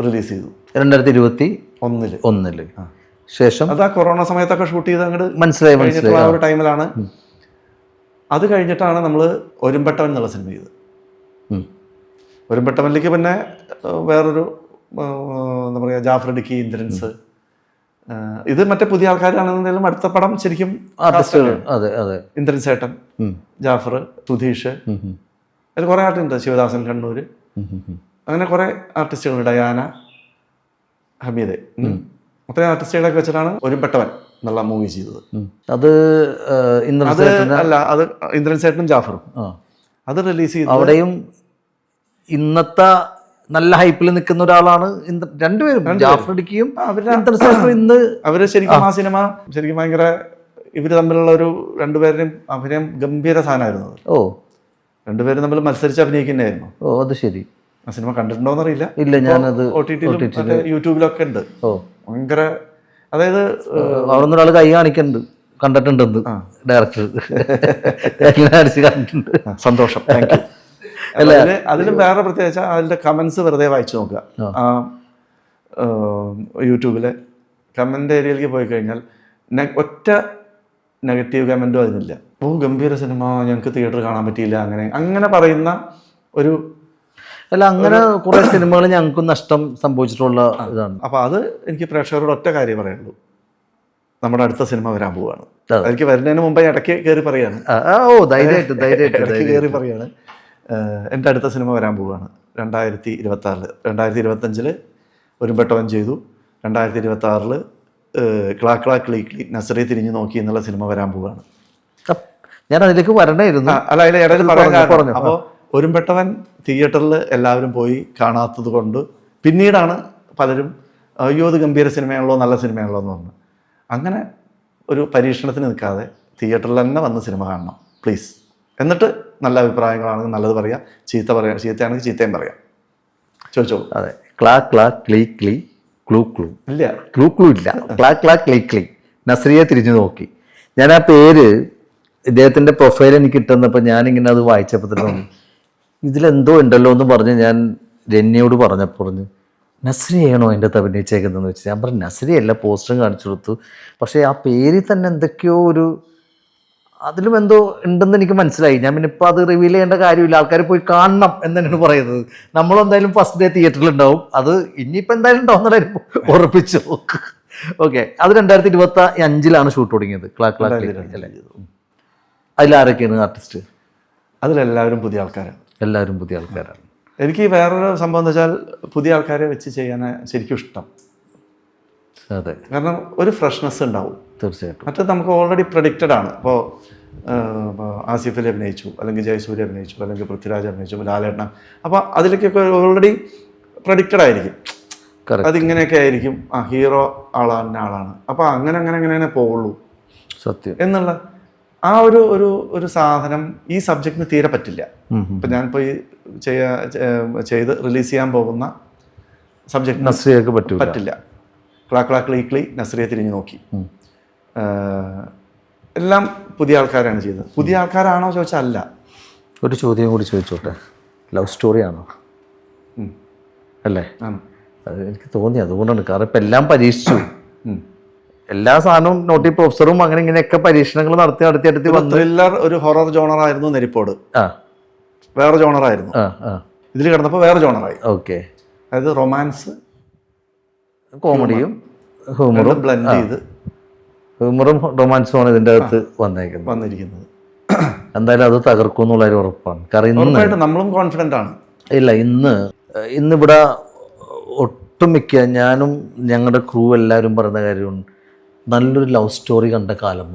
റിലീസ് ചെയ്തു 2021 ശേഷം. അത് ആ കൊറോണ സമയത്തൊക്കെ ഷൂട്ട് ചെയ്ത് അങ്ങോട്ട് മനസ്സിലായി ആ ഒരു ടൈമിലാണ്. അത് കഴിഞ്ഞിട്ടാണ് നമ്മൾ ഒരുമ്പെട്ടവൻ എന്നുള്ള സിനിമ ചെയ്തത്. ഒരുമ്പെട്ടവനിലേക്ക് പിന്നെ വേറൊരു എന്താ പറയുക, ജാഫർ ഇടുക്കി, ഇന്ദ്രൻസ്, ഇത് മറ്റേ പുതിയ ആൾക്കാരാണെന്നുണ്ടെങ്കിലും അടുത്ത പടം ശരിക്കും ഇന്ദ്രൻ ചേട്ടൻ, ജാഫർ, സുധീഷ്, അതിൽ കുറേ ആർട്ടുണ്ട്, ശിവദാസൻ കണ്ണൂർ, അങ്ങനെ കുറേ ആർട്ടിസ്റ്റുകളുണ്ട്, ഡയാന, ഹമീദ്, അത്രയും ആർട്ടിസ്റ്റുകളൊക്കെ വെച്ചിട്ടാണ് ഒരുമ്പെട്ടവൻ എന്നുള്ള മൂവി ചെയ്തത്. അത് അല്ല, അത് ഇന്ദ്രൻ ചേട്ടനും ജാഫറും അത് റിലീസ് ചെയ്തു. അവിടെയും ഇന്നത്തെ നല്ല ഹൈപ്പിൽ നിൽക്കുന്ന ഒരാളാണ് രണ്ടുപേരും, ജാഫർ ഇടുക്കിയും ഇന്ന്. അവര് ശരിക്കും ആ സിനിമ ശരിക്കും ഭയങ്കര ഇവര് തമ്മിലുള്ള ഒരു 2 പേരുടെയും അഭിനയം ഗംഭീര സാധനമായിരുന്നു. രണ്ടുപേരും തമ്മിൽ മത്സരിച്ച് അഭിനയിക്കുന്നതായിരുന്നു. അത് ശരി. ആ സിനിമ കണ്ടിട്ടുണ്ടോന്ന് അറിയില്ല. ഇല്ല, ഞാനത് OTT-ലും യൂട്യൂബിലൊക്കെ ഉണ്ട്. ഭയങ്കര, അതായത് അവിടെ ഒരാൾ കൈ കാണിക്കുന്നുണ്ട്, കണ്ടിട്ടുണ്ടെന്ന് ഡയറക്ടർ കണ്ടിട്ടുണ്ട്. സന്തോഷം, താങ്ക് യു. അതിലും വേറെ പ്രത്യേകിച്ച് അതിന്റെ കമന്റ്സ് വെറുതെ വായിച്ചു നോക്കുക. യൂട്യൂബിലെ കമന്റ് ഏരിയയിലേക്ക് പോയി കഴിഞ്ഞാൽ ഒറ്റ നെഗറ്റീവ് കമന്റും അതിനില്ല. ഗംഭീര സിനിമ, ഞങ്ങൾക്ക് തിയേറ്റർ കാണാൻ പറ്റിയില്ല, അങ്ങനെ പറയുന്ന ഒരു അല്ല, അങ്ങനെ കുറെ സിനിമകൾ ഞങ്ങൾക്ക് നഷ്ടം സംഭവിച്ചിട്ടുള്ള ഇതാണ്. അപ്പൊ അത് എനിക്ക് പ്രേക്ഷകരോട് ഒറ്റ കാര്യം പറയുള്ളൂ, നമ്മുടെ അടുത്ത സിനിമ വരാൻ പോവാണ്. എനിക്ക് വരുന്നതിന് മുമ്പേ ഇടയ്ക്ക് കയറി പറയാണ്, കയറി പറയാണ്, എൻ്റെ അടുത്ത സിനിമ വരാൻ പോവുകയാണ് 2026. 2025 ഒരുമ്പെട്ടവൻ ചെയ്തു. 2026 ക്ലാ ക്ലാ ക്ലീ ക്ലീ നസറി തിരിഞ്ഞു നോക്കി എന്നുള്ള സിനിമ വരാൻ പോവുകയാണ്. ഞാൻ അതിലേക്ക് വരണമായിരുന്നു. അല്ല, അതിൽ ഇടയിൽ പറയാൻ. അപ്പോൾ ഒരുമ്പെട്ടവൻ തിയേറ്ററിൽ എല്ലാവരും പോയി കാണാത്തത് കൊണ്ട് പിന്നീടാണ് പലരും അയ്യോ അത് ഗംഭീര സിനിമയാണല്ലോ, നല്ല സിനിമയാണല്ലോ എന്ന് പറഞ്ഞു. അങ്ങനെ ഒരു പരീക്ഷണത്തിന് നിൽക്കാതെ തിയേറ്ററിൽ തന്നെ വന്ന് സിനിമ കാണണം പ്ലീസ്. എന്നിട്ട് നല്ല അഭിപ്രായങ്ങളാണെങ്കിൽ നല്ലത് പറയാം, ചീത്തയാണെങ്കിൽ ചീത്തയും പറയാം. ചോദിച്ചോളൂ. അതെ, ക്ലാ ക്ലാ ക്ലീ ക്ലീ ക്ലൂ ക്ലൂ ഇല്ല, ക്ലൂ ക്ലൂ ഇല്ല, ക്ലാ ക്ലാ ക്ലീ ക്ലീ നസ്രിയെ തിരിഞ്ഞു നോക്കി. ഞാൻ ആ പേര് ഇദ്ദേഹത്തിൻ്റെ പ്രൊഫൈൽ എനിക്ക് കിട്ടുന്നപ്പോൾ ഞാനിങ്ങനെ അത് വായിച്ചപ്പോൾ തന്നെ ഇതിലെന്തോ ഉണ്ടല്ലോ എന്ന് പറഞ്ഞ് ഞാൻ രന്യയോട് പറഞ്ഞു, നസ്രിയാണോ അതിൻ്റെ അകത്ത് അഭിനയിച്ചേക്കുന്നതെന്ന് വെച്ചാൽ ഞാൻ പറഞ്ഞു നസ്രിയല്ല, പോസ്റ്ററും കാണിച്ചു കൊടുത്തു. പക്ഷേ ആ പേരിൽ തന്നെ എന്തൊക്കെയോ ഒരു അതിലും എന്തോ ഉണ്ടെന്ന് എനിക്ക് മനസ്സിലായി. ഞാൻ പിന്നെ ഇപ്പോൾ അത് റിവീൽ ചെയ്യേണ്ട കാര്യമില്ല, ആൾക്കാർ പോയി കാണണം എന്ന് തന്നെയാണ് പറയുന്നത്. നമ്മളെന്തായാലും ഫസ്റ്റ് ഡേ തിയേറ്ററിലുണ്ടാവും, അത് ഇനിയിപ്പോൾ എന്തായാലും ഉണ്ടാവും എന്നാലും ഉറപ്പിച്ചു. ഓക്കെ, അത് 2025 ഷൂട്ട് തുടങ്ങിയത് ക്ലാക്ക് അല്ലേ? അതിലാരൊക്കെയാണ് ആർട്ടിസ്റ്റ്? അതിലെല്ലാവരും പുതിയ ആൾക്കാരാണ്. എല്ലാവരും പുതിയ ആൾക്കാരാണ്. എനിക്ക് വേറൊരു സംഭവം എന്ന് വെച്ചാൽ പുതിയ ആൾക്കാരെ വെച്ച് ചെയ്യാൻ ശരിക്കും ഇഷ്ടം. അതെ, കാരണം ഒരു ഫ്രഷ്നെസ് ഉണ്ടാവും. തീർച്ചയായിട്ടും. മറ്റത് നമുക്ക് ഓൾറെഡി പ്രഡിക്റ്റഡ് ആണ്. ഇപ്പോൾ ആസിഫ് അലി അഭിനയിച്ചു, അല്ലെങ്കിൽ ജയസൂര്യ അഭിനയിച്ചു, അല്ലെങ്കിൽ പൃഥ്വിരാജ് അഭിനയിച്ചു, ലാലേട്ടൻ. അപ്പോൾ അതിലേക്കൊക്കെ ഓൾറെഡി പ്രഡിക്റ്റഡ് ആയിരിക്കും, അതിങ്ങനെയൊക്കെ ആയിരിക്കും. ഹീറോ ആളാണ്, അപ്പോൾ അങ്ങനെ പോവുള്ളൂ സത്യം എന്നുള്ള ആ ഒരു സാധനം ഈ സബ്ജക്റ്റിന് തീരെ പറ്റില്ല. ഇപ്പം ഞാനിപ്പോൾ ഈ ചെയ്ത് റിലീസ് ചെയ്യാൻ പോകുന്ന സബ്ജക്റ്റ് നസ്രിയൊക്കെ പറ്റില്ല. ക്ലീ നസ്രിയെ തിരിഞ്ഞു നോക്കി. എല്ലാം പുതിയ ആൾക്കാരാണ് ചെയ്തത്. പുതിയ ആൾക്കാരാണോ ചോദിച്ചാൽ അല്ല. ഒരു ചോദ്യം കൂടി ചോദിച്ചോട്ടെ, ലവ് സ്റ്റോറിയാണോ? അല്ലേ? അത് എനിക്ക് തോന്നി, അതുകൊണ്ടാണ്. കാരണം ഇപ്പം എല്ലാം പരീക്ഷിച്ചു, എല്ലാ സാധനവും നോട്ടി പ്രൊഫസറും അങ്ങനെ ഇങ്ങനെയൊക്കെ പരീക്ഷണങ്ങൾ നടത്തി വന്നു. ത്രില്ലർ ഒരു ഹൊറർ ജോണറായിരുന്നു നെരിപ്പോട്, വേറെ ജോണറായിരുന്നു. ഇതിൽ കിടന്നപ്പോൾ വേറെ ജോണറായി. ഓക്കെ, അതായത് റൊമാൻസ് കോമഡിയും ഹ്യൂമറും ബ്ലെൻഡ് ചെയ്ത്, ഹ്യൂമറും റൊമാൻസുമാണ് ഇതിൻ്റെ അകത്ത് വന്നിരിക്കുന്നത്. എന്തായാലും അത് തകർക്കും എന്നുള്ളൊരു ഉറപ്പാണ്. കാരണം നമ്മളും കോൺഫിഡൻ്റ് ആണ്. ഇല്ല, ഇന്നിവിടെ ഒട്ടുമിക്ക ഞാനും ഞങ്ങളുടെ ക്രൂ എല്ലാവരും പറയുന്ന കാര്യമാണ്, നല്ലൊരു ലവ് സ്റ്റോറി കണ്ട കാലം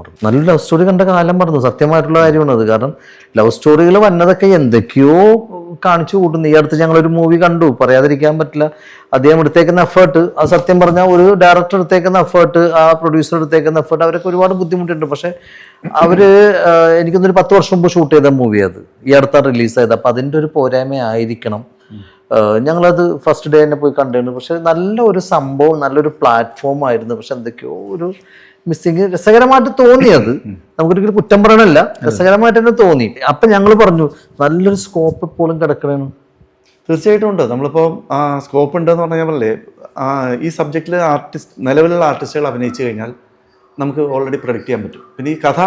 മറന്നു. സത്യമായിട്ടുള്ള കാര്യമാണ് അത്. കാരണം ലവ് സ്റ്റോറികൾ വന്നതൊക്കെ എന്തൊക്കെയോ കാണിച്ചു കൂട്ടുന്നു. ഈ അടുത്ത് ഞങ്ങളൊരു മൂവി കണ്ടു, പറയാതിരിക്കാൻ പറ്റില്ല. അദ്ദേഹം എടുത്തേക്കുന്ന എഫേർട്ട്, അത് സത്യം പറഞ്ഞാൽ ഒരു ഡയറക്ടർ എടുത്തേക്കുന്ന എഫേർട്ട്, ആ പ്രൊഡ്യൂസർ എടുത്തേക്കുന്ന എഫേർട്ട്, അവരൊക്കെ ഒരുപാട് ബുദ്ധിമുട്ടുണ്ട്. പക്ഷേ എനിക്കൊന്നൊരു 10 വർഷം മുമ്പ് ഷൂട്ട് ചെയ്ത മൂവി അത് ഈ അടുത്താണ് റിലീസായത്. അപ്പം അതിൻ്റെ ഒരു പോരായ്മ ആയിരിക്കണം. ഞങ്ങളത് ഫസ്റ്റ് ഡേ തന്നെ പോയി കണ്ടിരുന്നു. പക്ഷെ നല്ല ഒരു സംഭവം, നല്ലൊരു പ്ലാറ്റ്ഫോം ആയിരുന്നു. പക്ഷെ എന്തൊക്കെയോ ഒരു മിസ്സിങ്. രസകരമായിട്ട് തോന്നി, അത് നമുക്കൊരിക്കലും കുറ്റം പറയണല്ല, രസകരമായിട്ട് തന്നെ തോന്നി. അപ്പം ഞങ്ങൾ പറഞ്ഞു നല്ലൊരു സ്കോപ്പ് എപ്പോഴും കിടക്കണേന്ന്. തീർച്ചയായിട്ടും ഉണ്ട്. നമ്മളിപ്പോൾ സ്കോപ്പ് ഉണ്ടെന്ന് പറഞ്ഞാൽ പറഞ്ഞേ, ഈ സബ്ജക്റ്റിൽ നിലവിലുള്ള ആർട്ടിസ്റ്റുകൾ അഭിനയിച്ചു കഴിഞ്ഞാൽ നമുക്ക് ഓൾറെഡി പ്രഡിക്റ്റ് ചെയ്യാൻ പറ്റും. പിന്നെ ഈ കഥ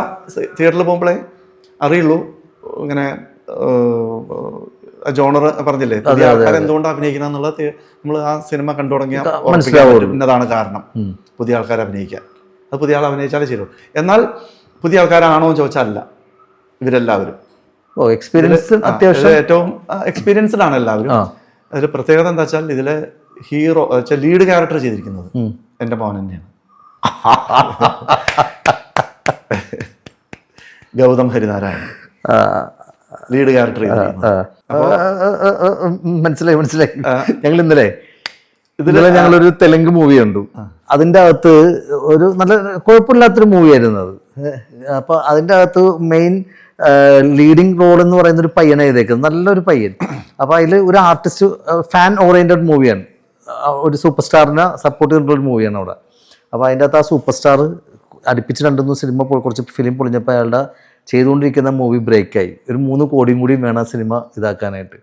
തിയേറ്ററിൽ പോകുമ്പോഴേ അറിയുള്ളൂ. ഇങ്ങനെ ജോണർ പറഞ്ഞില്ലേ, പുതിയ ആൾക്കാർ എന്തുകൊണ്ടാണ് അഭിനയിക്കണം എന്നുള്ളത് നമ്മൾ ആ സിനിമ കണ്ടു തുടങ്ങിയാൽ ഇന്നതാണ് കാരണം പുതിയ ആൾക്കാർ അഭിനയിക്കാൻ. അത് പുതിയ ആൾ അഭിനയിച്ചാലേ ശരിയുള്ളൂ. എന്നാൽ പുതിയ ആൾക്കാരാണോ എന്ന് ചോദിച്ചാൽ അല്ല, ഇവരെല്ലാവരും എക്സ്പീരിയൻസ് അത്യാവശ്യം ഏറ്റവും എക്സ്പീരിയൻസ്ഡ് ആണ് എല്ലാവരും. അതിൽ പ്രത്യേകത എന്താ വെച്ചാൽ ഇതിലെ ഹീറോ ലീഡ് ക്യാരക്ടർ ചെയ്തിരിക്കുന്നത് എൻ്റെ മോൻ തന്നെയാണ്, ഗൗതം ഹരിനാരായണൻ ലീഡ് ക്യാരക്ടർ ചെയ്തിരിക്കുന്നത്. മനസ്സിലായി. ഞങ്ങൾ ഇന്നലെ ഞങ്ങളൊരു തെലുങ്ക് മൂവി കണ്ടു. അതിൻ്റെ അകത്ത് ഒരു നല്ല കുഴപ്പമില്ലാത്തൊരു മൂവിയായിരുന്നു അത്. അപ്പോൾ അതിൻ്റെ അകത്ത് മെയിൻ ലീഡിങ് റോൾ എന്ന് പറയുന്ന ഒരു പയ്യനെ ചെയ്തേക്കുന്നത്, നല്ലൊരു പയ്യൻ. അപ്പോൾ അതിൽ ഒരു ആർട്ടിസ്റ്റ്, ഫാൻ ഓറിയൻറ്റഡ് മൂവിയാണ്, ഒരു സൂപ്പർ സ്റ്റാറിനെ സപ്പോർട്ട് ചെയ്തിട്ടുള്ള മൂവിയാണ് അവിടെ. അപ്പോൾ അതിൻ്റെ അകത്ത് ആ സൂപ്പർ സ്റ്റാർ അടുപ്പിച്ച് 2-3 സിനിമ കുറച്ച് ഫിലിം പൊളിഞ്ഞപ്പോൾ അയാളുടെ ചെയ്തുകൊണ്ടിരിക്കുന്ന മൂവി ബ്രേക്കായി. ഒരു 3 കോടിയും കൂടിയും വേണം ആ സിനിമ ഇതാക്കാനായിട്ട്.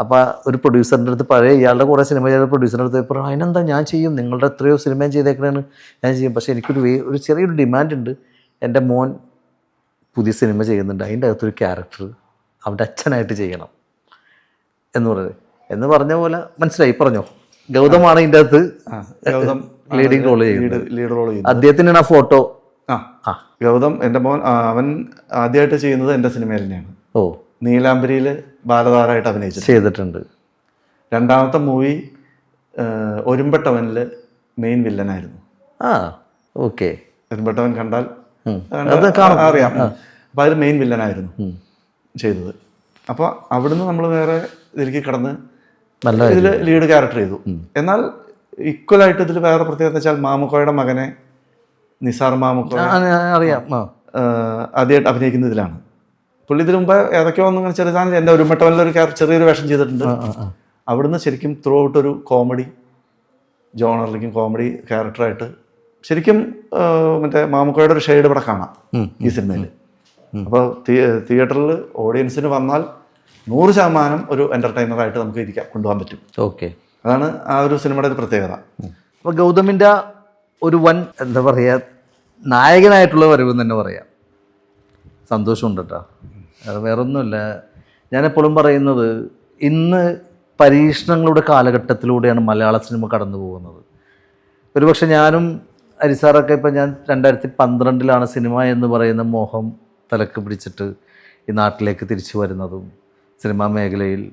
അപ്പോൾ ഒരു പ്രൊഡ്യൂസറിൻ്റെ അടുത്ത്, പഴയ ഇയാളുടെ കുറേ സിനിമ ചെയ്ത പ്രൊഡ്യൂസറിൻ്റെ അടുത്ത് ഇപ്പോൾ അതിനെന്താ ഞാൻ ചെയ്യും, നിങ്ങളുടെ എത്രയോ സിനിമയും ചെയ്തേക്കണേന്ന് ഞാൻ ചെയ്യും, പക്ഷേ എനിക്കൊരു ചെറിയൊരു ഡിമാൻഡ് ഉണ്ട്, എൻ്റെ മോൻ പുതിയ സിനിമ ചെയ്യുന്നുണ്ട്, അതിൻ്റെ അകത്തൊരു ക്യാരക്ടർ അവൻ്റെ അച്ഛനായിട്ട് ചെയ്യണം എന്ന് പറഞ്ഞ പോലെ മനസ്സിലായി. പറഞ്ഞോ, ഗൗതമാണ് ഇതിൻ്റെ അകത്ത് ലീഡിങ് റോൾ ചെയ്യുന്നത്. അദ്ദേഹത്തിനാണ് ആ ഫോട്ടോ. ഗൗതം എൻ്റെ മോൻ, അവൻ ആദ്യമായിട്ട് ചെയ്യുന്നത് എൻ്റെ സിനിമയിൽ തന്നെയാണ്. നീലാംബരിയിൽ ബാലതാരമായിട്ട് ചെയ്തിട്ടുണ്ട്. രണ്ടാമത്തെ മൂവി ഒരുമ്പെട്ടവനിൽ മെയിൻ വില്ലനായിരുന്നു. ഓക്കെ, ഒരുമ്പെട്ടവൻ കണ്ടാൽ അറിയാം. അപ്പം അതിൽ മെയിൻ വില്ലനായിരുന്നു ചെയ്തത്. അപ്പോൾ അവിടുന്ന് നമ്മൾ വേറെ ഇതിലേക്ക് കടന്ന് ഇതിൽ ലീഡ് ക്യാരക്ടർ ചെയ്തു. എന്നാൽ ഈക്വലായിട്ട് ഇതിൽ വേറെ പ്രത്യേകത വെച്ചാൽ മാമുക്കോയുടെ മകനെ നിസാർ മാമുക്കോ അറിയാം, ആദ്യമായിട്ട് അഭിനയിക്കുന്ന ഇതിലാണ്. പുള്ളി ഇതിനു മുമ്പ് ഏതൊക്കെയോ ഒന്നും ചെറുതാണ് എൻ്റെ ഒരുമ്പെട്ടവനിലൊരു ചെറിയൊരു വേഷം ചെയ്തിട്ടുണ്ട്. അവിടുന്ന് ശരിക്കും ത്രൂ ഔട്ട് ഒരു കോമഡി ജോണറിലേക്കും കോമഡി ക്യാരക്ടറായിട്ട് ശരിക്കും മറ്റേ മാമുക്കോയുടെ ഒരു ഷെയ്ഡ് ഇവിടെ കാണാം ഈ സിനിമയിൽ. അപ്പോൾ തിയേറ്ററിൽ ഓഡിയൻസിന് വന്നാൽ 100% ഒരു എൻ്റർടൈനറായിട്ട് നമുക്ക് കൊണ്ടുപോകാൻ പറ്റും. ഓക്കെ, അതാണ് ആ ഒരു സിനിമയുടെ ഒരു പ്രത്യേകത. അപ്പോൾ ഗൗതമിൻ്റെ ഒരു വൻ എന്താ പറയുക നായകനായിട്ടുള്ള വരവ് എന്ന് തന്നെ പറയാം. സന്തോഷമുണ്ട് കേട്ടോ. അത് വേറൊന്നുമില്ല. ഞാനെപ്പോഴും പറയുന്നത് ഇന്ന് പരീക്ഷണങ്ങളുടെ കാലഘട്ടത്തിലൂടെയാണ് മലയാള സിനിമ കടന്നു പോകുന്നത്. ഒരുപക്ഷെ ഞാനും അരിസാറൊക്കെ ഇപ്പം ഞാൻ 2012 സിനിമ എന്ന് പറയുന്ന മോഹം തലക്ക് പിടിച്ചിട്ട് ഈ നാട്ടിലേക്ക് തിരിച്ചു വരുന്നതും സിനിമാ മേഖലയിൽ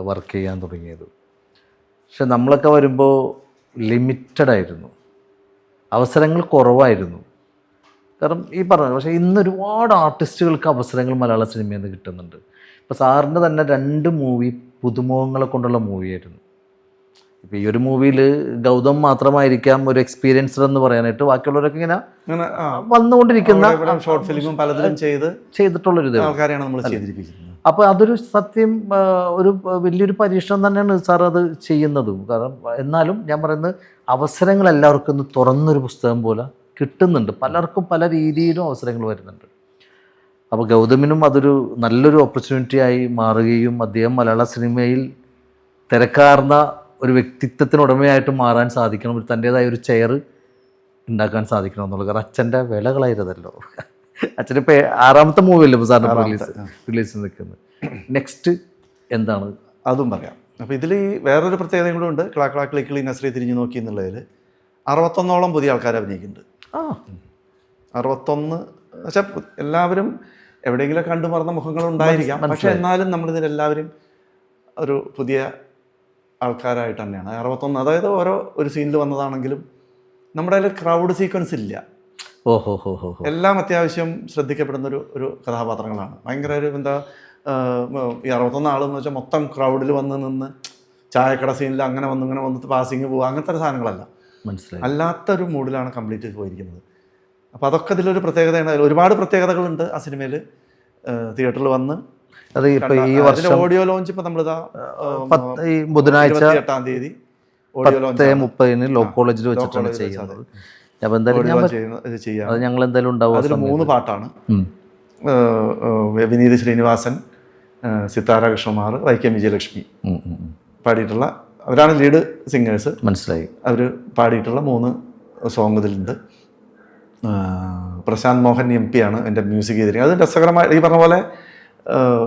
വർക്ക് ചെയ്യാൻ തുടങ്ങിയത്. പക്ഷെ നമ്മളൊക്കെ വരുമ്പോൾ ലിമിറ്റഡായിരുന്നു, അവസരങ്ങൾ കുറവായിരുന്നു. കാരണം ഈ പറഞ്ഞത് പക്ഷേ ഇന്ന് ഒരുപാട് ആർട്ടിസ്റ്റുകൾക്ക് അവസരങ്ങൾ മലയാള സിനിമയിൽ നിന്ന് കിട്ടുന്നുണ്ട്. ഇപ്പോൾ സാറിൻ്റെ തന്നെ 2 മൂവി പുതുമുഖങ്ങളെ കൊണ്ടുള്ള മൂവിയായിരുന്നു. ഇപ്പോൾ ഈ ഒരു മൂവിയിൽ ഗൗതം മാത്രമായിരിക്കാം ഒരു എക്സ്പീരിയൻസർ എന്ന് പറയാനായിട്ട്, ബാക്കിയുള്ളവരൊക്കെ ഇങ്ങനെ വന്നുകൊണ്ടിരിക്കുന്ന ഷോർട്ട് ഫിലിമും പലതിലും ചെയ്തിട്ടുള്ളൊരു ആൾക്കാരെയാണ് നമ്മൾ ചെയ്തിരിക്കുന്നത്. അപ്പോൾ അതൊരു സത്യം ഒരു വലിയൊരു പരീക്ഷണം തന്നെയാണ് സാർ അത് ചെയ്യുന്നതും. കാരണം എന്നാലും ഞാൻ പറയുന്നത് അവസരങ്ങൾ എല്ലാവർക്കും ഒന്ന് തുറന്നൊരു പുസ്തകം പോലെ കിട്ടുന്നുണ്ട്. പലർക്കും പല രീതിയിലും അവസരങ്ങൾ വരുന്നുണ്ട്. അപ്പോൾ ഗൗതമിനും അതൊരു നല്ലൊരു ഓപ്പർച്യൂണിറ്റി ആയി മാറുകയും അദ്ദേഹം മലയാള സിനിമയിൽ തിരക്കാർന്ന ഒരു വ്യക്തിത്വത്തിനുടമയായിട്ട് മാറാൻ സാധിക്കണം, തൻ്റേതായ ഒരു ചെയർ ഉണ്ടാക്കാൻ സാധിക്കണം എന്നുള്ളത്. കാരണം അച്ഛൻ്റെ വിലകളായിരുന്നല്ലോ. അച്ഛനിപ്പോൾ 6ാമത്തെ മൂവിയല്ലേ ഇപ്പോൾ സാറിന് റിലീസ് നിൽക്കുന്നത്. നെക്സ്റ്റ് എന്താണ് അതും പറയാം. അപ്പോൾ ഇതിൽ ഈ വേറൊരു പ്രത്യേകതയും കൂടെ ഉണ്ട്. ക്ലിക്കിളി നസ്രി തിരിഞ്ഞു നോക്കി എന്നുള്ളതിൽ 61ഓളം പുതിയ ആൾക്കാർ അഭിനയിക്കുന്നുണ്ട്. 61 പക്ഷേ എല്ലാവരും എവിടെയെങ്കിലും കണ്ടു മറന്ന മുഖങ്ങളുണ്ടായിരിക്കാം. പക്ഷെ എന്നാലും നമ്മളിതിലെല്ലാവരും ഒരു പുതിയ ആൾക്കാരായിട്ട് തന്നെയാണ്. 61 അതായത് ഓരോ ഒരു സീനിൽ വന്നതാണെങ്കിലും നമ്മുടെ അതിൽ ക്രൗഡ് സീക്വൻസ് ഇല്ല. എല്ലാം അത്യാവശ്യം ശ്രദ്ധിക്കപ്പെടുന്ന ഒരു കഥാപാത്രങ്ങളാണ്. ഭയങ്കര ഒരു എന്താ ഈ 61 ആളെന്ന് വെച്ചാൽ മൊത്തം ക്രൗഡിൽ വന്ന് നിന്ന് ചായക്കട സീനിൽ അങ്ങനെ വന്ന് ഇങ്ങനെ വന്നിട്ട് പാസിങ് പോവുക അങ്ങനത്തെ ഒരു സാധനങ്ങളല്ല. മനസ്സിലായി. അല്ലാത്തൊരു മൂഡിലാണ് കംപ്ലീറ്റ് പോയിരിക്കുന്നത്. അപ്പോൾ അതൊക്കെ ഇതിലൊരു പ്രത്യേകതയാണ്. ഒരുപാട് പ്രത്യേകതകളുണ്ട് ആ സിനിമയിൽ. തിയേറ്ററിൽ വന്ന് അത് ഇപ്പോൾ ഈ വർഷം ഓഡിയോ ലോഞ്ച് ഇപ്പോൾ നമ്മളിതാ ഈ ബുധനാഴ്ച 28-ാം തീയതി ഓഡിയോ ലോഞ്ച് 10:30 ലോ കോളേജിൽ വെച്ചിട്ടാണ് ചെയ്യുന്നത്. അപ്പോൾ എന്തായാലും അത് ഞങ്ങൾ എന്തായാലും ഉണ്ടാവും. അതിൽ 3 പാട്ടാണ്. വിനീത് ശ്രീനിവാസൻ, സിത്താര കൃഷ്ണകുമാർ, വൈക്കം വിജയലക്ഷ്മി പാടിയിട്ടുള്ള അവരാണ് ലീഡ് സിംഗേഴ്സ്. മനസ്സിലായി. അവർ പാടിയിട്ടുള്ള 3 സോങ് ഇതിലുണ്ട്. പ്രശാന്ത് മോഹൻ MP ആണ് എൻ്റെ മ്യൂസിക് ചെയ്തിരിക്കുന്നത്. അത് രസകരമായി ഈ പറഞ്ഞ പോലെ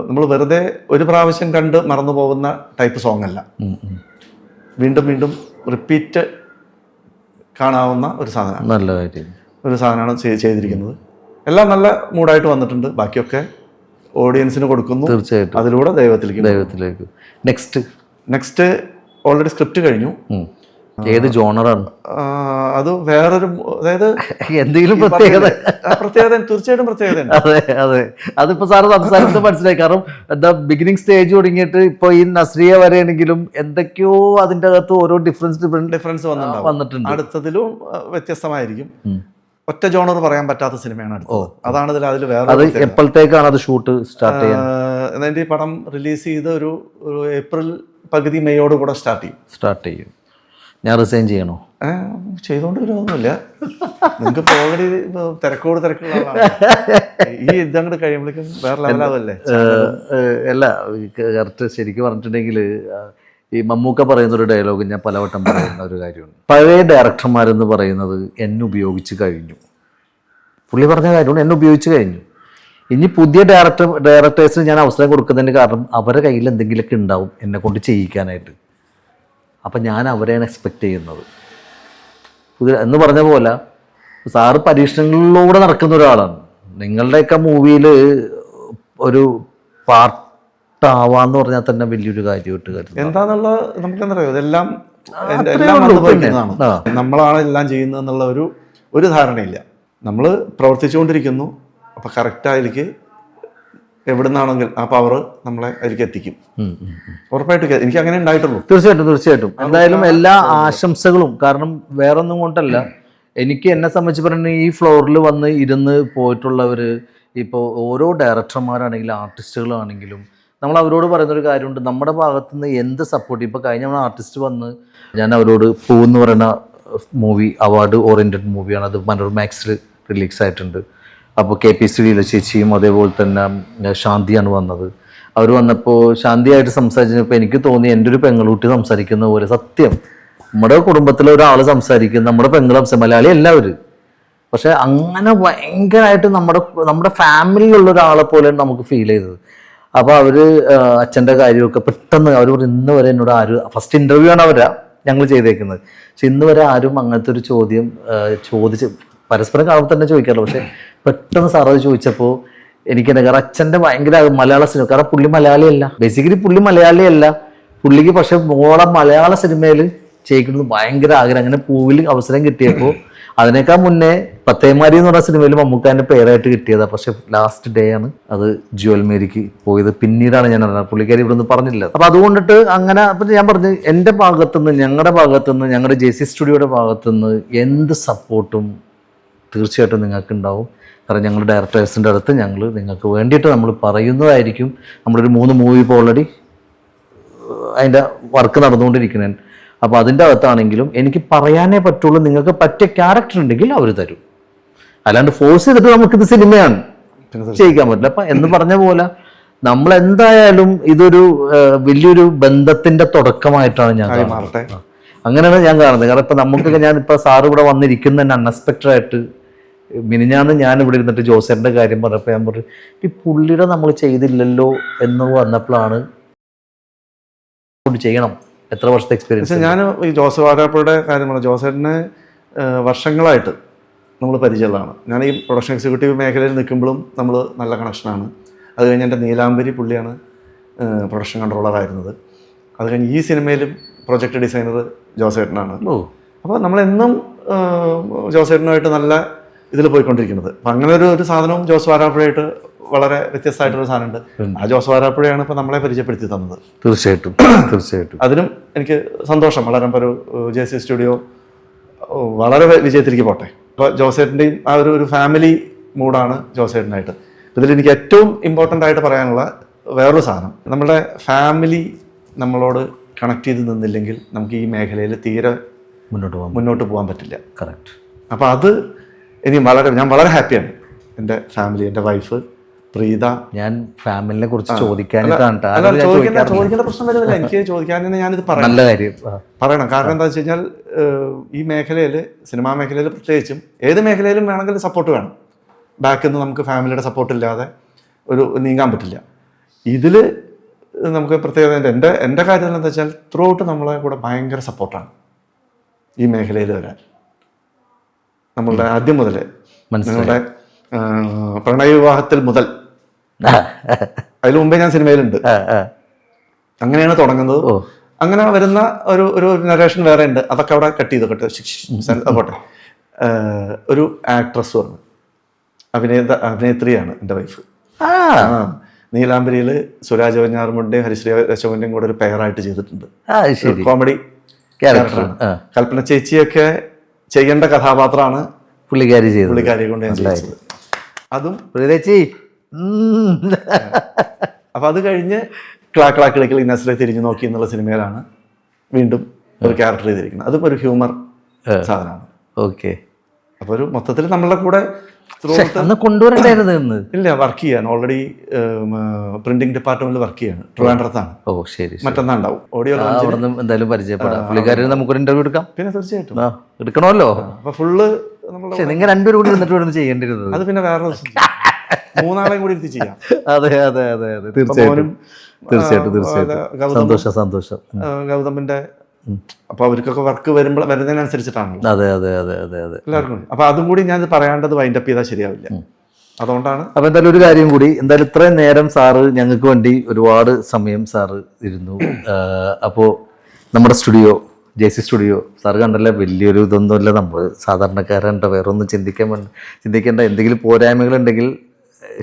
നമ്മൾ വെറുതെ ഒരു പ്രാവശ്യം കണ്ട് മറന്നു പോകുന്ന ടൈപ്പ് സോങ് അല്ല. വീണ്ടും വീണ്ടും റിപ്പീറ്റ് കാണാവുന്ന ഒരു സാധനമാണ്. നല്ല കാര്യം. ഒരു സാധനമാണ് ചെയ്തിരിക്കുന്നത്. എല്ലാം നല്ല മൂഡായിട്ട് വന്നിട്ടുണ്ട്. ബാക്കിയൊക്കെ ഓഡിയൻസിന് കൊടുക്കുന്നു. തീർച്ചയായിട്ടും അതിലൂടെ ദൈവത്തിലേക്ക്. നെക്സ്റ്റ് ഓൾറെഡി സ്ക്രിപ്റ്റ് കഴിഞ്ഞു. ഏത് ജോണറാണ് അത്? വേറൊരു അതായത് എന്തെങ്കിലും പ്രത്യേകത തീർച്ചയായിട്ടും പ്രത്യേകത. അതെ അതിപ്പോ സാറ് സംസാരിച്ചത് മനസ്സിലായി. കാരണം എന്താ ബിഗിനിങ് സ്റ്റേജ് തുടങ്ങിയിട്ട് ഇപ്പൊ ഈ നസ്രിയ വരെയാണെങ്കിലും എന്തൊക്കെയോ അതിൻ്റെ അകത്ത് ഓരോ ഡിഫറൻസ് വന്നിട്ടുണ്ട്. അടുത്തതിലും വ്യത്യസ്തമായിരിക്കും. ഒറ്റ ജോണർ പറയാൻ പറ്റാത്ത സിനിമയാണ് അടുത്തത്. അതാണ് അതിൽ വേറെ. അത് എപ്പോഴത്തേക്കാണ് അത് ഷൂട്ട് സ്റ്റാർട്ട് ചെയ്യുന്നത്? എൻ്റെ ഈ പടം റിലീസ് ചെയ്ത് ഒരു ഏപ്രിൽ പകുതി മെയ്യോട് കൂടെ സ്റ്റാർട്ട് ചെയ്യും. ഞാൻ റിസൈൻ ചെയ്യണോ? ചെയ്തുകൊണ്ട് വരുമൊന്നുമില്ല. നിങ്ങൾക്ക് ഓൾറെഡി തിരക്കുള്ള ആളാണ്. ഈ ഇതങ്ങോട്ട് കഴിയുമ്പോഴേക്കും വേറെ ലെവലാവല്ലേ? അല്ല കറക്റ്റ്. ശരിക്കും പറഞ്ഞിട്ടുണ്ടെങ്കിൽ ഈ മമ്മൂക്ക പറയുന്നൊരു ഡയലോഗ് ഞാൻ പലവട്ടം പറയുന്ന ഒരു കാര്യമാണ്. പഴയ ഡയറക്ടർമാരെന്ന് പറയുന്നത് എന്നെ ഉപയോഗിച്ച് കഴിഞ്ഞു. പുള്ളി പറഞ്ഞ കാര്യമാണ്, എന്നെ ഉപയോഗിച്ച് കഴിഞ്ഞു. ഇനി പുതിയ ഡയറക്ടേഴ്സിന് ഞാൻ അവസരം കൊടുക്കുന്നതിന് കാരണം അവരുടെ കയ്യിൽ എന്തെങ്കിലുമൊക്കെ ഉണ്ടാവും എന്നെ കൊണ്ട് ചെയ്യിക്കാനായിട്ട്. അപ്പം ഞാൻ അവരെയാണ് എക്സ്പെക്റ്റ് ചെയ്യുന്നത്. എന്ന് പറഞ്ഞ പോലെ സാറ് പരീക്ഷണങ്ങളിലൂടെ നടക്കുന്ന ഒരാളാണ്. നിങ്ങളുടെയൊക്കെ മൂവിയിൽ ഒരു പാർട്ടാവാന്ന് പറഞ്ഞാൽ തന്നെ വലിയൊരു കാര്യമായിട്ട് കരുതുന്നു. എന്താന്നുള്ള നമുക്കെന്താ പറയുക, ഇതെല്ലാം നമ്മളാണ് എല്ലാം ചെയ്യുന്നത് എന്നുള്ള ഒരു ധാരണയില്ല. നമ്മൾ പ്രവർത്തിച്ചുകൊണ്ടിരിക്കുന്നു. അപ്പം കറക്റ്റായിലേക്ക് എവിടെ നിന്നാണെങ്കിൽ ആ പവർ നമ്മളെ അതിലേക്ക് എത്തിക്കും. ഉറപ്പായിട്ടും എനിക്ക് അങ്ങനെ ഉണ്ടായിട്ടുള്ളൂ. തീർച്ചയായിട്ടും. എന്തായാലും എല്ലാ ആശംസകളും. കാരണം വേറൊന്നും കൊണ്ടല്ല, എനിക്ക് എന്നെ സംബന്ധിച്ച് പറഞ്ഞാൽ ഈ ഫ്ലോറിൽ വന്ന് ഇരുന്ന് പോയിട്ടുള്ളവർ, ഇപ്പോൾ ഓരോ ഡയറക്ടർമാരാണെങ്കിലും ആർട്ടിസ്റ്റുകളാണെങ്കിലും നമ്മൾ അവരോട് പറയുന്നൊരു കാര്യമുണ്ട്. നമ്മുടെ ഭാഗത്തുനിന്ന് എന്ത് സപ്പോർട്ട്. ഇപ്പോൾ കഴിഞ്ഞ ആർട്ടിസ്റ്റ് വന്ന് ഞാൻ അവരോട് പൂവെന്ന് പറയുന്ന മൂവി അവാർഡ് ഓറിയൻറ്റഡ് മൂവിയാണ്. അത് മനോർമാക്സിൽ റിലീസ് ആയിട്ടുണ്ട്. അപ്പോൾ KPCD ചേച്ചിയും അതേപോലെ തന്നെ ശാന്തിയാണ് വന്നത്. അവർ വന്നപ്പോൾ ശാന്തിയായിട്ട് സംസാരിച്ചപ്പോൾ എനിക്ക് തോന്നി എൻ്റെ ഒരു പെങ്ങളൂട്ടി സംസാരിക്കുന്ന പോലെ. സത്യം, നമ്മുടെ കുടുംബത്തിലെ ഒരാൾ സംസാരിക്കുന്ന, നമ്മുടെ പെങ്ങൾ മലയാളി എല്ലാവരും, പക്ഷെ അങ്ങനെ ഭയങ്കരമായിട്ട് നമ്മുടെ ഫാമിലിയിലുള്ള ഒരാളെ പോലെ നമുക്ക് ഫീൽ ചെയ്തത്. അപ്പോൾ അവർ അച്ഛൻ്റെ കാര്യമൊക്കെ പെട്ടെന്ന് അവർ ഇന്ന് വരെ എന്നോട് ആരും, ഫസ്റ്റ് ഇൻ്റർവ്യൂ ആണ് അവരാ ഞങ്ങൾ ചെയ്തേക്കുന്നത്, പക്ഷെ ഇന്ന് വരെ ആരും അങ്ങനത്തെ ഒരു ചോദ്യം ചോദിച്ച് പരസ്പരം കാണുമ്പോൾ തന്നെ ചോദിക്കാറില്ല. പക്ഷെ പെട്ടെന്ന് സാർ അത് ചോദിച്ചപ്പോൾ എനിക്കെന്നെ, കാരണം അച്ഛൻ്റെ ഭയങ്കര മലയാള സിനിമ, കാരണം പുള്ളി മലയാളിയല്ല, ബേസിക്കലി പുള്ളി മലയാളിയല്ല, പുള്ളിക്ക് പക്ഷെ മോളെ മലയാള സിനിമയിൽ ചെയ്യിക്കുന്നത് ഭയങ്കര ആഗ്രഹം. അങ്ങനെ പൂവിൽ അവസരം കിട്ടിയപ്പോൾ അതിനേക്കാൾ മുന്നേ പത്തേമാരി എന്ന് പറഞ്ഞ സിനിമയിൽ മമ്മൂക്കാൻ്റെ പേരായിട്ട് കിട്ടിയതാണ്. പക്ഷെ ലാസ്റ്റ് ഡേ ആണ് അത് ജുവൽ മേരിക്ക് പോയത്. പിന്നീടാണ് ഞാൻ അറിഞ്ഞത്, പുള്ളിക്കാരി ഇവിടെ നിന്ന് പറഞ്ഞില്ല. അപ്പം അതുകൊണ്ടിട്ട് അങ്ങനെ, അപ്പം ഞാൻ പറഞ്ഞു എൻ്റെ ഭാഗത്തുനിന്ന്, ഞങ്ങളുടെ ഭാഗത്തുനിന്ന്, ഞങ്ങളുടെ JC സ്റ്റുഡിയോയുടെ ഭാഗത്തുനിന്ന് എന്ത് സപ്പോർട്ടും തീർച്ചയായിട്ടും നിങ്ങൾക്ക് ഉണ്ടാവും. കാരണം ഞങ്ങൾ ഡയറക്ടേഴ്സിൻ്റെ അടുത്ത് ഞങ്ങൾ നിങ്ങൾക്ക് വേണ്ടിയിട്ട് നമ്മൾ പറയുന്നതായിരിക്കും. നമ്മളൊരു 3 മൂവി ഇപ്പോൾ ഓൾറെഡി അതിൻ്റെ വർക്ക് നടന്നുകൊണ്ടിരിക്കണേ. അപ്പോൾ അതിൻ്റെ അകത്താണെങ്കിലും എനിക്ക് പറയാനേ പറ്റുള്ളൂ, നിങ്ങൾക്ക് പറ്റിയ ക്യാരക്ടർ ഉണ്ടെങ്കിൽ അവർ തരും, അല്ലാണ്ട് ഫോഴ്സ് ചെയ്തിട്ട് നമുക്കിത് സിനിമയാണ് ചെയ്യിക്കാൻ പറ്റില്ല. അപ്പം എന്ന് പറഞ്ഞ പോലെ നമ്മൾ എന്തായാലും ഇതൊരു വലിയൊരു ബന്ധത്തിൻ്റെ തുടക്കമായിട്ടാണ് ഞാൻ കാണുന്നത്. അങ്ങനെയാണ് ഞാൻ കാണുന്നത്. കാരണം ഇപ്പം നമുക്കൊക്കെ, ഞാനിപ്പോൾ സാറ് ഇവിടെ വന്നിരിക്കുന്ന തന്നെ അൺഎക്സ്പെക്റ്റഡ് ആയിട്ട് മിനിഞ്ഞാന്ന് ഞാൻ ഇവിടെ ഇരുന്നിട്ട് ജോസേട്ടൻ്റെ കാര്യം പറഞ്ഞപ്പോൾ ഞാൻ പറഞ്ഞു, ഈ പുള്ളിയുടെ നമ്മൾ ചെയ്തില്ലല്ലോ എന്ന് വന്നപ്പോഴാണ് ചെയ്യണം. എത്ര വർഷത്തെ എക്സ്പീരിയൻസ്. ഞാൻ ഈ ജോസഫ് വാരാപ്പുഴയുടെ കാര്യം പറഞ്ഞു. ജോസേട്ടന് വർഷങ്ങളായിട്ട് നമ്മൾ പരിചയമുള്ളതാണ്. ഞാൻ ഈ പ്രൊഡക്ഷൻ എക്സിക്യൂട്ടീവ് മേഖലയിൽ നിൽക്കുമ്പോഴും നമ്മൾ നല്ല കണക്ഷനാണ്. അത് കഴിഞ്ഞ് എൻ്റെ നീലാംബരി പുള്ളിയാണ് പ്രൊഡക്ഷൻ കൺട്രോളറായിരുന്നത്. അത് കഴിഞ്ഞ് ഈ സിനിമയിലും പ്രൊജക്ട് ഡിസൈനർ ജോസേട്ടനാണ്. അപ്പോൾ നമ്മളെന്നും ജോസേട്ടനുമായിട്ട് നല്ല ഇതിൽ പോയിക്കൊണ്ടിരിക്കുന്നത്. അപ്പം അങ്ങനെ ഒരു സാധനവും ജോസ് വാരാപ്പുഴയായിട്ട് വളരെ വ്യത്യസ്തമായിട്ടൊരു സാധനമുണ്ട്. ആ ജോസ് വാരാപ്പുഴയാണ് ഇപ്പോൾ നമ്മളെ പരിചയപ്പെടുത്തി തന്നത്. തീർച്ചയായിട്ടും തീർച്ചയായിട്ടും അതിനും എനിക്ക് സന്തോഷം വളരെ. ഇപ്പോൾ ഒരു JC സ്റ്റുഡിയോ വളരെ വിജയത്തിലേക്ക് പോട്ടെ. അപ്പോൾ ജോസേട്ടൻ്റെയും ആ ഒരു ഫാമിലി മൂഡാണ് ജോസേട്ടനായിട്ട്. ഇതിൽ എനിക്ക് ഏറ്റവും ഇമ്പോർട്ടൻ്റ് ആയിട്ട് പറയാനുള്ള വേറൊരു സാധനം, നമ്മുടെ ഫാമിലി നമ്മളോട് കണക്ട് ചെയ്ത് നിന്നില്ലെങ്കിൽ നമുക്ക് ഈ മേഖലയിൽ തീരെ മുന്നോട്ട് പോകാൻ പറ്റില്ല. കറക്റ്റ്. അപ്പോൾ അത് ഞാൻ വളരെ ഹാപ്പിയാണ്. എൻ്റെ ഫാമിലി, എൻ്റെ വൈഫ് പ്രീത. ഞാൻ ഫാമിലിനെ കുറിച്ച് ചോദിക്കാനായിട്ടാണ്. ചോദിക്കേണ്ട പ്രശ്നം വരുന്നില്ല, എനിക്ക് ചോദിക്കാൻ ഞാനിത് പറയാം. നല്ല കാര്യം പറയണം. കാരണം എന്താ വെച്ച് കഴിഞ്ഞാൽ ഈ മേഖലയിൽ, സിനിമാ മേഖലയിൽ പ്രത്യേകിച്ചും, ഏത് മേഖലയിലും വേണമെങ്കിൽ സപ്പോർട്ട് വേണം. ബാക്കിൽ നിന്ന് നമുക്ക് ഫാമിലിയുടെ സപ്പോർട്ട് ഇല്ലാതെ നീങ്ങാൻ പറ്റില്ല. ഇതിൽ നമുക്ക് പ്രത്യേകത എൻ്റെ കാര്യത്തിൽ എന്താ വെച്ചാൽ ത്രൂ ഔട്ട് നമ്മളെ കൂടെ ഭയങ്കര സപ്പോർട്ടാണ് ഈ മേഖലയിൽ വരാൻ. നമ്മളുടെ ആദ്യം മുതൽ, നിങ്ങളുടെ പ്രണയ വിവാഹത്തിൽ മുതൽ, അതിന് മുമ്പേ ഞാൻ സിനിമയിലുണ്ട്. അങ്ങനെയാണ് തുടങ്ങുന്നത്. അങ്ങനെ വരുന്ന ഒരു നരേഷൻ വേറെ ഉണ്ട്. അതൊക്കെ അവിടെ കട്ട് ചെയ്ത് പോട്ടെ. ഒരു ആക്ട്രസ് വന്നു, അഭിനേത്രിയാണ് എൻ്റെ വൈഫ്. നീലാംബരിയിൽ സുരാജ് വെഞ്ഞാറുമുണ്ടേയും ഹരിശ്രീ രശോവിൻ്റെയും കൂടെ ഒരു പെയറായിട്ട് ചെയ്തിട്ടുണ്ട്. കോമഡി ക്യാരക്ടറാണ്. കൽപ്പന ചേച്ചിയൊക്കെ ചെയ്യേണ്ട കഥാപാത്രമാണ് പുള്ളിക്കാരിയെ കൊണ്ട് ഞാൻ ചെയ്തത്. അതും അപ്പൊ അത് കഴിഞ്ഞ് ക്ലാക്കിളിക്കൽ നസ്രെ തിരിഞ്ഞു നോക്കി എന്നുള്ള സിനിമയിലാണ് വീണ്ടും ഒരു ക്യാരക്ടർ ചെയ്തിരിക്കുന്നത്. അതും ഒരു ഹ്യൂമർ സാധനമാണ്. ഓക്കെ. അപ്പൊ ഒരു മൊത്തത്തിൽ നമ്മളുടെ കൂടെ കൊണ്ടുവരണ്ടായിരുന്നു. ഇല്ല, വർക്ക് ചെയ്യാൻ ഓൾറെഡി പ്രിന്റിംഗ് ഡിപ്പാർട്ട്മെന്റിൽ വർക്ക് ചെയ്യാണ്. ട്രിവാൻഡ്രത്താണ്. ഓ ശരി. മറ്റന്നാ ഉണ്ടാവും ഓഡിയോ. എന്തായാലും പരിചയപ്പെടാം. പുള്ളിക്കാരൻ നമുക്കൊരു ഇന്റർവ്യൂ എടുക്കാം. പിന്നെ തീർച്ചയായിട്ടും എടുക്കണമല്ലോ. അപ്പൊ ഫുള്ള് നിങ്ങൾ രണ്ടുപേരും കൂടി വന്നിട്ട് വേണം ചെയ്യേണ്ടിരുന്നത്. അത് പിന്നെ വേറെ മൂന്നാളെയും കൂടി ഇരുത്തി ചെയ്യാം. അതെ അതെ അതെ അതെ തീർച്ചയായിട്ടും തീർച്ചയായിട്ടും തീർച്ചയായിട്ടും സന്തോഷം. ഗൗതമിന്റെ അപ്പൊ അവർക്കൊക്കെ വർക്ക് വരുന്നതിനനുസരിച്ചിട്ടാണല്ലോ. അതെ അതെ അതെ അതെ അതെ എല്ലാവർക്കും. അപ്പൊ അതും കൂടി ഞാൻ പറയാണ്ടത് വൈൻഡപ്പ് ചെയ്താൽ ശരിയാവില്ല. അതുകൊണ്ടാണ്. അപ്പൊ എന്തായാലും ഒരു കാര്യം കൂടി, എന്തായാലും ഇത്രയും നേരം സാറ് ഞങ്ങൾക്ക് വേണ്ടി ഒരുപാട് സമയം സാറ് ഇരുന്നു. അപ്പോൾ നമ്മുടെ സ്റ്റുഡിയോ, JC സ്റ്റുഡിയോ സാറ് കണ്ടല്ലേ, വലിയൊരു ഇതൊന്നുമില്ല. നമ്മൾ സാധാരണക്കാരുണ്ട്, വേറെ ഒന്നും ചിന്തിക്കേണ്ട. എന്തെങ്കിലും പോരായ്മകളുണ്ടെങ്കിൽ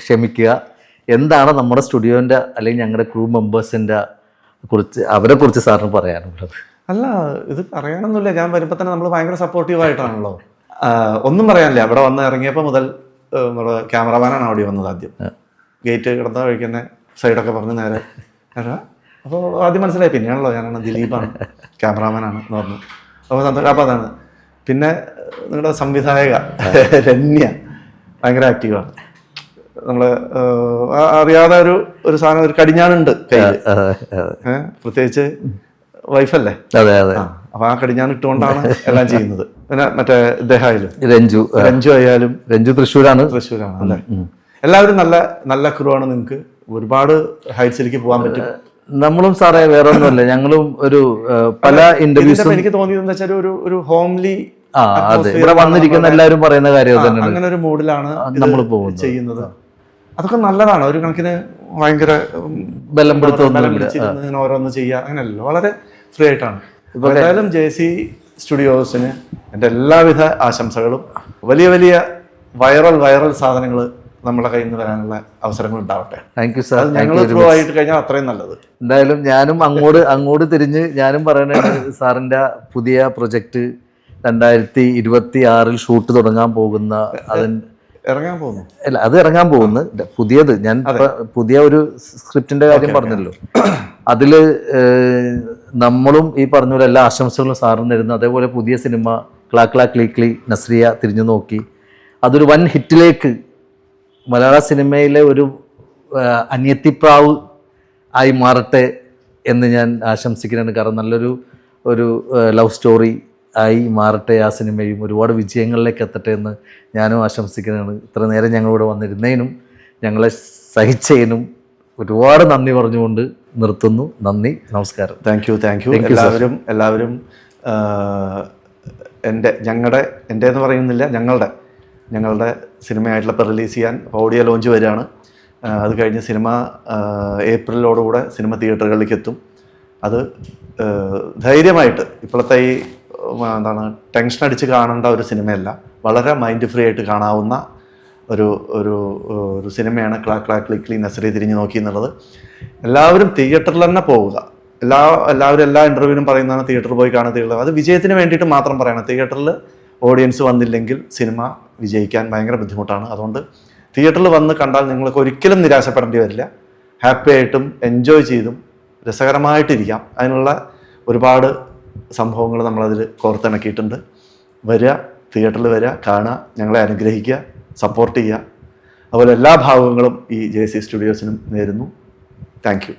ക്ഷമിക്കുക. എന്താണ് നമ്മുടെ സ്റ്റുഡിയോൻ്റെ അല്ലെങ്കിൽ ഞങ്ങളുടെ ക്രൂ മെമ്പേഴ്സിൻ്റെ അവരെ കുറിച്ച് സാറിന് പറയാനുള്ളത്? അല്ല, ഇത് പറയാനൊന്നുമില്ല. ഞാൻ വരുമ്പോൾ തന്നെ നമ്മൾ ഭയങ്കര സപ്പോർട്ടീവായിട്ടാണല്ലോ. ഒന്നും പറയാനില്ല. അവിടെ വന്ന് ഇറങ്ങിയപ്പോൾ മുതൽ നമ്മുടെ ക്യാമറമാനാണ് അവിടെ വന്നത്. ആദ്യം ഗേറ്റ് കിടന്ന വഴിക്ക് തന്നെ സൈഡൊക്കെ പറഞ്ഞ് നേരെ. അപ്പോൾ ആദ്യം മനസ്സിലായി, പിന്നെയാണല്ലോ ഞാനാണ് ദിലീപാണ് ക്യാമറാമാനാണ് എന്ന് പറഞ്ഞു. അപ്പോൾ അതാണ്. പിന്നെ നിങ്ങളുടെ സംവിധായക രമ്യ ഭയങ്കര ആക്റ്റീവാണ്. നമ്മള് അറിയാതെ ഒരു സാധനം, ഒരു കടിഞ്ഞാണുണ്ട് കയ്യിൽ, പ്രത്യേകിച്ച് വൈഫല്ലേ. അതെ അതെ. അപ്പൊ ആ കടിഞ്ഞാൻ ഇട്ടുകൊണ്ടാണ് എല്ലാം ചെയ്യുന്നത്. പിന്നെ മറ്റേ ഇദ്ദേഹമായാലും രഞ്ജു ആയാലും, രഞ്ജു തൃശ്ശൂരാണ് അല്ലേ. എല്ലാവരും നല്ല നല്ല ക്രൂ ആണ്. നിങ്ങൾക്ക് ഒരുപാട് ഹൈറ്റ്സിലേക്ക് പോകാൻ പറ്റും. നമ്മളും സാറേ വേറെ ഒന്നുമല്ല, ഞങ്ങളും ഒരു പല ഇന്റർവ്യൂസും എനിക്ക് തോന്നിയത് വെച്ചാൽ ഒരു ഹോംലി, അതെ, ഇവിടെ വന്നിരിക്കുന്ന എല്ലാവരും പറയുന്ന കാര്യം തന്നെയാണ്. അങ്ങനെ ഒരു മൂഡിലാണ് നമ്മൾ ചെയ്യുന്നത്. അതൊക്കെ നല്ലതാണ്. ഒരു കണക്കിന് ഭയങ്കര ബലപ്പെടുത്തുന്ന ഓരോന്ന് ചെയ്യുക അങ്ങനെയല്ലോ, വളരെ ഫ്രീ ആയിട്ടാണ്. എന്തായാലും JC സ്റ്റുഡിയോസിന് എൻ്റെ എല്ലാവിധ ആശംസകളും. വലിയ വലിയ വൈറൽ സാധനങ്ങൾ നമ്മുടെ കയ്യിൽ നിന്ന് വരാനുള്ള അവസരങ്ങൾ ഉണ്ടാവട്ടെ. Thank you sir. ഞങ്ങൾ ത്രൂ ആയിട്ട് കഴിഞ്ഞാൽ അത്രയും നല്ലത്. എന്തായാലും ഞാനും അങ്ങോട്ട് തിരിഞ്ഞ് ഞാനും പറയുന്നത് സാറിൻ്റെ പുതിയ പ്രൊജക്റ്റ് 2026 ഷൂട്ട് തുടങ്ങാൻ പോകുന്ന, ഇറങ്ങാൻ പോകുന്നു. അല്ല, അത് ഇറങ്ങാൻ പോകുന്നു പുതിയത്. ഞാൻ പുതിയ ഒരു സ്ക്രിപ്റ്റിന്റെ കാര്യം പറഞ്ഞല്ലോ. അതില് നമ്മളും ഈ പറഞ്ഞ പോലെ എല്ലാ ആശംസകളും സാറിന് തരുന്നു. അതേപോലെ പുതിയ സിനിമ ക്ലാ ക്ലീ നസ്രിയ തിരിഞ്ഞു നോക്കി അതൊരു വൻ ഹിറ്റിലേക്ക് മലയാള സിനിമയിലെ ഒരു അനിയത്തിപ്രാവ് ആയി മാറട്ടെ എന്ന് ഞാൻ ആശംസിക്കുന്നുണ്ട്. കാരണം നല്ലൊരു ലവ് സ്റ്റോറി ആയി മാറട്ടെ ആ സിനിമയും, ഒരുപാട് വിജയങ്ങളിലേക്ക് എത്തട്ടെ എന്ന് ഞാനും ആശംസിക്കുന്നതാണ്. ഇത്ര നേരം ഞങ്ങളിവിടെ വന്നിരുന്നതിനും ഞങ്ങളെ സഹിച്ചതിനും ഒരുപാട് നന്ദി പറഞ്ഞുകൊണ്ട് നിർത്തുന്നു. നന്ദി, നമസ്കാരം. Thank you. എല്ലാവരും എൻ്റെ എന്ന് പറയുന്നില്ല, ഞങ്ങളുടെ സിനിമയായിട്ടുള്ള ഇപ്പോൾ റിലീസ് ചെയ്യാൻ ഓഡിയോ ലോഞ്ച് വരികയാണ്. അത് കഴിഞ്ഞ് സിനിമ ഏപ്രിലോടുകൂടെ സിനിമ തിയേറ്ററുകളിലേക്ക് എത്തും. അത് ധൈര്യമായിട്ട്, ഇപ്പോഴത്തെ ഈ ടെൻഷൻ അടിച്ച് കാണേണ്ട ഒരു സിനിമയല്ല, വളരെ മൈൻഡ് ഫ്രീ ആയിട്ട് കാണാവുന്ന ഒരു സിനിമയാണ് ക്ലാ ക്ലീ നസ്രിയ തിരിഞ്ഞു നോക്കി എന്നുള്ളത്. എല്ലാവരും തിയേറ്ററിൽ തന്നെ പോവുക. എല്ലാവരും എല്ലാ ഇൻ്റർവ്യൂവിനും പറയുന്നതാണ് തിയേറ്ററിൽ പോയി കാണുക. അത് വിജയത്തിന് വേണ്ടിയിട്ട് മാത്രം പറയണം. തിയേറ്ററിൽ ഓഡിയൻസ് വന്നില്ലെങ്കിൽ സിനിമ വിജയിക്കാൻ ഭയങ്കര ബുദ്ധിമുട്ടാണ്. അതുകൊണ്ട് തിയേറ്ററിൽ വന്ന് കണ്ടാൽ നിങ്ങൾക്ക് ഒരിക്കലും നിരാശപ്പെടേണ്ടി വരില്ല. ഹാപ്പി ആയിട്ടും എൻജോയ് ചെയ്തും രസകരമായിട്ടിരിക്കാം. അതിനുള്ള ഒരുപാട് സംഭവങ്ങൾ നമ്മളതിൽ കോർത്തിണക്കിയിട്ടുണ്ട്. തിയേറ്ററിൽ വരിക, കാണുക, ഞങ്ങളെ അനുഗ്രഹിക്കുക, സപ്പോർട്ട് ചെയ്യുക. അതുപോലെ എല്ലാ ഭാഗങ്ങളും ഈ JC സ്റ്റുഡിയോസിനും നേരുന്നു. Thank you.